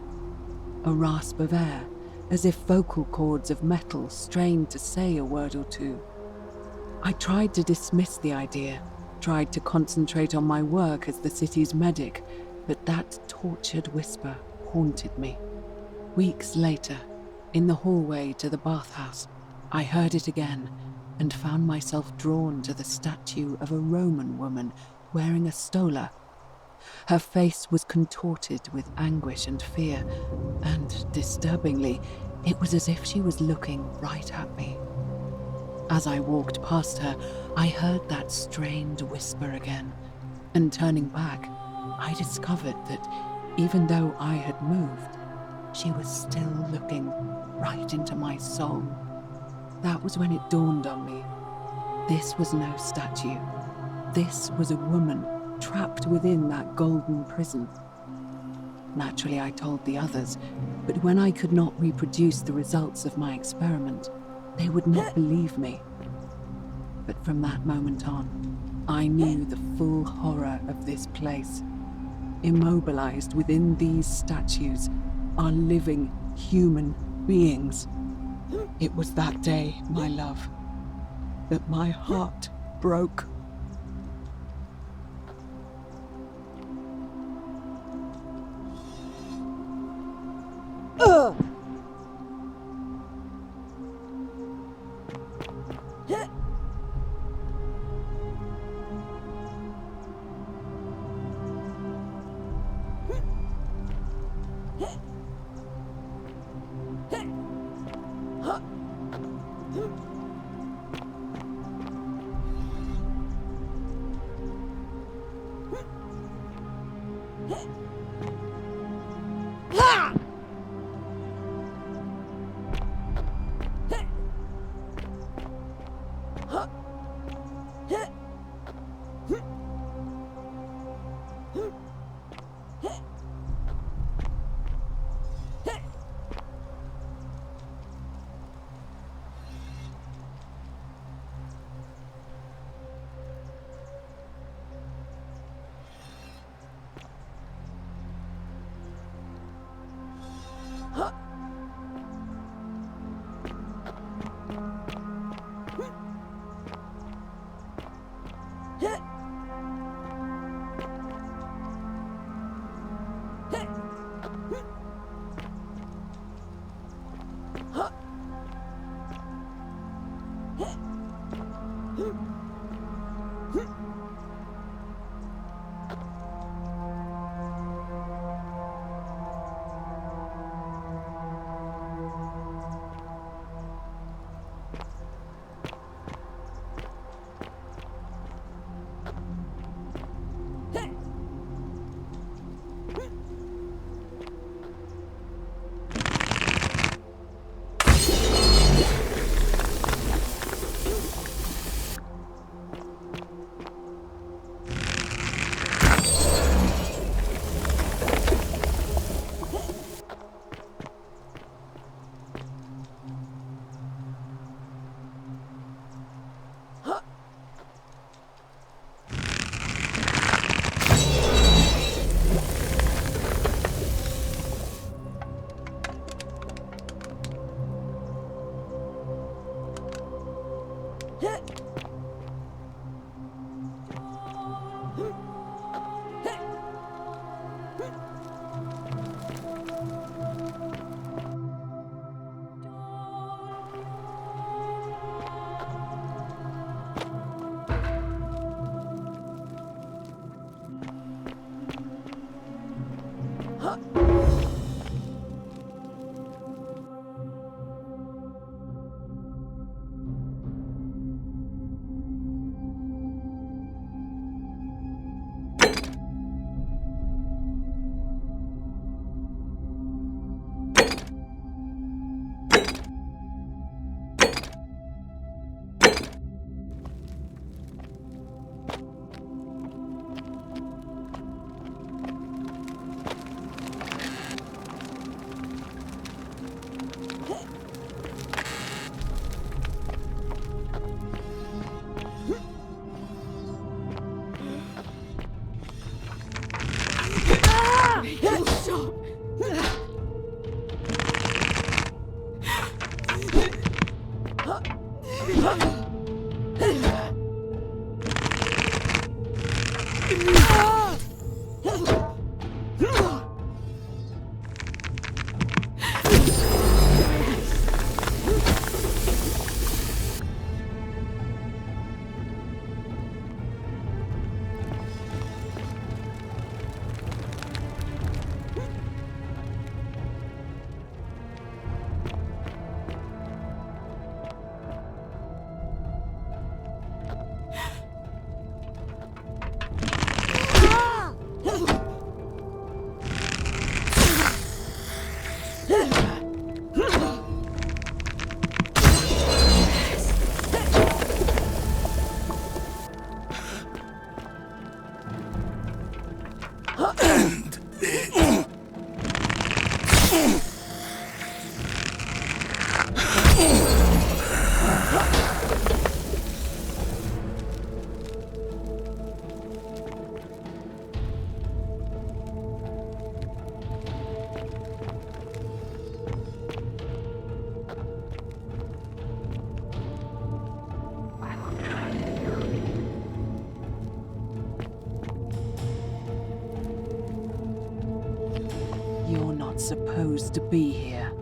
A rasp of air, as if vocal cords of metal strained to say a word or two. I tried to dismiss the idea, tried to concentrate on my work as the city's medic, but that tortured whisper haunted me. Weeks later, in the hallway to the bathhouse, I heard it again, and found myself drawn to the statue of a Roman woman wearing a stola. Her face was contorted with anguish and fear, and, disturbingly, it was as if she was looking right at me. As I walked past her, I heard that strained whisper again, and turning back, I discovered that even though I had moved, she was still looking right into my soul. That was when it dawned on me. This was no statue. This was a woman trapped within that golden prison. Naturally, I told the others, but when I could not reproduce the results of my experiment, they would not believe me. But from that moment on, I knew the full horror of this place. Immobilized within these statues are living human beings. It was that day, my love, that my heart broke. You're not supposed to be here.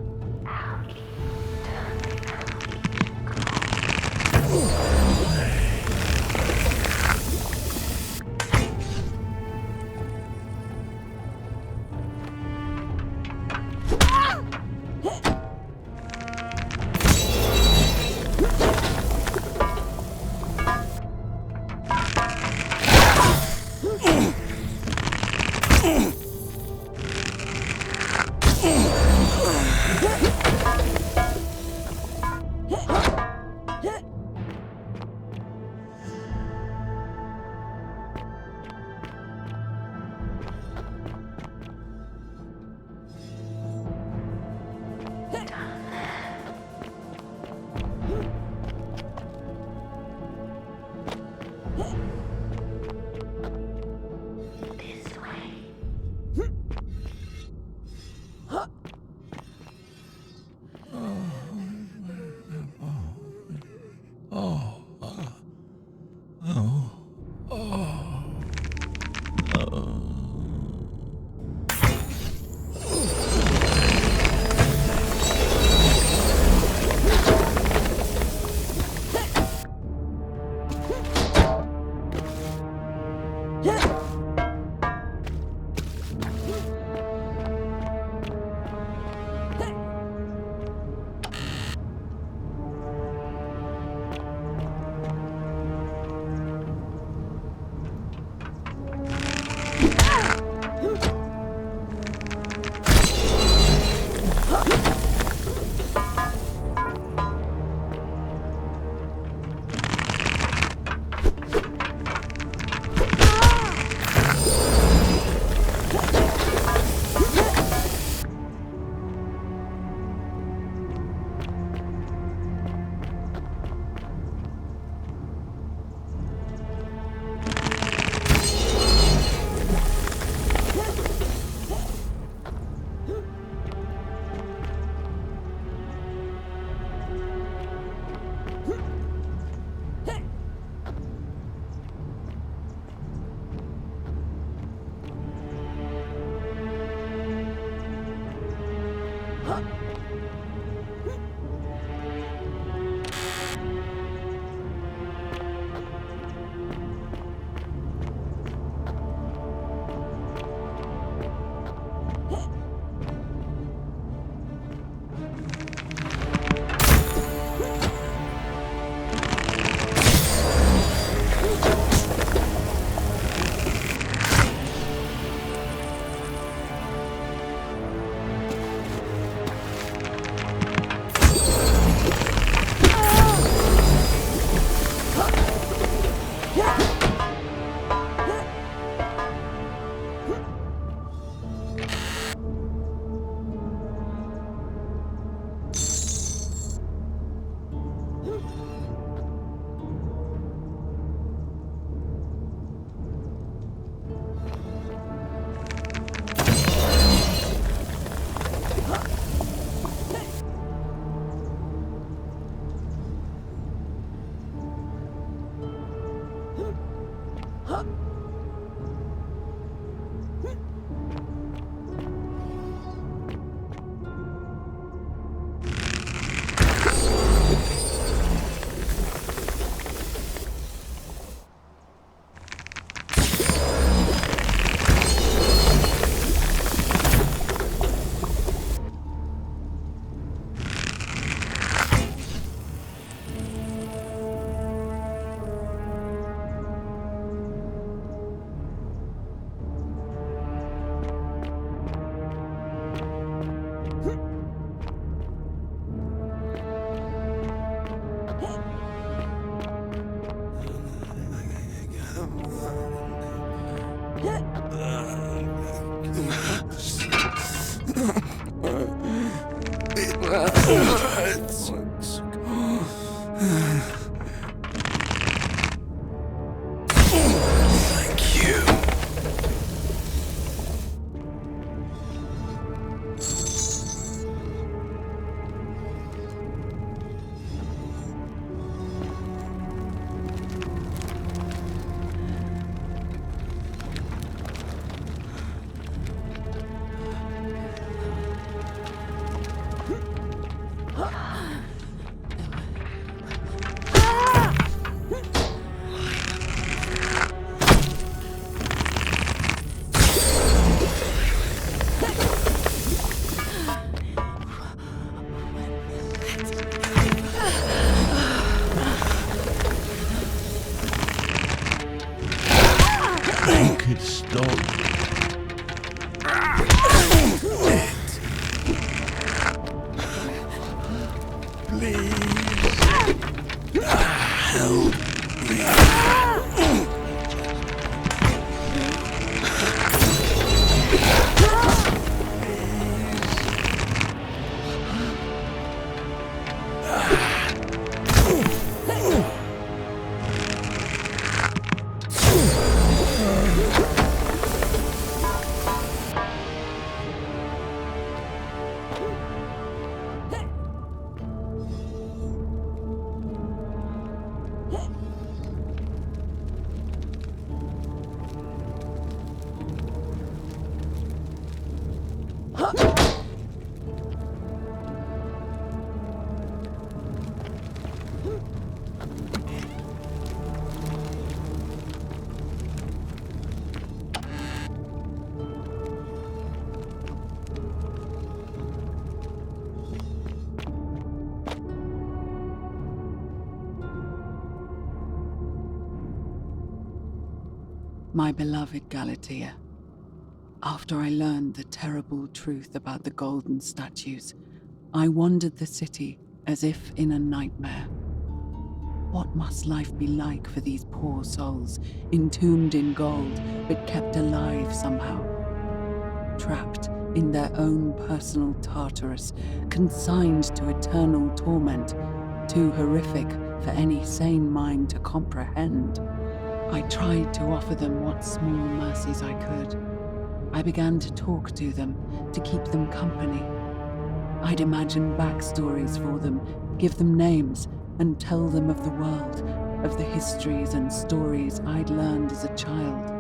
Make it stop. Please. Help me. My beloved Galatea, after I learned the terrible truth about the golden statues, I wandered the city as if in a nightmare. What must life be like for these poor souls, entombed in gold, but kept alive somehow? Trapped in their own personal Tartarus, consigned to eternal torment, too horrific for any sane mind to comprehend. I tried to offer them what small mercies I could. I began to talk to them, to keep them company. I'd imagine backstories for them, give them names, and tell them of the world, of the histories and stories I'd learned as a child.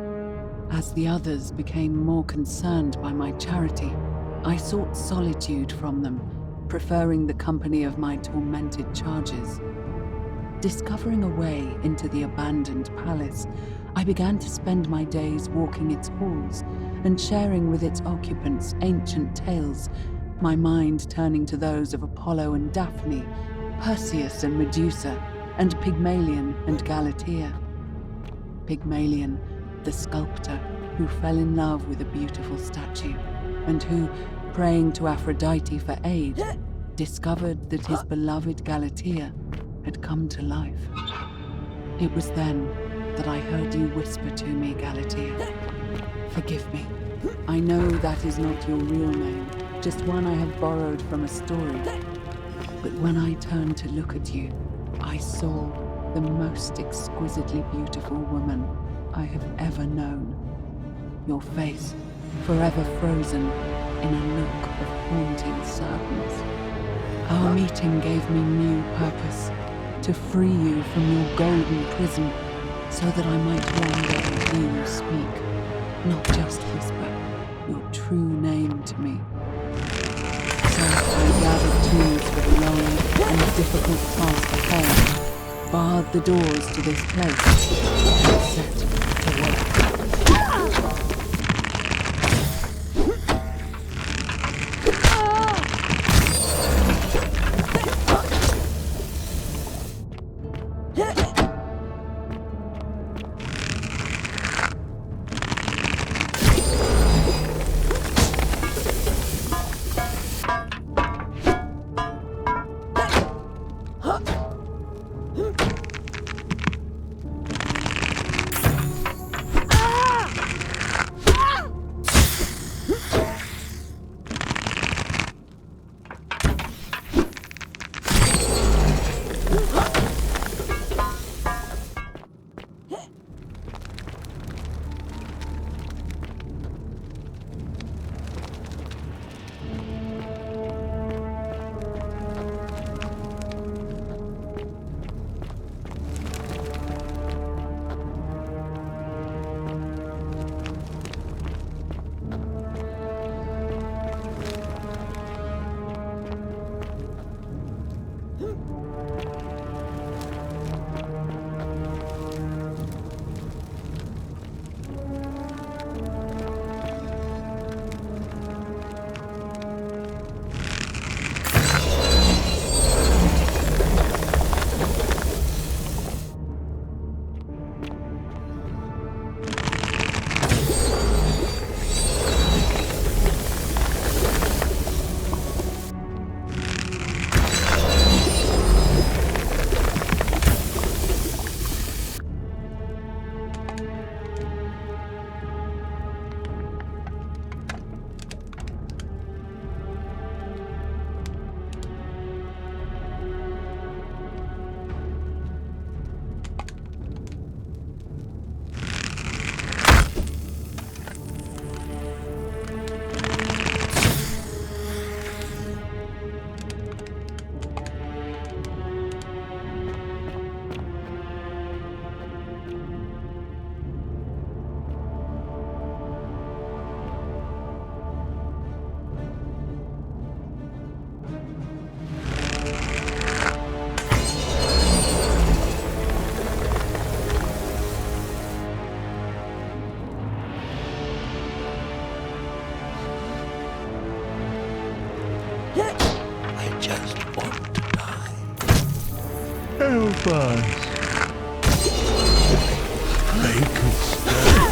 As the others became more concerned by my charity, I sought solitude from them, preferring the company of my tormented charges. Discovering a way into the abandoned palace, I began to spend my days walking its halls and sharing with its occupants ancient tales, my mind turning to those of Apollo and Daphne, Perseus and Medusa, and Pygmalion and Galatea. Pygmalion, the sculptor who fell in love with a beautiful statue, and who, praying to Aphrodite for aid, discovered that his beloved Galatea had come to life. It was then that I heard you whisper to me, Galatea, Forgive me. I know that is not your real name, just one I have borrowed from a story. But when I turned to look at you, I saw the most exquisitely beautiful woman I have ever known. Your face, forever frozen in a look of haunting sadness. Our meeting gave me new purpose, to free you from your golden prison, so that I might one day hear you speak, not just whisper your true name to me. So I gathered tools for the long and difficult task ahead, barred the doors to this place, and set to work. Help us. Make it stop.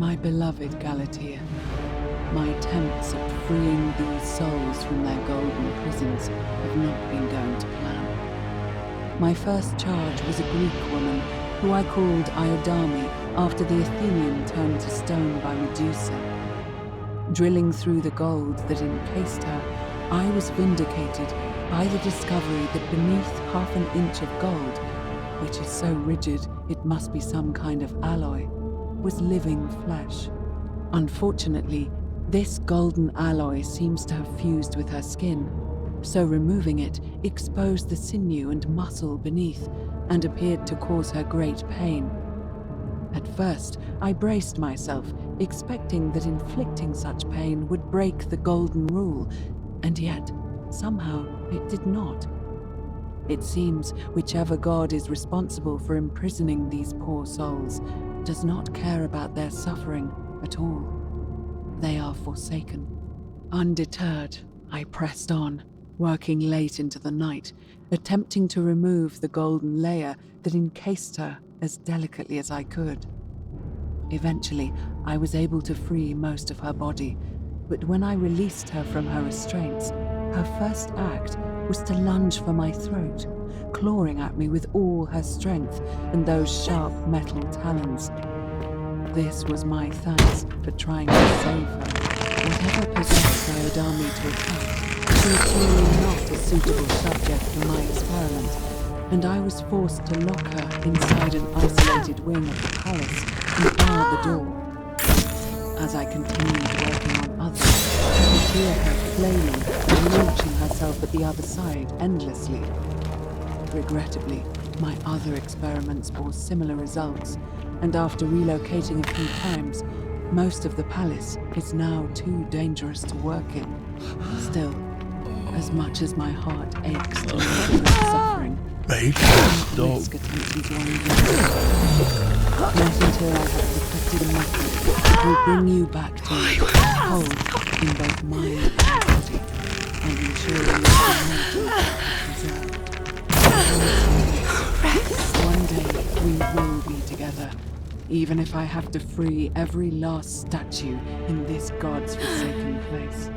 My beloved Galatea, my attempts at freeing these souls from their golden prisons have not been going to plan. My first charge was a Greek woman who I called Iodame after the Athenian turned to stone by Medusa. Drilling through the gold that encased her, I was vindicated by the discovery that beneath half an inch of gold, which is so rigid it must be some kind of alloy, was living flesh. Unfortunately, this golden alloy seems to have fused with her skin, so removing it exposed the sinew and muscle beneath and appeared to cause her great pain. At first, I braced myself, expecting that inflicting such pain would break the golden rule, and yet, somehow, it did not. It seems whichever god is responsible for imprisoning these poor souls does not care about their suffering at all. They are forsaken. Undeterred, I pressed on, working late into the night, attempting to remove the golden layer that encased her as delicately as I could. Eventually, I was able to free most of her body, but when I released her from her restraints, her first act was to lunge for my throat, clawing at me with all her strength and those sharp metal talons. This was my thanks for trying to save her. Whatever possessed Iodame to attack, she was clearly not a suitable subject for my experiment, and I was forced to lock her inside an isolated wing of the palace and bar the door. As I continued working on others, I could hear her flailing and launching herself at the other side endlessly. Regrettably, my other experiments bore similar results, and after relocating a few times, most of the palace is now too dangerous to work in. Still, as much as my heart aches to know her suffering, Mate, stop. Risk attempting to undo it. Not until I have perfected a method that will bring you back to whole in both mind and body, and ensure you are one day we will be together, even if I have to free every last statue in this god's forsaken place.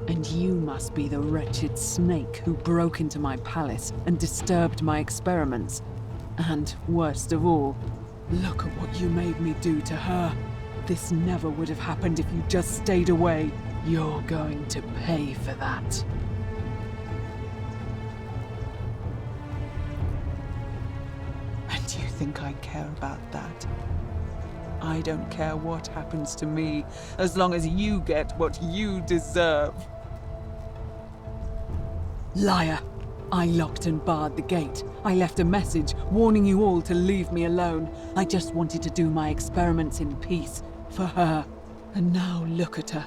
And you must be the wretched snake who broke into my palace and disturbed my experiments. And, worst of all, look at what you made me do to her. This never would have happened if you just stayed away. You're going to pay for that. And you think I care about that? I don't care what happens to me, as long as you get what you deserve. Liar! I locked and barred the gate. I left a message warning you all to leave me alone. I just wanted to do my experiments in peace, for her. And now look at her.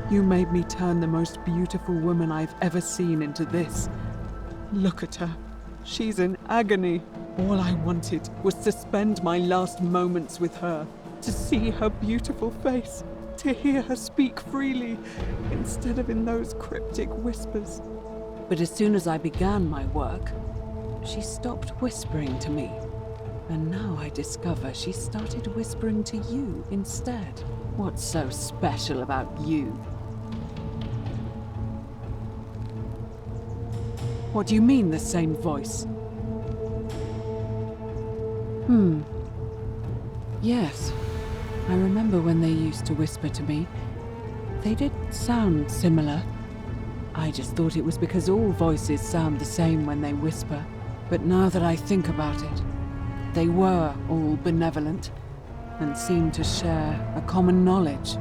You made me turn the most beautiful woman I've ever seen into this. Look at her. She's in agony. All I wanted was to spend my last moments with her, to see her beautiful face, to hear her speak freely, instead of in those cryptic whispers. But as soon as I began my work, she stopped whispering to me. And now I discover she started whispering to you instead. What's so special about you? What do you mean, the same voice? Yes. I remember when they used to whisper to me. They did sound similar. I just thought it was because all voices sound the same when they whisper. But now that I think about it, they were all benevolent and seemed to share a common knowledge.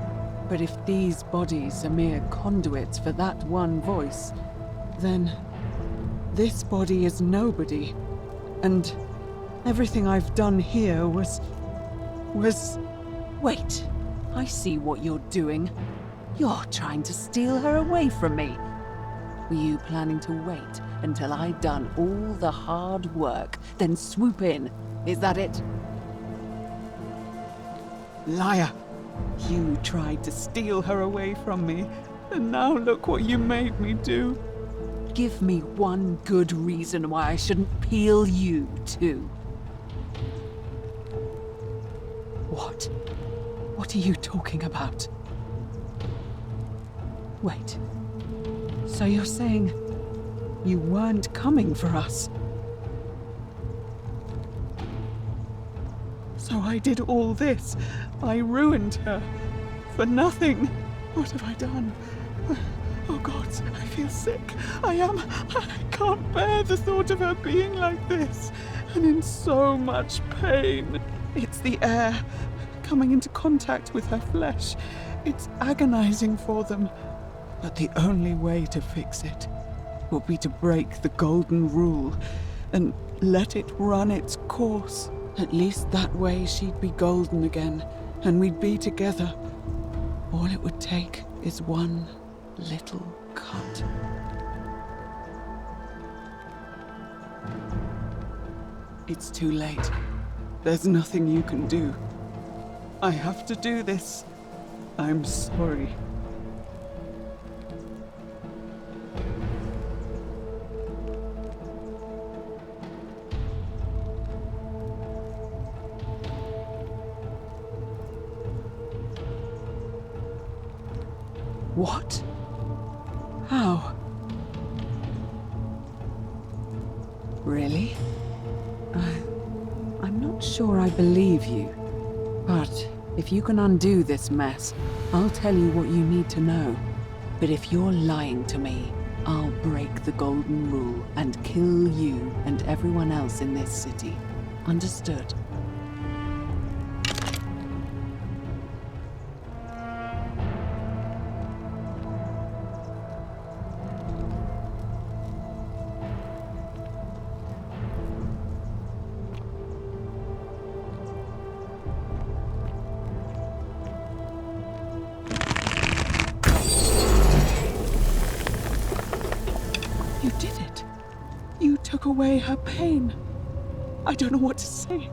But if these bodies are mere conduits for that one voice, then this body is nobody. And everything I've done here was... Wait, I see what you're doing. You're trying to steal her away from me. Were you planning to wait until I'd done all the hard work, then swoop in? Is that it? Liar! You tried to steal her away from me, and now look what you made me do. Give me one good reason why I shouldn't peel you, too. What? What are you talking about? Wait. So you're saying you weren't coming for us? So I did all this. I ruined her. For nothing. What have I done? Oh God, I feel sick. I can't bear the thought of her being like this. And in so much pain. It's the air coming into contact with her flesh. It's agonizing for them. But the only way to fix it will be to break the golden rule and let it run its course. At least that way she'd be golden again, and we'd be together. All it would take is one little cut. It's too late. There's nothing you can do. I have to do this. I'm sorry. What? How? Really? I'm not sure I believe you. But if you can undo this mess, I'll tell you what you need to know. But if you're lying to me, I'll break the golden rule and kill you and everyone else in this city. Understood? You did it. You took away her pain. I don't know what to say.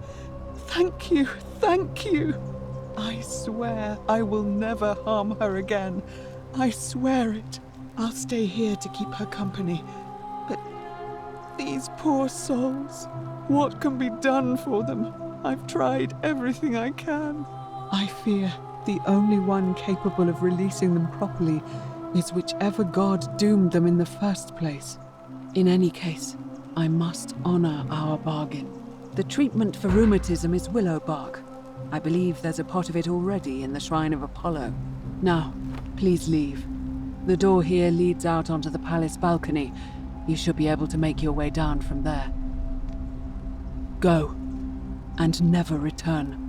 Thank you, thank you. I swear I will never harm her again. I swear it. I'll stay here to keep her company. But these poor souls, what can be done for them? I've tried everything I can. I fear the only one capable of releasing them properly is whichever god doomed them in the first place. In any case, I must honor our bargain. The treatment for rheumatism is willow bark. I believe there's a pot of it already in the Shrine of Apollo. Now, please leave. The door here leads out onto the palace balcony. You should be able to make your way down from there. Go. and never return.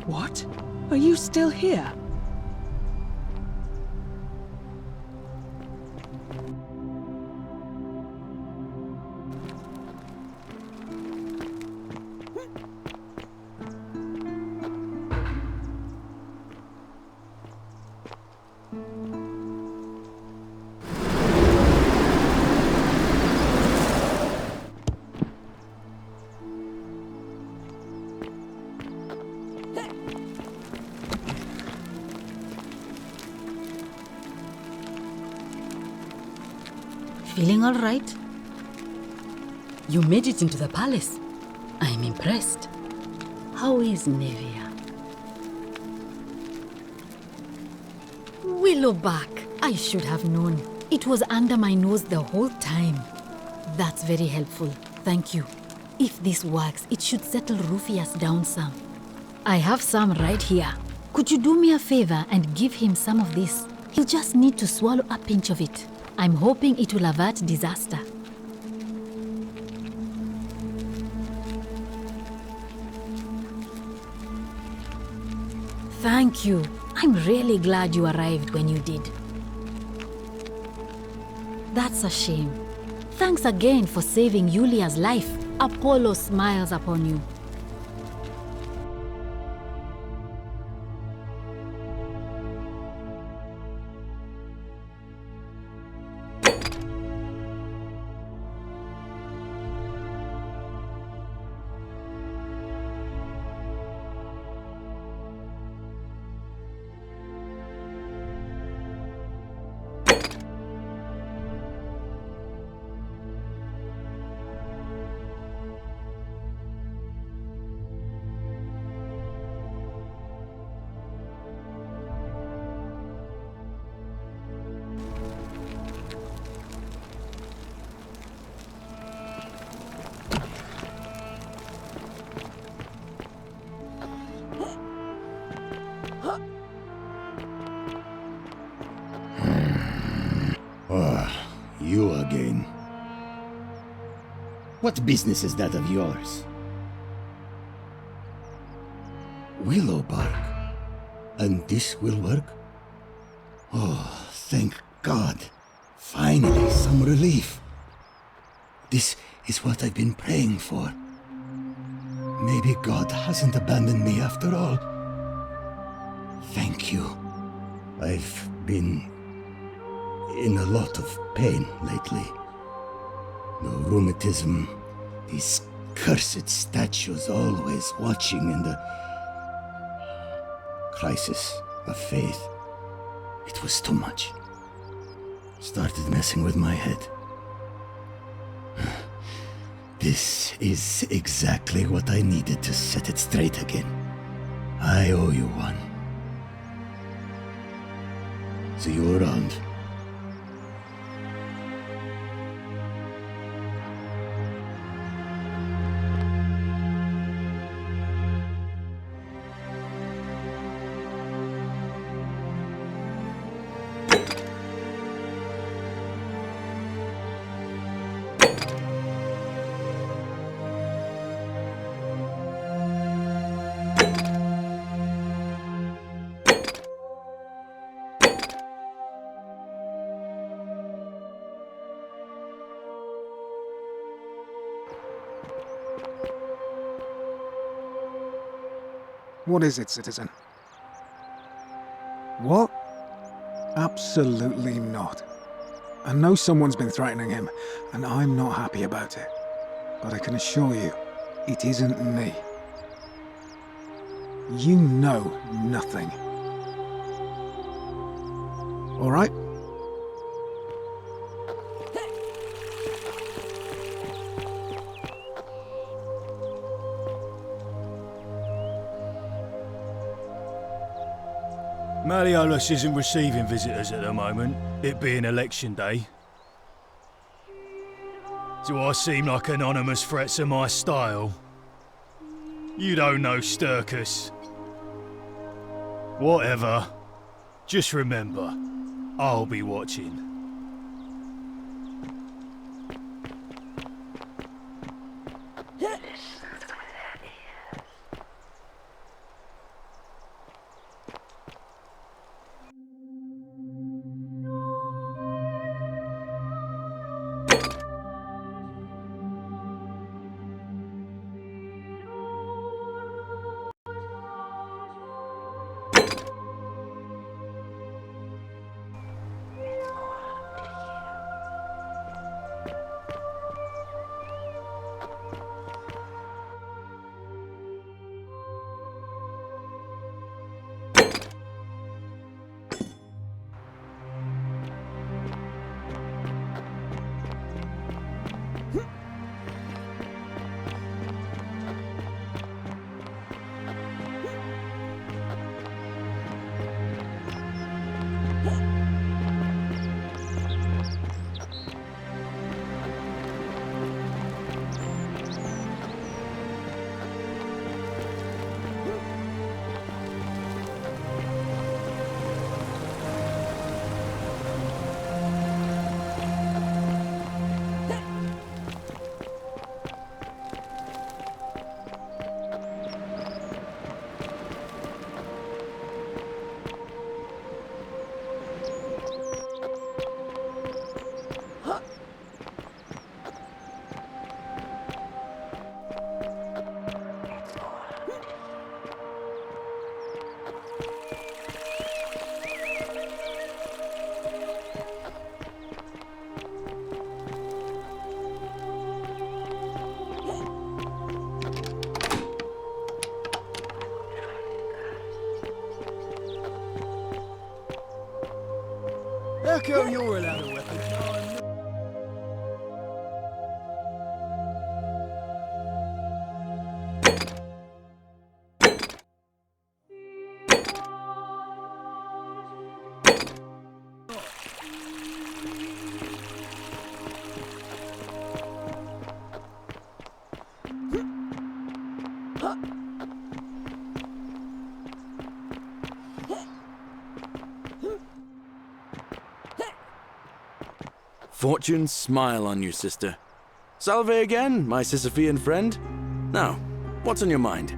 What? Are you still here? Feeling all right? You made it into the palace. I'm impressed. How is Nevia? Willowback. I should have known. It was under my nose the whole time. That's very helpful. Thank you. If this works, it should settle Rufius down some. I have some right here. Could you do me a favor and give him some of this? He'll just need to swallow a pinch of it. I'm hoping it will avert disaster. Thank you. I'm really glad you arrived when you did. That's a shame. Thanks again for saving Yulia's life. Apollo smiles upon you. You again. What business is that of yours? Willowbark. And this will work? Oh, thank God. Finally, some relief. This is what I've been praying for. Maybe God hasn't abandoned me after all. Thank you. I've been in a lot of pain lately. The rheumatism, these cursed statues always watching, and the crisis of faith. It was too much. Started messing with my head. This is exactly what I needed to set it straight again. I owe you one. See you around. What is it, citizen? What? Absolutely not. I know someone's been threatening him, and I'm not happy about it. But I can assure you, it isn't me. You know nothing. All right? Malleolus isn't receiving visitors at the moment, it being election day. Do I seem like anonymous threats to my style? You don't know Sturkus. Whatever. Just remember, I'll be watching. How come you're allowed a weapon? Fortune smile on you, sister. Salve again, my Sisyphean friend. Now, what's on your mind?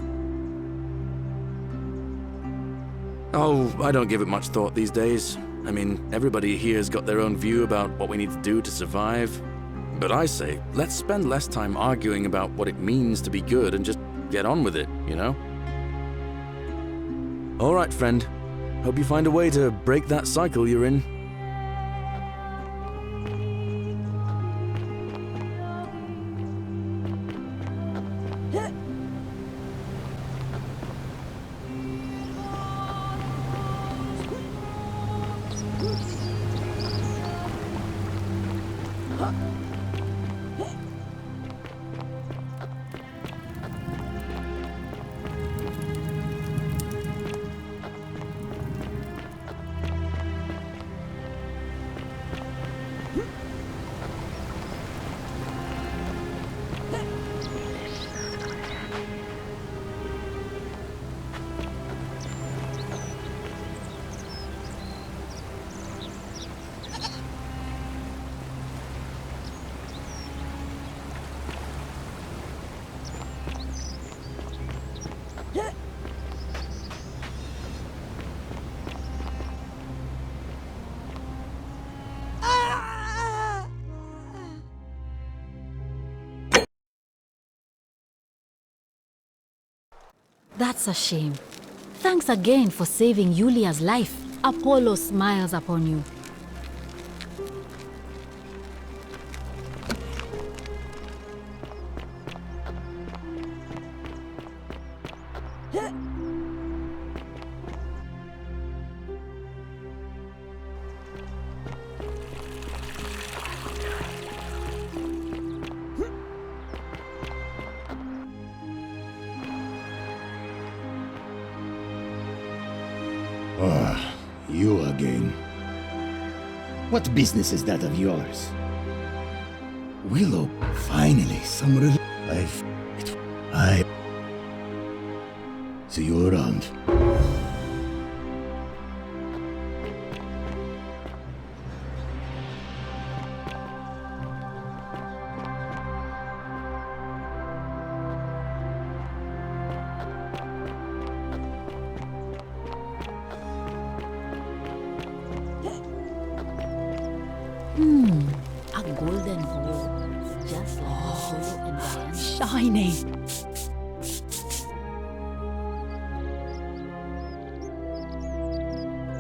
Oh, I don't give it much thought these days. I mean, everybody here's got their own view about what we need to do to survive. But I say, let's spend less time arguing about what it means to be good and just get on with it, you know? All right, friend. Hope you find a way to break that cycle you're in. That's a shame. Thanks again for saving Yulia's life. Apollo smiles upon you. Ah, you again. What business is that of yours? Willow, finally, some I see you around. A golden bow, just like Willow and Diana. Shiny.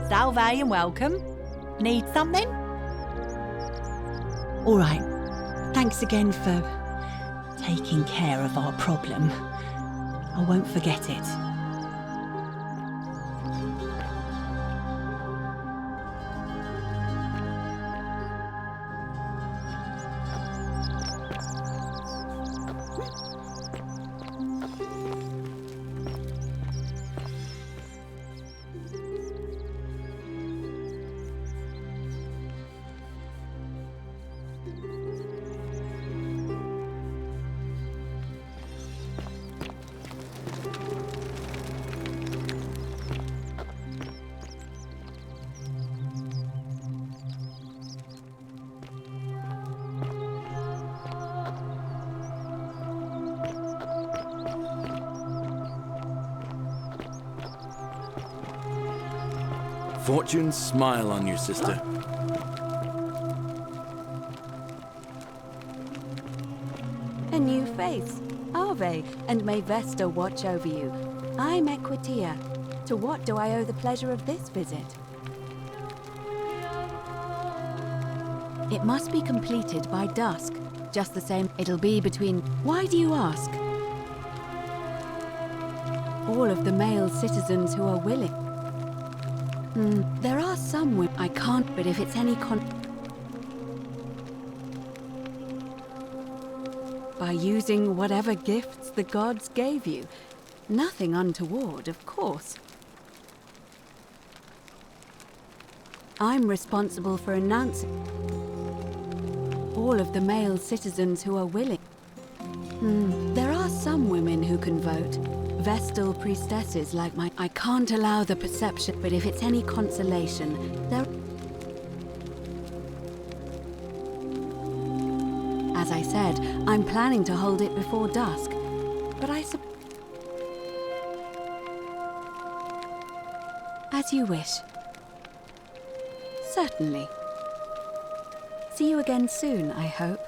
Salve and welcome. Need something? All right. Thanks again for taking care of our problem. I won't forget it. Fortune smile on you, sister. A new face. Ave, and may Vesta watch over you. I'm Equitia. To what do I owe the pleasure of this visit? It must be completed by dusk. Just the same, it'll be between... Why do you ask? All of the male citizens who are willing. There are some women I can't, but if it's any by using whatever gifts the gods gave you. Nothing untoward, of course. I'm responsible for announcing all of the male citizens who are willing. There are some women who can vote. Vestal priestesses like my... I can't allow the perception, but if it's any consolation, there... As I said, I'm planning to hold it before dusk, but as you wish. Certainly. See you again soon, I hope.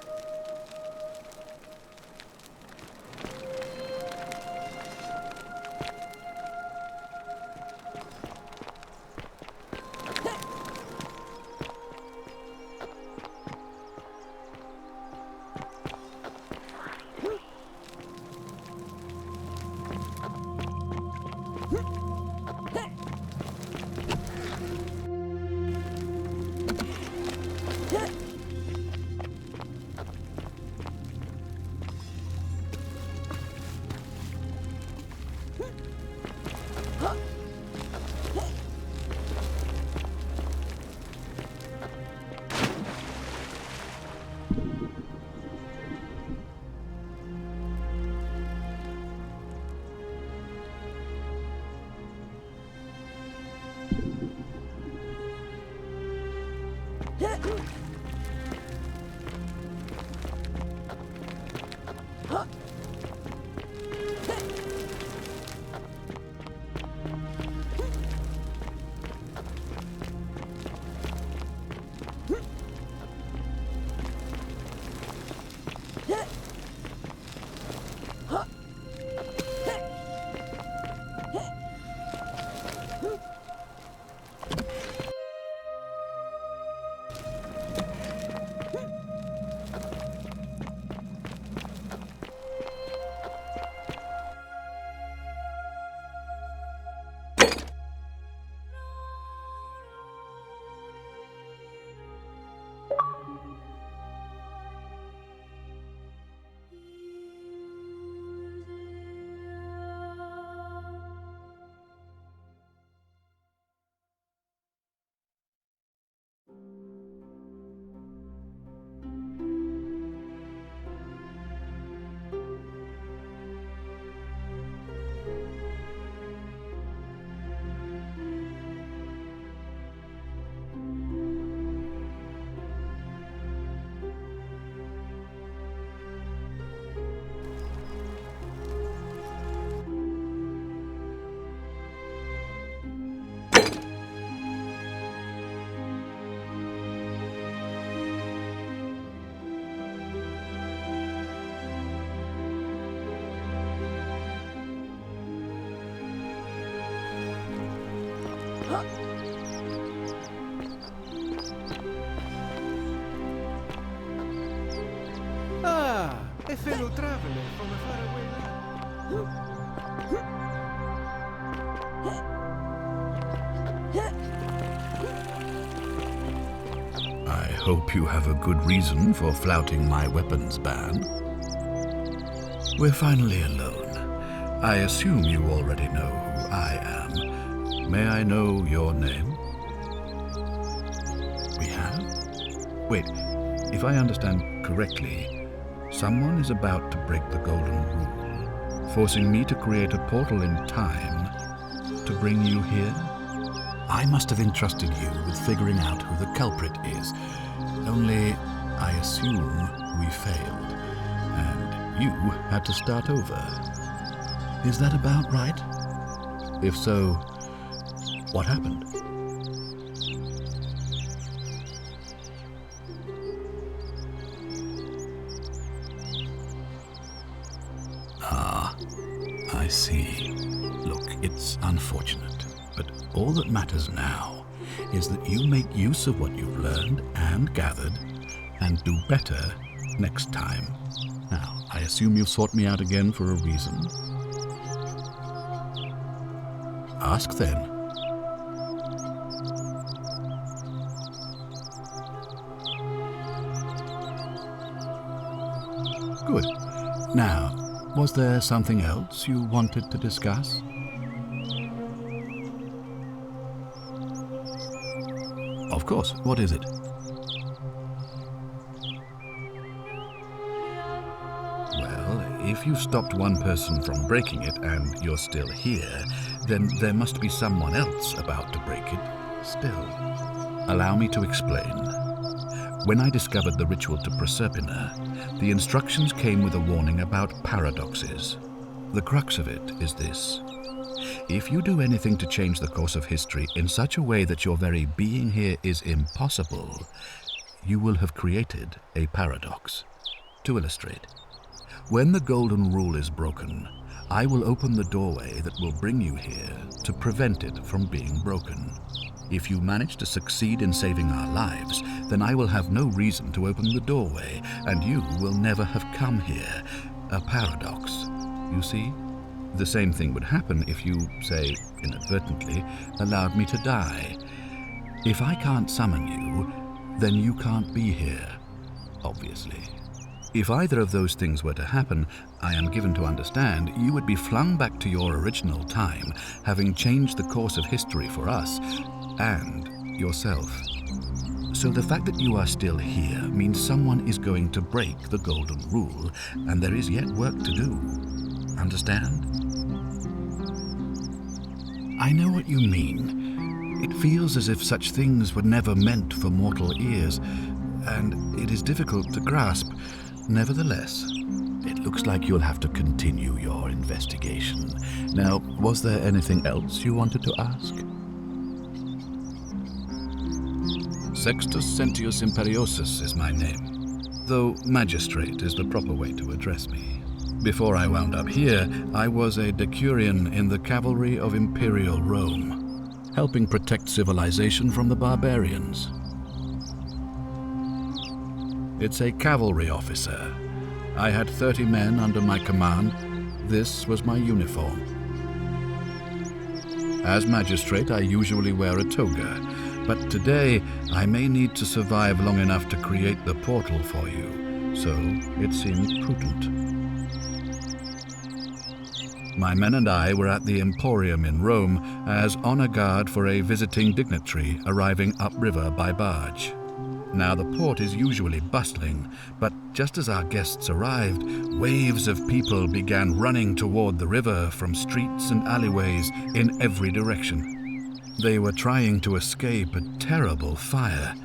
Ah, a fellow traveler from a faraway land. I hope you have a good reason for flouting my weapons ban. We're finally alone. I assume you already know who I am. May I know your name? We have? Wait, if I understand correctly, someone is about to break the Golden Rule, forcing me to create a portal in time to bring you here? I must have entrusted you with figuring out who the culprit is. Only, I assume we failed, and you had to start over. Is that about right? If so, what happened? Ah, I see. Look, it's unfortunate, but all that matters now is that you make use of what you've learned and gathered, and do better next time. Now, I assume you've sought me out again for a reason. Ask then. Good. Now, was there something else you wanted to discuss? Of course. What is it? Well, if you stopped one person from breaking it and you're still here, then there must be someone else about to break it still. Allow me to explain. When I discovered the ritual to Proserpina, the instructions came with a warning about paradoxes. The crux of it is this. If you do anything to change the course of history in such a way that your very being here is impossible, you will have created a paradox. To illustrate, when the Golden Rule is broken, I will open the doorway that will bring you here to prevent it from being broken. If you manage to succeed in saving our lives, then I will have no reason to open the doorway, and you will never have come here. A paradox, you see? The same thing would happen if you, say, inadvertently, allowed me to die. If I can't summon you, then you can't be here, obviously. If either of those things were to happen, I am given to understand you would be flung back to your original time, having changed the course of history for us and yourself. So the fact that you are still here means someone is going to break the Golden Rule, and there is yet work to do. Understand? I know what you mean. It feels as if such things were never meant for mortal ears, and it is difficult to grasp. Nevertheless, it looks like you'll have to continue your investigation. Now, was there anything else you wanted to ask? Sextus Sentius Imperiosus is my name, though Magistrate is the proper way to address me. Before I wound up here, I was a decurion in the cavalry of Imperial Rome, helping protect civilization from the barbarians. It's a cavalry officer. I had 30 men under my command. This was my uniform. As magistrate, I usually wear a toga, but today I may need to survive long enough to create the portal for you, so it seemed prudent. My men and I were at the Emporium in Rome as honor guard for a visiting dignitary arriving upriver by barge. Now, the port is usually bustling, but just as our guests arrived, waves of people began running toward the river from streets and alleyways in every direction. They were trying to escape a terrible fire.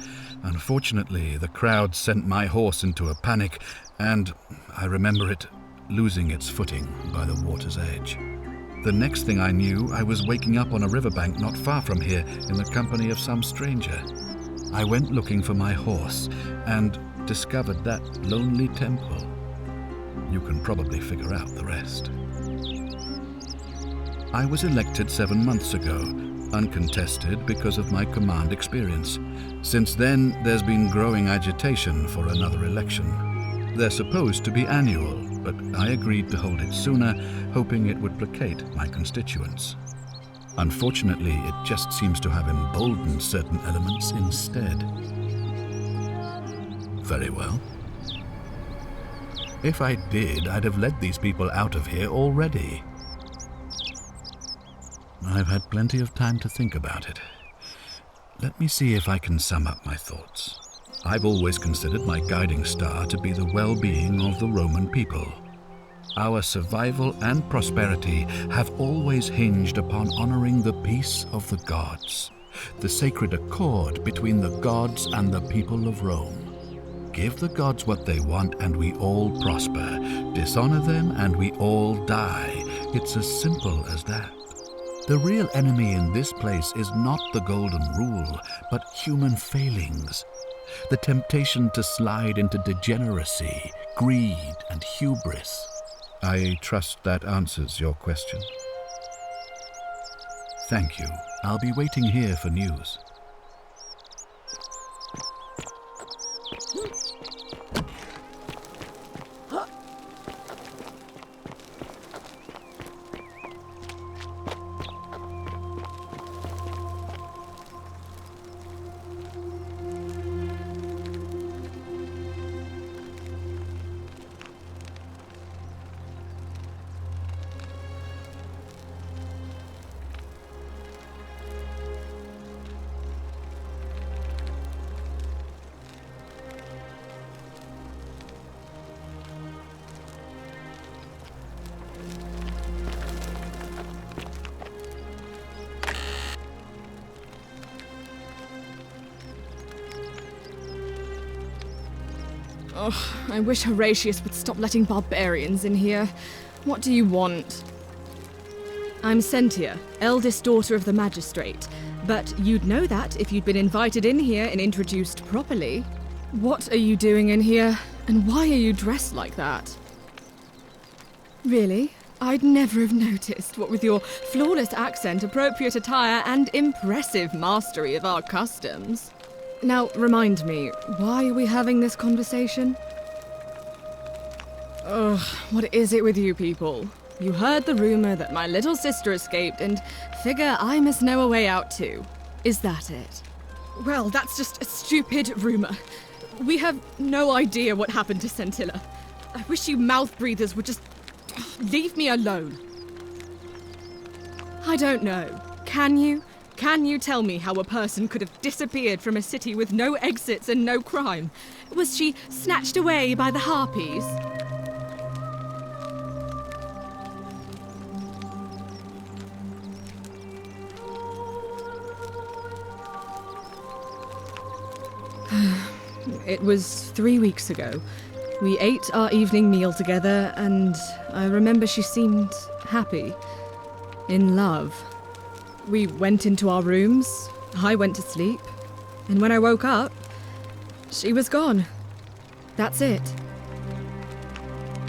Unfortunately, the crowd sent my horse into a panic, and I remember it losing its footing by the water's edge. The next thing I knew, I was waking up on a riverbank not far from here in the company of some stranger. I went looking for my horse and discovered that lonely temple. You can probably figure out the rest. I was elected 7 months ago, uncontested because of my command experience. Since then, there's been growing agitation for another election. They're supposed to be annual, but I agreed to hold it sooner, hoping it would placate my constituents. Unfortunately, it just seems to have emboldened certain elements instead. Very well. If I did, I'd have led these people out of here already. I've had plenty of time to think about it. Let me see if I can sum up my thoughts. I've always considered my guiding star to be the well-being of the Roman people. Our survival and prosperity have always hinged upon honoring the peace of the gods, the sacred accord between the gods and the people of Rome. Give the gods what they want and we all prosper. Dishonor them and we all die. It's as simple as that. The real enemy in this place is not the golden rule, but human failings. The temptation to slide into degeneracy, greed, and hubris. I trust that answers your question. Thank you. I'll be waiting here for news. Oh, I wish Horatius would stop letting barbarians in here. What do you want? I'm Sentia, eldest daughter of the magistrate. But you'd know that if you'd been invited in here and introduced properly. What are you doing in here? And why are you dressed like that? Really? I'd never have noticed, what with your flawless accent, appropriate attire, and impressive mastery of our customs. Now, remind me, why are we having this conversation? Ugh, what is it with you people? You heard the rumor that my little sister escaped and figure I must know a way out too. Is that it? Well, that's just a stupid rumor. We have no idea what happened to Scintilla. I wish you mouth breathers would just leave me alone. I don't know. Can you? Can you tell me how a person could have disappeared from a city with no exits and no crime? Was she snatched away by the Harpies? It was 3 weeks ago. We ate our evening meal together, and I remember she seemed happy. In love. We went into our rooms, I went to sleep, and when I woke up, she was gone. That's it.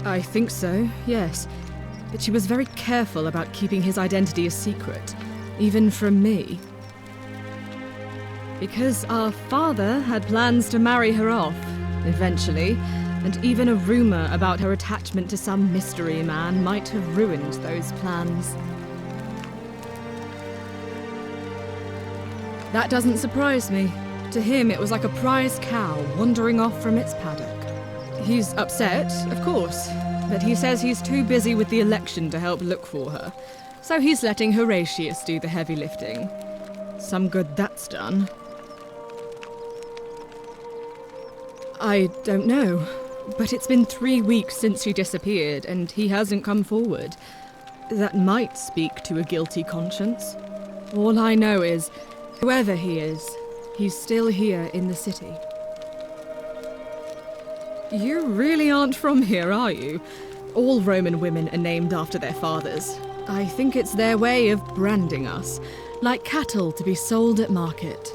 I think so, yes. But she was very careful about keeping his identity a secret, even from me. Because our father had plans to marry her off, eventually, and even a rumor about her attachment to some mystery man might have ruined those plans. That doesn't surprise me. To him, it was like a prize cow wandering off from its paddock. He's upset, of course, but he says he's too busy with the election to help look for her, so he's letting Horatius do the heavy lifting. Some good that's done. I don't know, but it's been 3 weeks since she disappeared, and he hasn't come forward. That might speak to a guilty conscience. All I know is, whoever he is, he's still here in the city. You really aren't from here, are you? All Roman women are named after their fathers. I think it's their way of branding us, like cattle to be sold at market.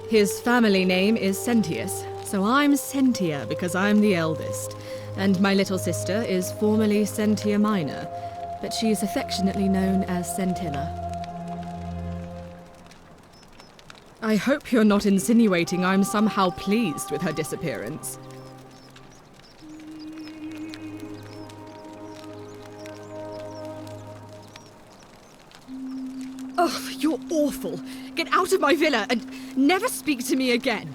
His family name is Sentius, so I'm Sentia because I'm the eldest, and my little sister is formerly Sentia Minor, but she's affectionately known as Scintilla. I hope you're not insinuating I'm somehow pleased with her disappearance. Oh, you're awful. Get out of my villa and never speak to me again.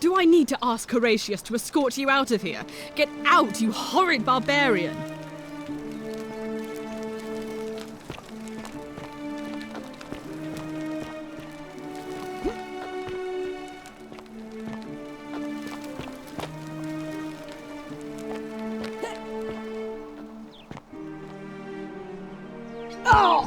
Do I need to ask Horatius to escort you out of here? Get out, you horrid barbarian! Oh!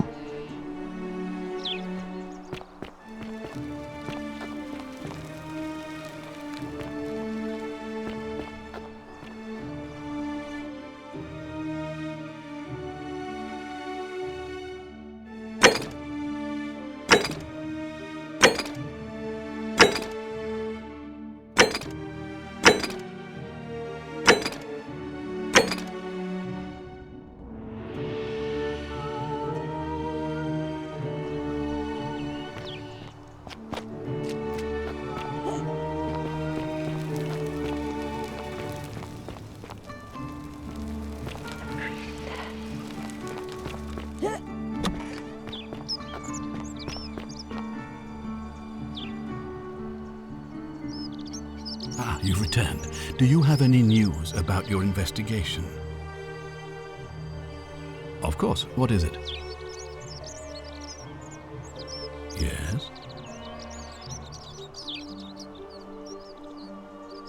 Ah, you've returned. Do you have any news about your investigation? Of course. What is it? Yes?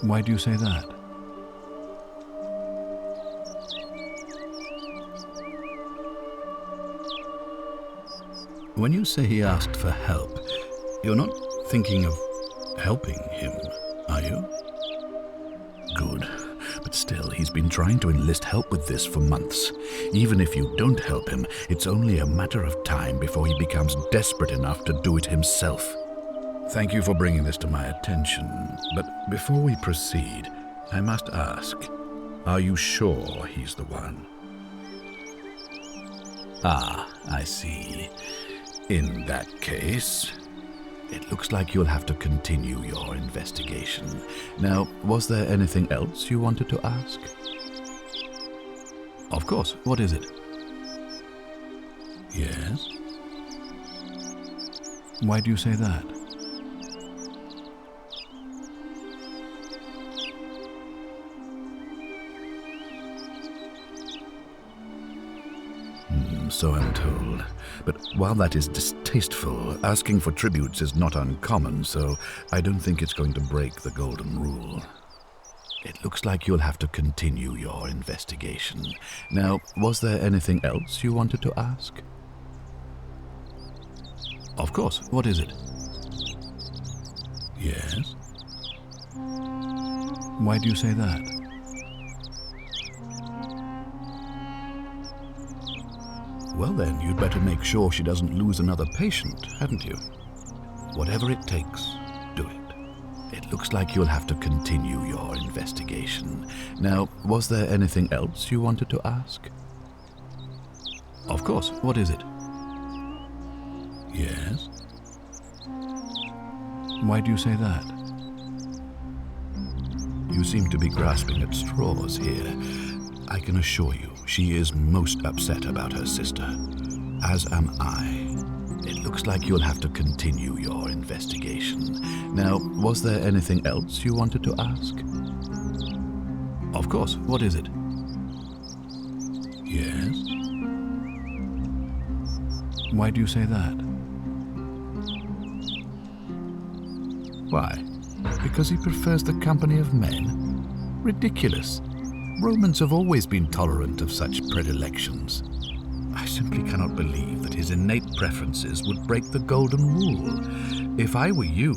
Why do you say that? When you say he asked for help, you're not thinking of helping him, are you? Good. But still, he's been trying to enlist help with this for months. Even if you don't help him, it's only a matter of time before he becomes desperate enough to do it himself. Thank you for bringing this to my attention, but before we proceed, I must ask, are you sure he's the one? Ah, I see. In that case, it looks like you'll have to continue your investigation. Now, was there anything else you wanted to ask? Of course. What is it? Yes? Why do you say that? So I'm told. But while that is distasteful, asking for tributes is not uncommon, so I don't think it's going to break the golden rule. It looks like you'll have to continue your investigation. Now, was there anything else you wanted to ask? Of course. What is it? Yes? Why do you say that? Well then, you'd better make sure she doesn't lose another patient, hadn't you? Whatever it takes, do it. It looks like you'll have to continue your investigation. Now, was there anything else you wanted to ask? Of course. What is it? Yes? Why do you say that? You seem to be grasping at straws here. I can assure you, she is most upset about her sister. As am I. It looks like you'll have to continue your investigation. Now, was there anything else you wanted to ask? Of course. What is it? Yes? Why do you say that? Why? Because he prefers the company of men? Ridiculous. Romans have always been tolerant of such predilections. I simply cannot believe that his innate preferences would break the golden rule. If I were you,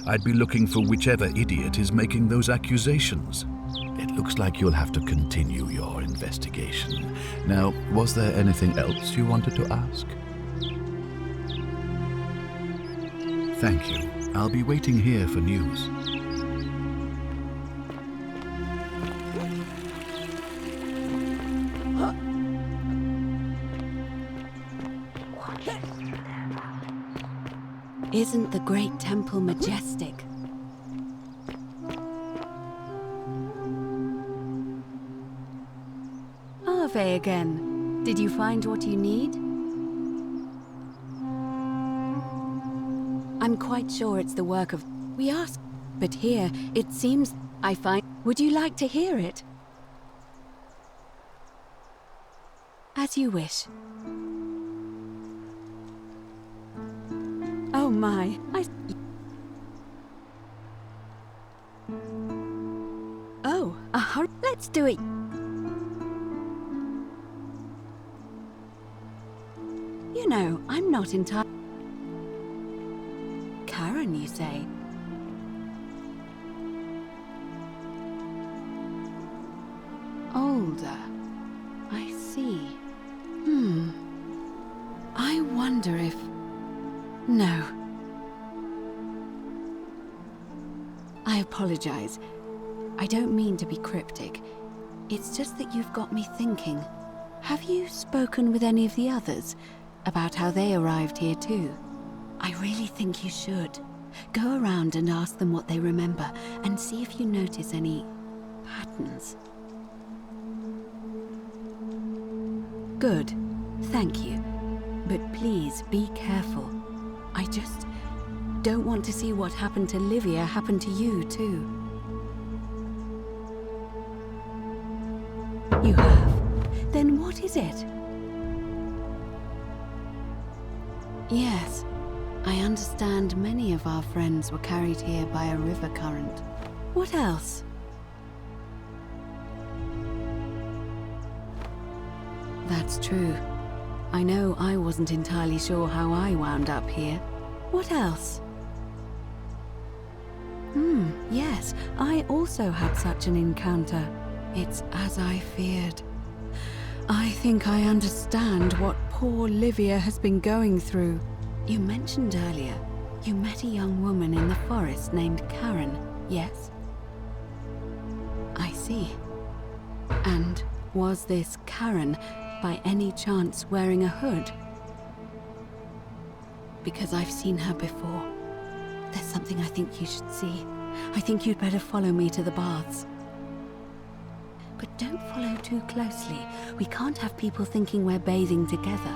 I'd be looking for whichever idiot is making those accusations. It looks like you'll have to continue your investigation. Now, was there anything else you wanted to ask? Thank you. I'll be waiting here for news. Isn't the great temple majestic? Ave again. Did you find what you need? I'm quite sure it's the work of... We asked, but here it seems I find... Would you like to hear it? As you wish. Oh my, Oh, a hurry. Let's do it. You know, I'm not entirely... Karen, you say? Older. I see. I wonder if... No. I apologize. I don't mean to be cryptic. It's just that you've got me thinking. Have you spoken with any of the others about how they arrived here too? I really think you should. Go around and ask them what they remember and see if you notice any patterns. Good. Thank you. But please be careful. I just don't want to see what happened to Livia happen to you too. You have? Then what is it? Yes, I understand many of our friends were carried here by a river current. What else? That's true. I know I wasn't entirely sure how I wound up here. What else? Yes, I also had such an encounter. It's as I feared. I think I understand what poor Livia has been going through. You mentioned earlier, you met a young woman in the forest named Karen, yes? I see. And was this Karen by any chance wearing a hood? Because I've seen her before. There's something I think you should see. I think you'd better follow me to the baths. But don't follow too closely. We can't have people thinking we're bathing together.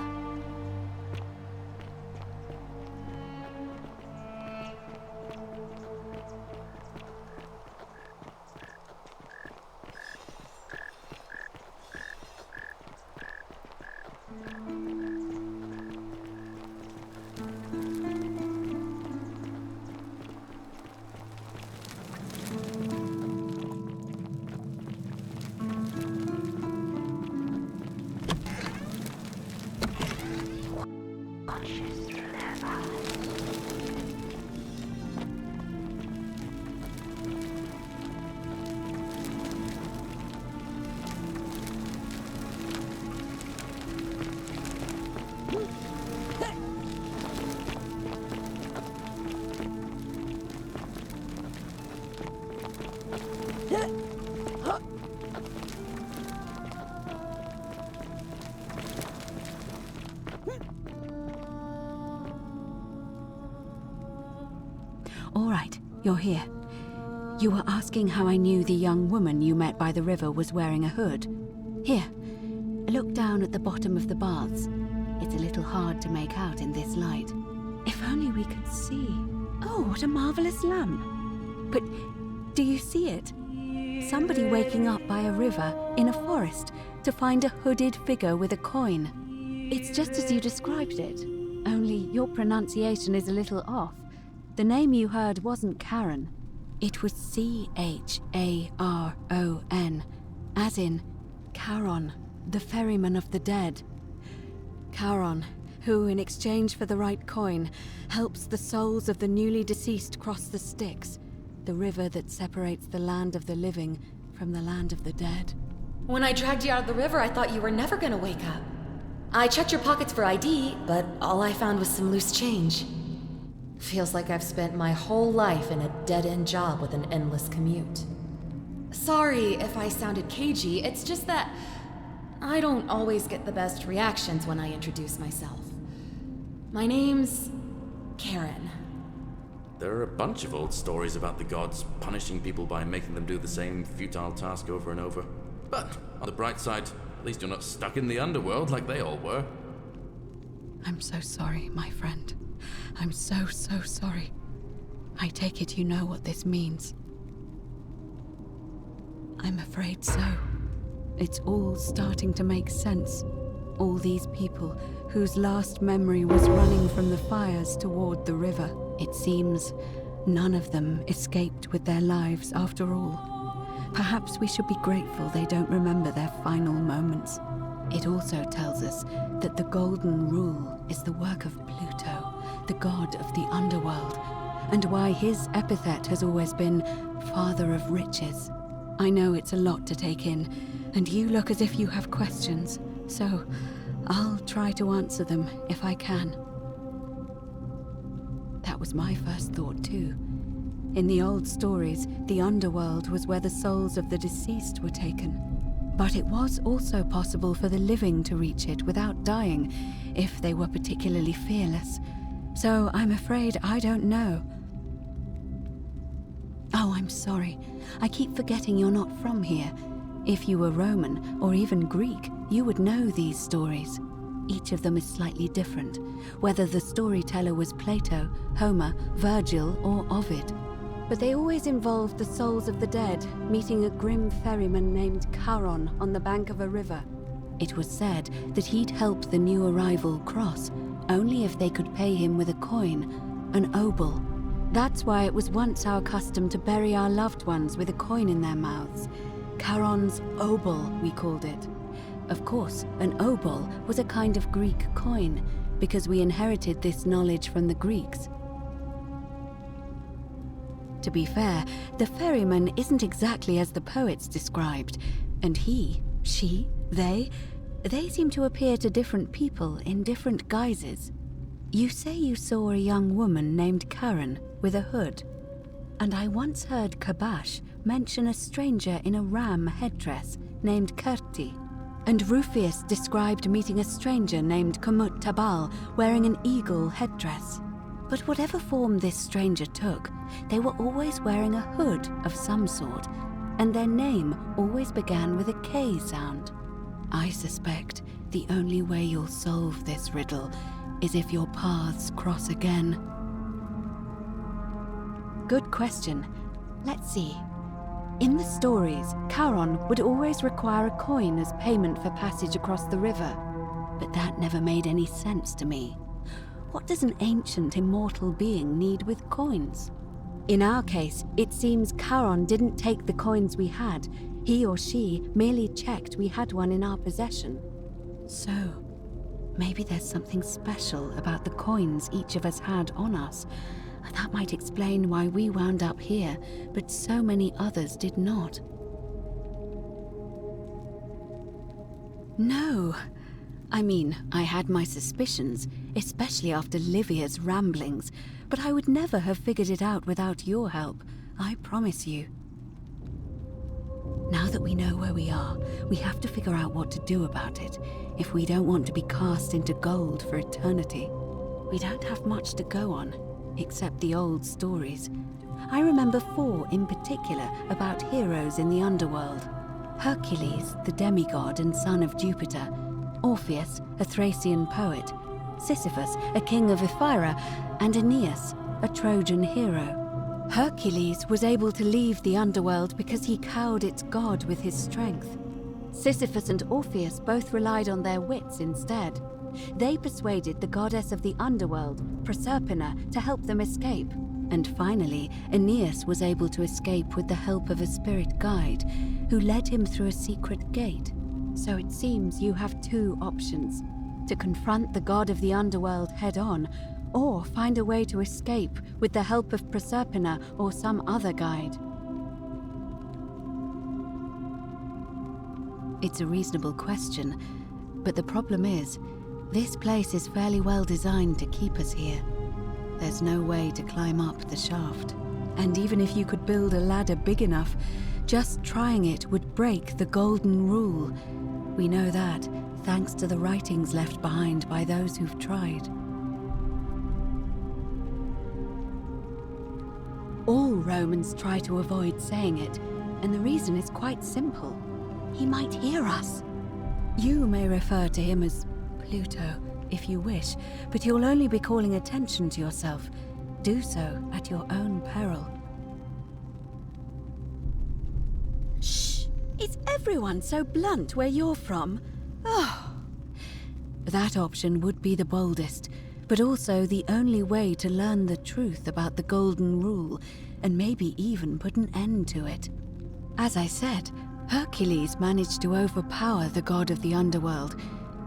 All right, you're here. You were asking how I knew the young woman you met by the river was wearing a hood. Here, look down at the bottom of the baths. It's a little hard to make out in this light. If only we could see. Oh, what a marvelous lamp. But do you see it? Somebody waking up by a river in a forest to find a hooded figure with a coin. It's just as you described it, only your pronunciation is a little off. The name you heard wasn't Karen. It was C-H-A-R-O-N, as in Charon, the ferryman of the dead. Charon, who, in exchange for the right coin, helps the souls of the newly deceased cross the Styx, the river that separates the land of the living from the land of the dead. When I dragged you out of the river, I thought you were never gonna wake up. I checked your pockets for ID, but all I found was some loose change. Feels like I've spent my whole life in a dead-end job with an endless commute. Sorry if I sounded cagey, it's just that I don't always get the best reactions when I introduce myself. My name's Karen. there are a bunch of old stories about the gods punishing people by making them do the same futile task over and over. But on the bright side, at least you're not stuck in the underworld like they all were. I'm so sorry, my friend. I'm so sorry. I take it you know what this means. I'm afraid so. It's all starting to make sense. All these people whose last memory was running from the fires toward the river. It seems none of them escaped with their lives after all. Perhaps we should be grateful they don't remember their final moments. It also tells us that the Golden Rule is the work of Pluto, the god of the underworld, and why his epithet has always been Father of Riches. I know it's a lot to take in, and you look as if you have questions, so I'll try to answer them if I can. That was my first thought too. In the old stories, the underworld was where the souls of the deceased were taken. But it was also possible for the living to reach it without dying, if they were particularly fearless. So I'm afraid I don't know. Oh, I'm sorry. I keep forgetting you're not from here. If you were Roman, or even Greek, you would know these stories. Each of them is slightly different, whether the storyteller was Plato, Homer, Virgil, or Ovid. But they always involved the souls of the dead meeting a grim ferryman named Charon on the bank of a river. It was said that he'd help the new arrival cross, only if they could pay him with a coin, an obol. That's why it was once our custom to bury our loved ones with a coin in their mouths. Charon's obol, we called it. Of course, an obol was a kind of Greek coin, because we inherited this knowledge from the Greeks. To be fair, the ferryman isn't exactly as the poets described, and he, she, they seem to appear to different people in different guises. You say you saw a young woman named Karen with a hood, and I once heard Kabash mention a stranger in a ram headdress named Kerti, and Rufius described meeting a stranger named Kamut Tabal wearing an eagle headdress. But whatever form this stranger took, they were always wearing a hood of some sort, and their name always began with a K sound. I suspect the only way you'll solve this riddle is if your paths cross again. Good question. Let's see. In the stories, Charon would always require a coin as payment for passage across the river, but that never made any sense to me. What does an ancient immortal being need with coins? In our case, it seems Charon didn't take the coins we had. He or she merely checked we had one in our possession. So, maybe there's something special about the coins each of us had on us. That might explain why we wound up here, but so many others did not. No. I mean, I had my suspicions, especially after Livia's ramblings, but I would never have figured it out without your help, I promise you. Now that we know where we are, we have to figure out what to do about it, if we don't want to be cast into gold for eternity. We don't have much to go on, except the old stories. I remember 4 in particular about heroes in the underworld. Hercules, the demigod and son of Jupiter, Orpheus, a Thracian poet, Sisyphus, a king of Ephyra, and Aeneas, a Trojan hero. Hercules was able to leave the underworld because he cowed its god with his strength. Sisyphus and Orpheus both relied on their wits instead. They persuaded the goddess of the underworld, Proserpina, to help them escape. And finally, Aeneas was able to escape with the help of a spirit guide, who led him through a secret gate. So it seems you have 2 options: to confront the god of the underworld head-on, or find a way to escape with the help of Proserpina or some other guide. It's a reasonable question, but the problem is, this place is fairly well designed to keep us here. There's no way to climb up the shaft. And even if you could build a ladder big enough, just trying it would break the Golden Rule. We know that, thanks to the writings left behind by those who've tried. Romans try to avoid saying it, and the reason is quite simple. He might hear us. You may refer to him as Pluto, if you wish, but you'll only be calling attention to yourself. Do so at your own peril. Shh! Is everyone so blunt where you're from? Oh. That option would be the boldest, but also the only way to learn the truth about the Golden Rule, and maybe even put an end to it. As I said, Hercules managed to overpower the god of the underworld,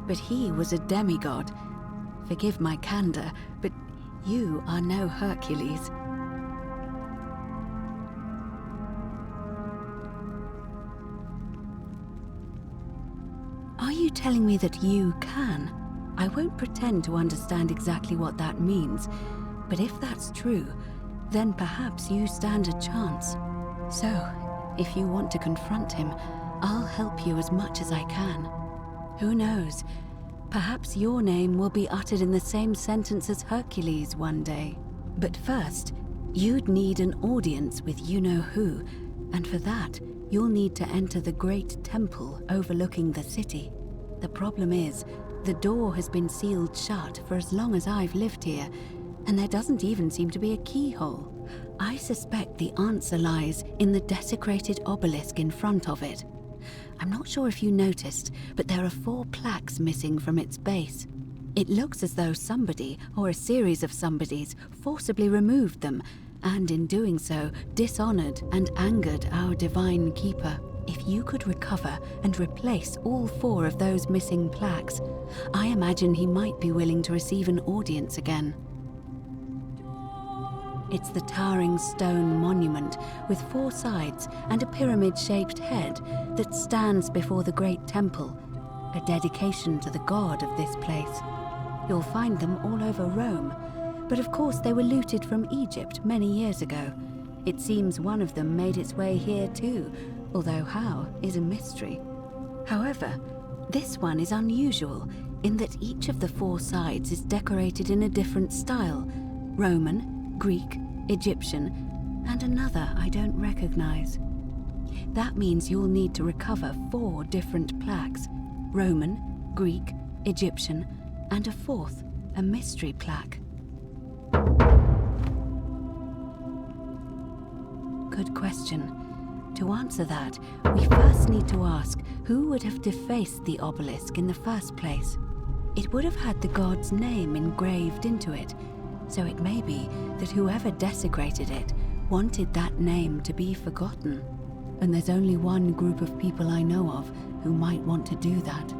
but he was a demigod. Forgive my candor, but you are no Hercules. Are you telling me that you can? I won't pretend to understand exactly what that means, but if that's true, then perhaps you stand a chance. So, if you want to confront him, I'll help you as much as I can. Who knows? Perhaps your name will be uttered in the same sentence as Hercules one day. But first, you'd need an audience with you-know-who, and for that, you'll need to enter the great temple overlooking the city. The problem is, the door has been sealed shut for as long as I've lived here, and there doesn't even seem to be a keyhole. I suspect the answer lies in the desecrated obelisk in front of it. I'm not sure if you noticed, but there are 4 plaques missing from its base. It looks as though somebody, or a series of somebodies, forcibly removed them, and in doing so, dishonored and angered our divine keeper. If you could recover and replace all 4 of those missing plaques, I imagine he might be willing to receive an audience again. It's the towering stone monument with 4 sides and a pyramid-shaped head that stands before the great temple, a dedication to the god of this place. You'll find them all over Rome, but of course they were looted from Egypt many years ago. It seems one of them made its way here too, although how is a mystery. However, this one is unusual in that each of the 4 sides is decorated in a different style: Roman, Greek, Egyptian, and another I don't recognize. That means you'll need to recover 4 different plaques: Roman, Greek, Egyptian, and a 4th, a mystery plaque. Good question. To answer that, we first need to ask who would have defaced the obelisk in the first place. It would have had the god's name engraved into it, so it may be that whoever desecrated it wanted that name to be forgotten. And there's only one group of people I know of who might want to do that.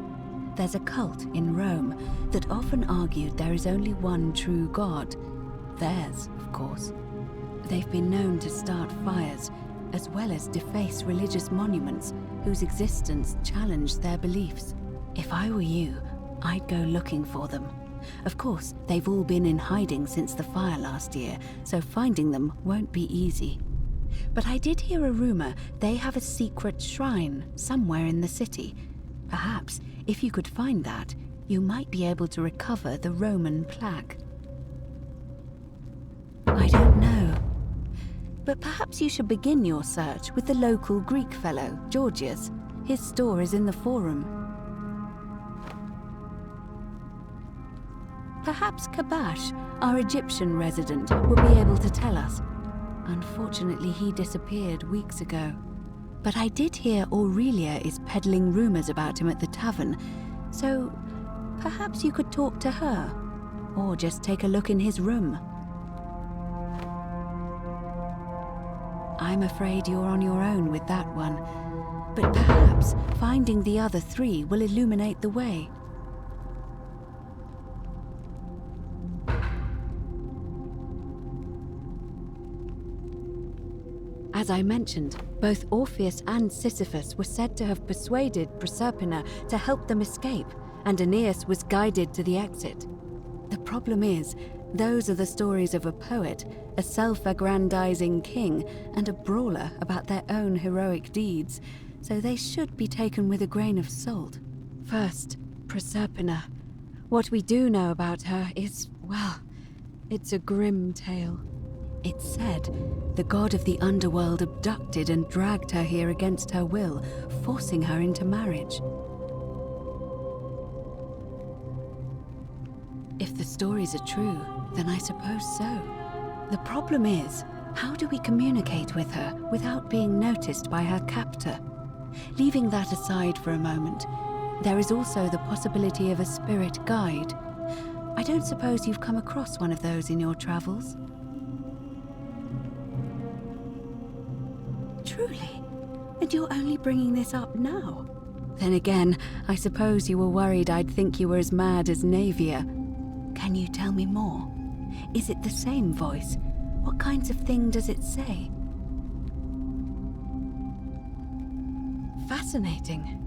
There's a cult in Rome that often argued there is only one true god. Theirs, of course. They've been known to start fires, as well as deface religious monuments whose existence challenged their beliefs. If I were you, I'd go looking for them. Of course, they've all been in hiding since the fire last year, so finding them won't be easy. But I did hear a rumor they have a secret shrine somewhere in the city. Perhaps, if you could find that, you might be able to recover the Roman plaque. I don't know. But perhaps you should begin your search with the local Greek fellow, Georgius. His store is in the Forum. Perhaps Kabash, our Egyptian resident, will be able to tell us. Unfortunately, he disappeared weeks ago. But I did hear Aurelia is peddling rumors about him at the tavern, so perhaps you could talk to her, or just take a look in his room. I'm afraid you're on your own with that one, but perhaps finding the other 3 will illuminate the way. As I mentioned, both Orpheus and Sisyphus were said to have persuaded Proserpina to help them escape, and Aeneas was guided to the exit. The problem is, those are the stories of a poet, a self-aggrandizing king, and a brawler about their own heroic deeds, so they should be taken with a grain of salt. First, Proserpina. What we do know about her is, well, it's a grim tale. It said the god of the underworld abducted and dragged her here against her will, forcing her into marriage. If the stories are true, then I suppose so. The problem is, how do we communicate with her without being noticed by her captor? Leaving that aside for a moment, there is also the possibility of a spirit guide. I don't suppose you've come across one of those in your travels? Truly? And you're only bringing this up now? Then again, I suppose you were worried I'd think you were as mad as Navia. Can you tell me more? Is it the same voice? What kinds of thing does it say? Fascinating.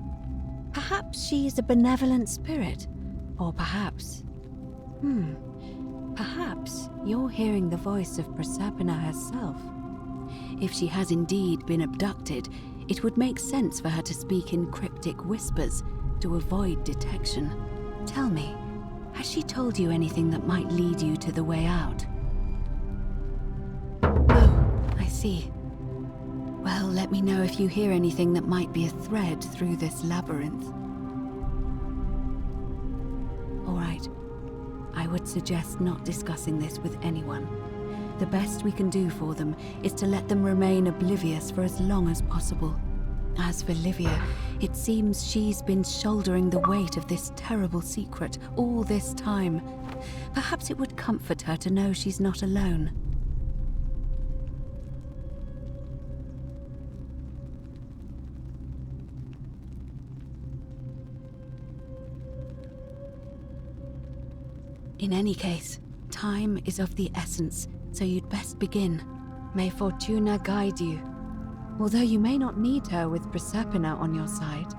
Perhaps she's a benevolent spirit. Or perhaps... Perhaps you're hearing the voice of Proserpina herself. If she has indeed been abducted, it would make sense for her to speak in cryptic whispers to avoid detection. Tell me, has she told you anything that might lead you to the way out? Oh, I see. Well, let me know if you hear anything that might be a thread through this labyrinth. All right. I would suggest not discussing this with anyone. The best we can do for them is to let them remain oblivious for as long as possible. As for Livia, it seems she's been shouldering the weight of this terrible secret all this time. Perhaps it would comfort her to know she's not alone. In any case, time is of the essence, so you'd best begin. May Fortuna guide you. Although you may not need her with Proserpina on your side.